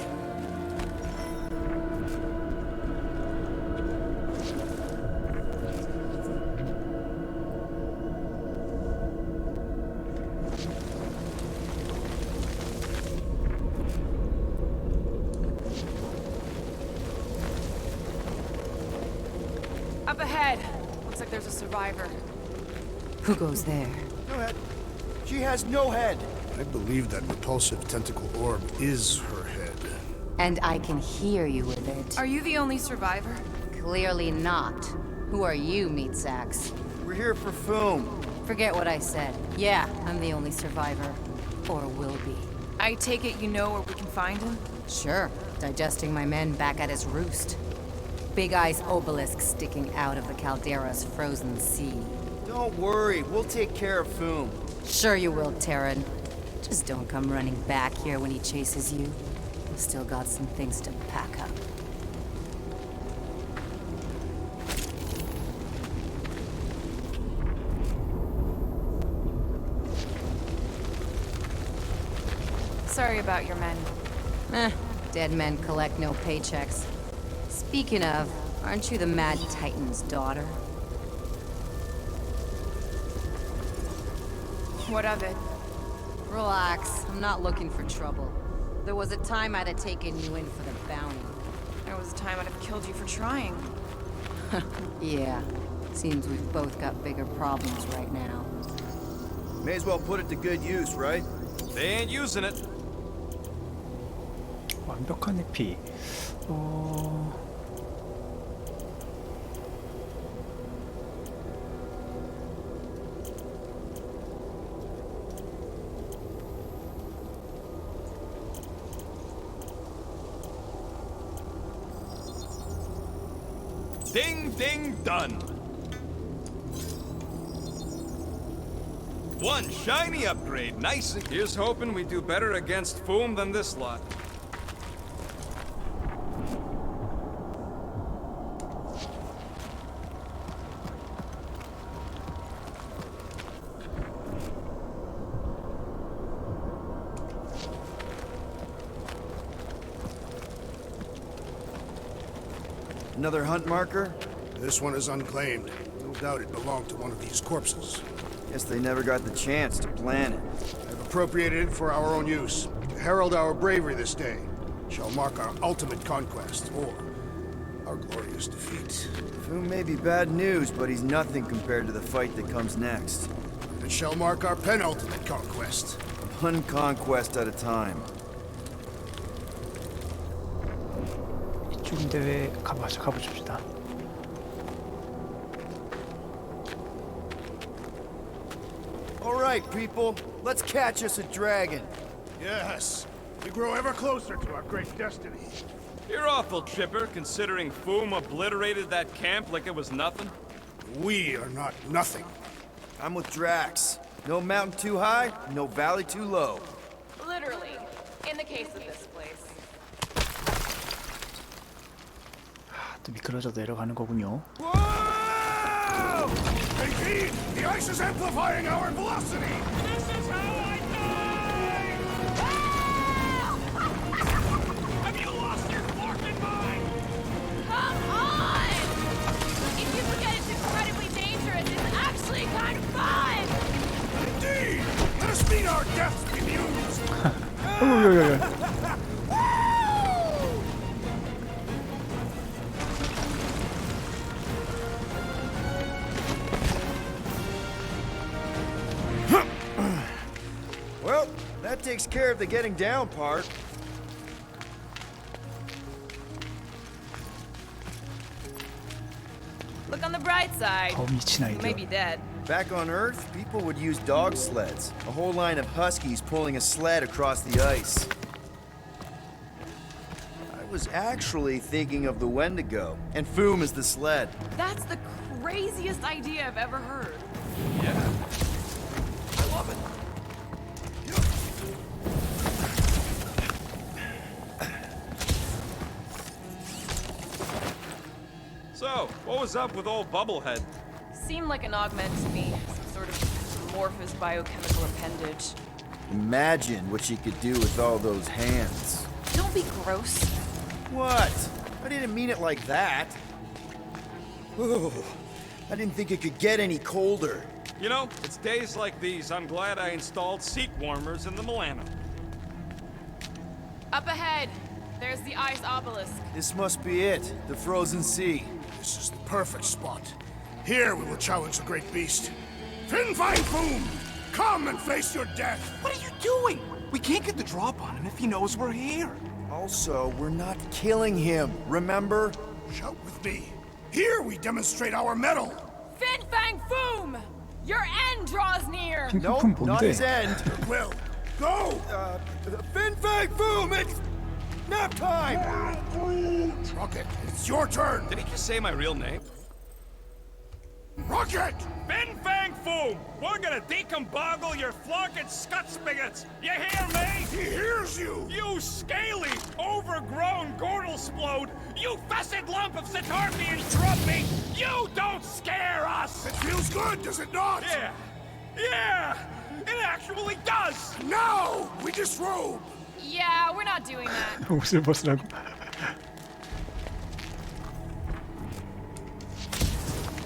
Up ahead. Looks like there's a survivor. Who goes there? No head. She has no head. I believe that repulsive tentacle orb is her head. And I can hear you with it. Are you the only survivor? Clearly not. Who are you, meat sacks? We're here for Foom. Forget what I said. Yeah, I'm the only survivor. Or will be. I take it you know where we can find him? Sure. Digesting my men back at his roost. Big Eye's obelisk sticking out of the Caldera's frozen sea. Don't worry, we'll take care of Foom. Sure you will, Terran. Just don't come running back here when he chases you. We've still got some things to pack up. Sorry about your men. Dead men collect no paychecks. Speaking of, aren't you the Mad Titan's daughter? What of it? Relax, I'm not looking for trouble. There was a time I'd have taken you in for the bounty. There was a time I'd have killed you for trying. Yeah, seems we've both got bigger problems right now. May as well put it to good use, right? They ain't using it. 완벽한 해피. Ding, ding, done. One shiny upgrade, nice. Here's hoping we do better against Foom than this lot. Another hunt marker? This one is unclaimed. No doubt it belonged to one of these corpses. Guess they never got the chance to plant it. I've appropriated it for our own use, to herald our bravery this day. Shall mark our ultimate conquest, or our glorious defeat. Foom may be bad news, but he's nothing compared to the fight that comes next. It shall mark our penultimate conquest. One conquest at a time. 이쪽 대회 가보십시다. All right, people, let's catch us a dragon. Yes, we grow ever closer to our great destiny. You're awful chipper, considering Foom obliterated that camp like it was nothing. We are not nothing. I'm with Drax. No mountain too high, no valley too low. Literally, in the case of this place. 또 미끄러져 내려가는 거군요. Whoa! Indeed, the ice is amplifying our velocity. This is how I die! Have you lost your forking mind? Come on! If you forget it's incredibly dangerous, it's actually kind of fun! Indeed! Let us meet our deaths bemused! Well, that takes care of the getting down part. Look on the bright side. 미친 You may be 아이디어. dead. Back on Earth, people would use dog sleds. A whole line of huskies pulling a sled across the ice. I was actually thinking of the Wendigo, and Foom is the sled. That's the craziest idea I've ever heard. Yeah. I love it. So, what was up with old Bubblehead? Seemed like an augment to me. Some sort of amorphous biochemical appendage. Imagine what she could do with all those hands. Don't be gross. What? I didn't mean it like that. Ooh, I didn't think it could get any colder. You know, it's days like these I'm glad I installed seat warmers in the Milano. Up ahead, there's the ice obelisk. This must be it, the frozen sea. This is the perfect spot. Here we will challenge the great beast. Fin Fang Foom! Come and face your death! What are you doing? We can't get the drop on him if he knows we're here. Also, we're not killing him, remember? Shout with me. Here we demonstrate our mettle. Fin Fang Foom! Your end draws near! Nope, not his end. Will, go! Fin Fang Foom, it's nap time! Rocket, it's your turn! Did he just say my real name? Rocket! Fin Fang Foom! We're gonna decomboggle your flunking scut spigots! You hear me? He hears you! You scaly, overgrown gordle-splode! You fessed lump of Satarpian shrub meat! You don't scare us! It feels good, does it not? Yeah! Yeah! It actually does! Now! We disrobe! Yeah, we're not doing that. 옷을 벗으라고.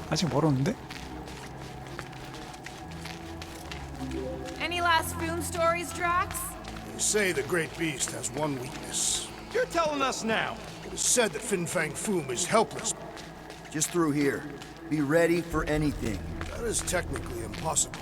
아직 멀었는데? Any last Foom stories, Drax? They say the great beast has one weakness. You're telling us now! It is said that Fin Fang Foom is helpless. Just through here. Be ready for anything. That is technically impossible.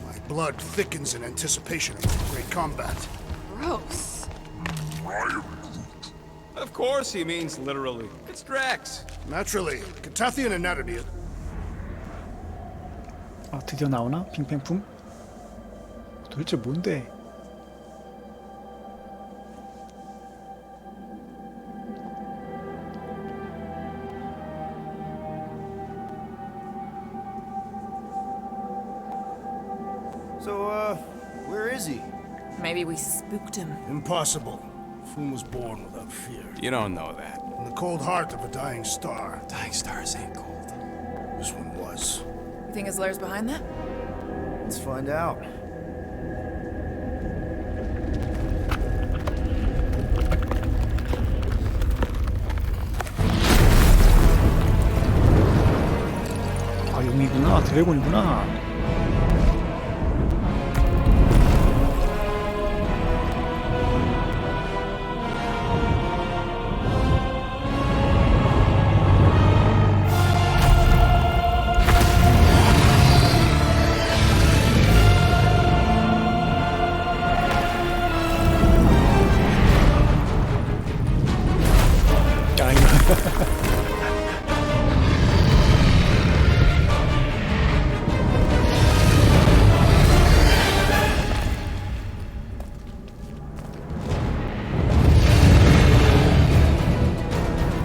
My blood thickens in anticipation of the great combat. Gross. Of course he means literally. It's Drax. Naturally, Catathian anatomy. 아, 드디어 나오나? 빙팽풍? 도대체 뭔데? So, where is he? Maybe we spooked him. Impossible. Foom was born without fear. You don't know that. In the cold heart of a dying star. Dying stars ain't cold. This one was. You think his lair's behind that? Let's find out. 아, 용이구나. 드래곤이구나.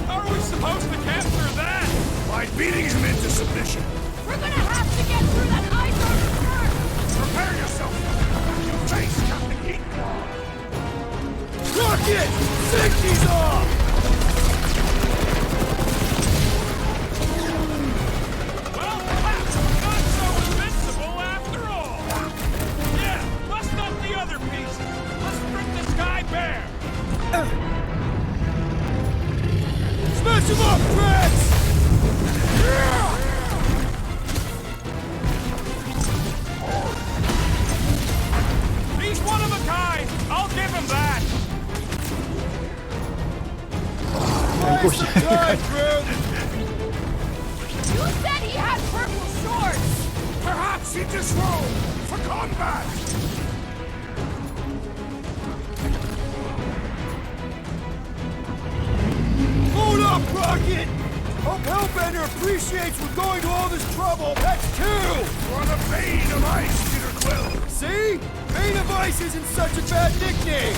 How are we supposed to capture that? By beating him into submission. We're gonna have to get through that ice armor first! Prepare yourself. You face Captain Heatclaw. Rocket! Safety's off! Well, perhaps we're not so invincible after all. Yeah, bust up the other pieces. Let's strip this guy bare. Smash him up, Drax! He's one of a kind. I'll give him that. 아이고, 씨. You said he had purple shorts! Perhaps he disrobed for combat. Hold up, Rocket! Hope Hellbender appreciates we're going to all this trouble. That's two! You're the bane of ice, Peter Quill. See? Bane of Ice isn't such a bad nickname!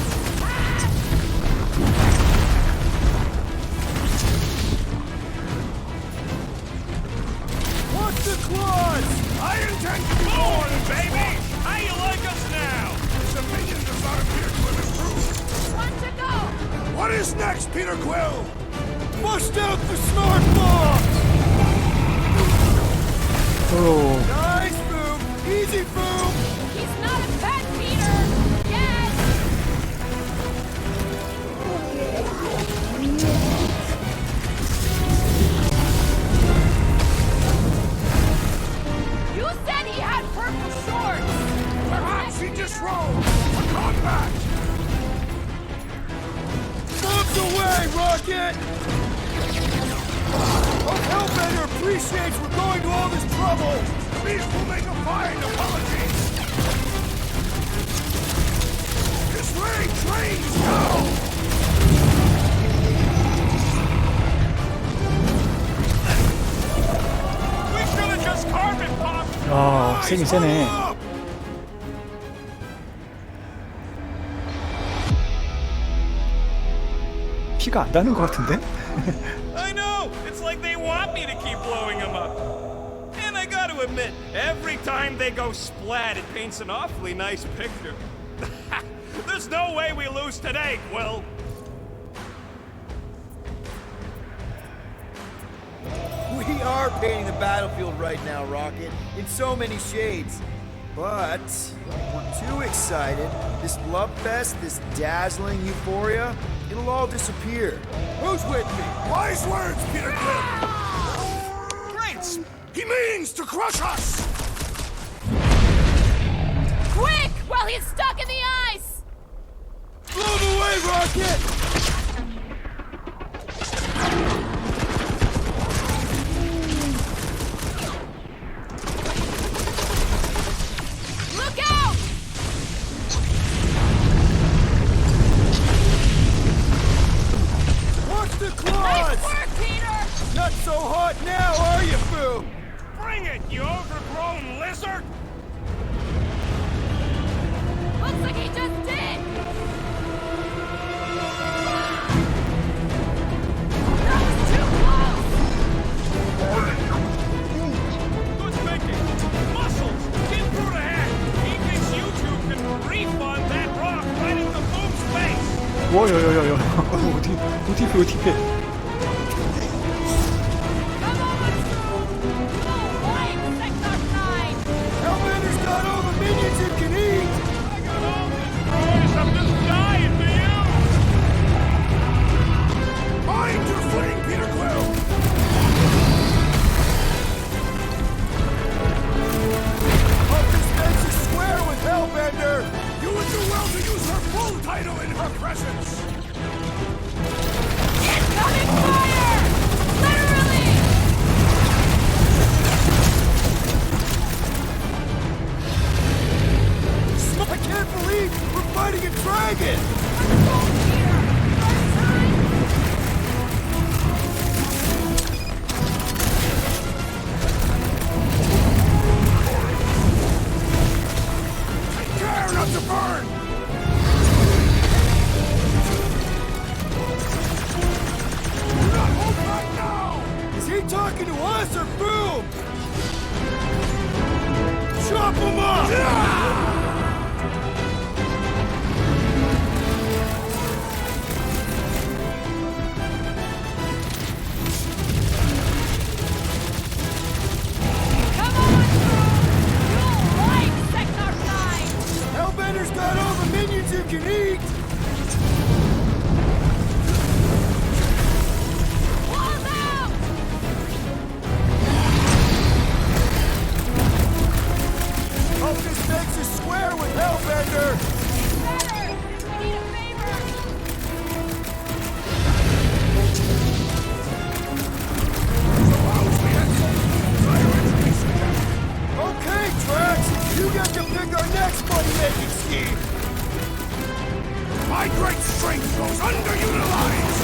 What's the clause? I intend to be Born, baby. How you like us now? His opinion does not appear to have improved. One to go! What is next, Peter Quill? Bust out the snort bombs! Oh, Nice, Foom! Easy, Foom! He's not a pet, Peter! Yes! appreciates we're going to all this trouble. Beast will make a fine apology. This way, trains go! We should have just carpet popped. 아, 세긴 세네. 피가 안 나는 것 같은데? I know! It's like they want me to keep blowing them up. And I gotta admit, every time they go splat, it paints an awfully nice picture. There's no way we lose today, Quill. We are painting the battlefield right now, Rocket, in so many shades. But we're too excited. This love fest, this dazzling euphoria, it'll all disappear. Who's with me? Wise words, Peter Quill! Great! He means to crush us! Quick! While he's stuck in the ice! Blow him away, Rocket! Look out! Watch the claws! Nice work, Peter! Not so hot now, are you, Boom? Bring it, you overgrown lizard! Looks like he just did! That was too close! Good thinking! Muscles! Get through the head! He thinks you two can refund that rock right in the boom's face! 와, 야야야야. 어디 피해. Hellbender's got all the minions it can eat! I got all these boys, I'm just dying for you! Mind your footing, Peter Quill! Up this fence is square with Hellbender! You would do well to use her full title in her presence! Incoming fire! Literally! I can't believe we're fighting a dragon! Take care not to burn! Do not hold back now! Is he talking to us or Boom? Chop him up! Come on, you'll like Sector 9! Hellbender's got all the minions it can eat! Pull him out! Hope this makes us square with Hellbender! Better! We need a favor! Okay, Drax, you get to pick our next money-making scheme! My great strength goes underutilized!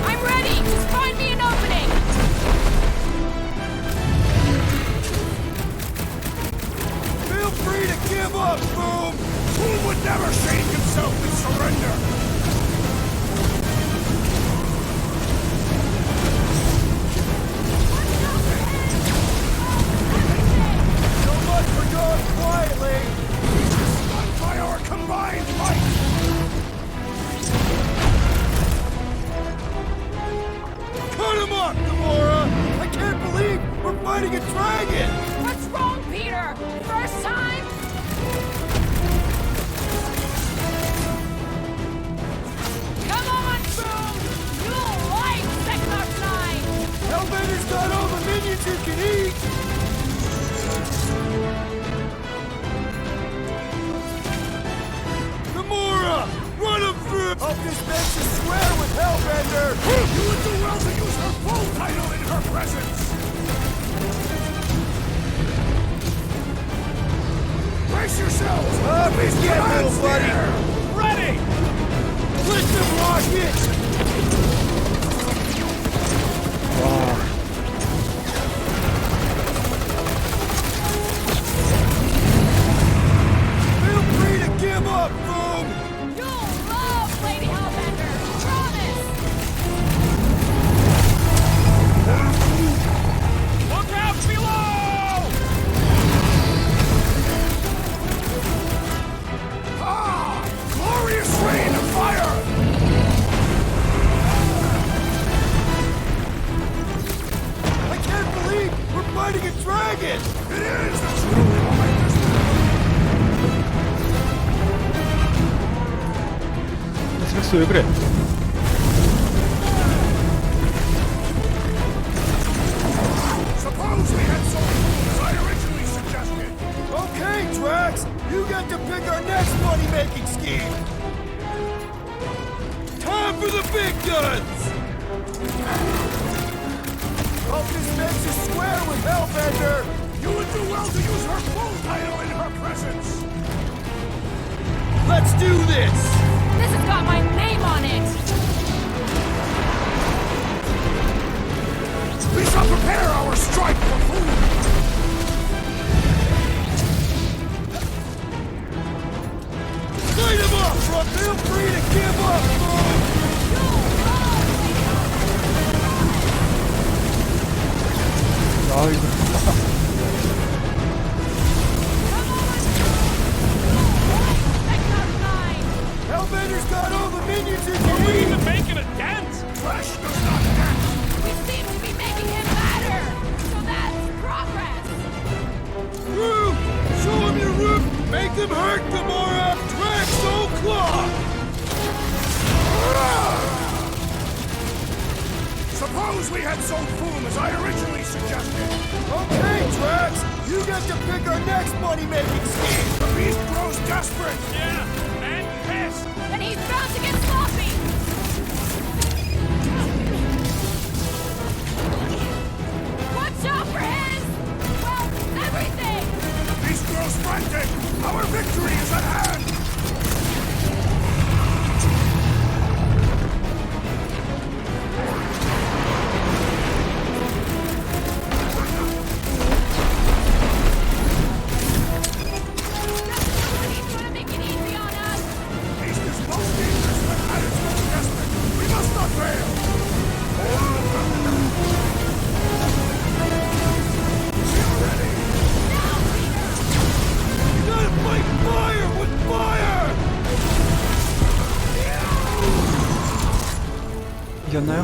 I'm ready! Just find me an opening! Feel free to give up, Boom! Who would never shame himself in surrender? So much for going quietly! Not by our combined might! Cut him up, Gamora! I can't believe we're fighting a dragon! What's wrong, Peter? First time? Come on, Boom! You'll like Sector 9! Hellbender's got all the minions it can eat! Gamora! Run him through! Hope this makes us square with Hellbender! You would do well to use her full title in her presence! Brace yourselves! Up his little buddy! Ready! Let them rock it! Feel free to give up, Boom! You'll love Lady Hellbender. Promise. Look out below! Ah! Glorious rain of fire! I can't believe we're fighting a dragon! It is the truly momentous 스렉스 왜 그래? Suppose we had sold as I originally suggested. Okay, Drax, you get to pick our next money-making scheme. Time for the big guns! Hope this makes us square with Hellbender. You would do well to use her full title in her presence. Let's do this! This has got my name on it. We shall prepare our strike for food. Light him up, but feel free to give up, Boom! 아 이거 Hellbender's got all the minions in Are we the even making a dent? Flesh does not dance. We seem to be making him better. So that's progress. Root! Show him your root! Make him hurt, Gamora! Drax O'Clock! Suppose we had sold Foom as I originally suggested. Okay, Drax! You get to pick our next money-making scheme! The beast grows desperate. Yeah, and pissed. Then he's bound to get sloppy. Watch out for his, well, everything. The beast grows frantic. Our victory is at hand. He's gonna make it easy on us. Beast is most dangerous when at its most desperate. We must not fail. We are ready. You gotta fight fire with fire! 이겼나요?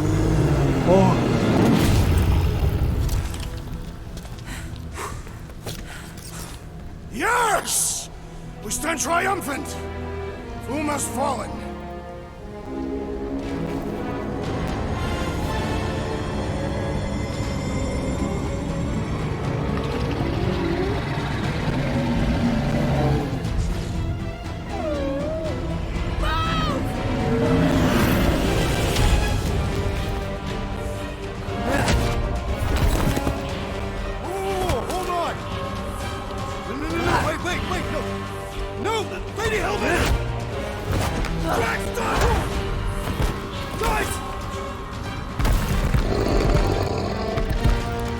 오. Yes! We stand triumphant. Foom has fallen. Oh, hold on! No, wait, no! No! Lady Hellbender! Drax, stop! Guys!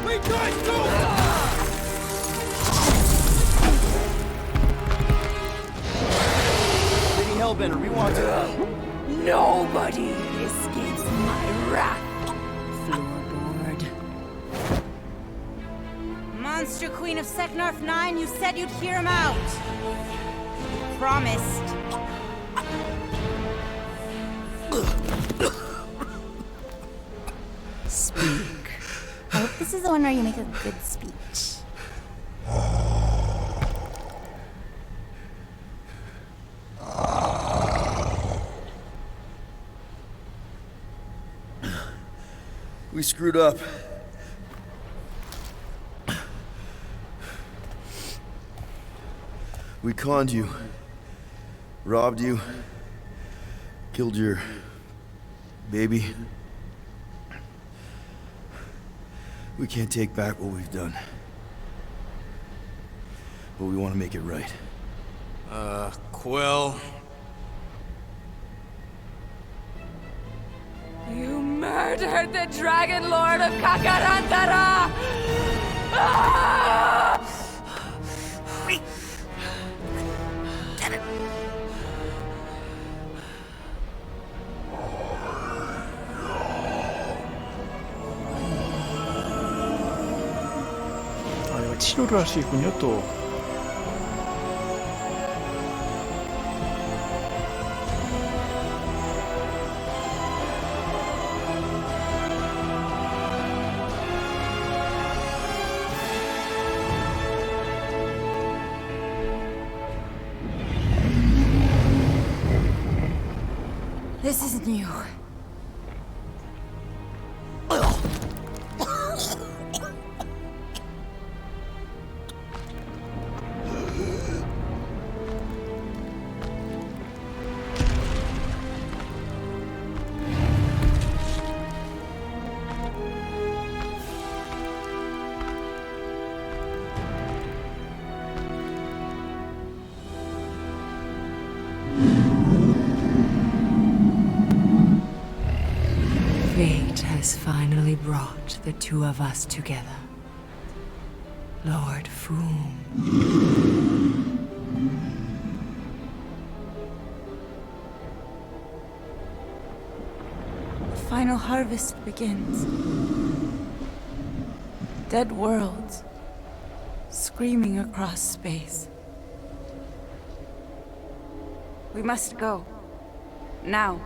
Wait, guys, no! Lady Hellbender, we want to... Nobody escapes my wrath. Floorboard. Monster Queen of Seknarf 9, you said you'd hear him out. Promised. Speak. I hope this is the one where you make a good speech. We screwed up. We conned you. Robbed you. Killed your... baby. We can't take back what we've done. But we want to make it right. Quill. You murdered the Dragon Lord of Kakarantara! Ah! 아, 이거 치료를 할 수 있군요, 또. This is new. Fate has finally brought the two of us together. Lord Foom. The final harvest begins. Dead worlds screaming across space. We must go. Now.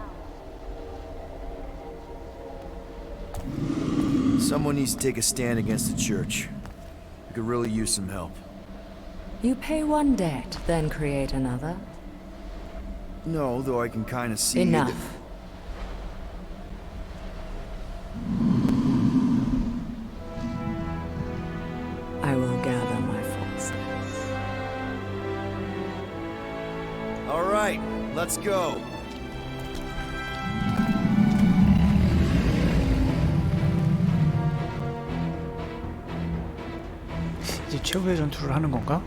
Someone needs to take a stand against the church. We could really use some help. You pay one debt, then create another. No, though I can kind of see... Enough. I will gather my forces. All right, let's go. 이제 최후의 전투를 하는 건가?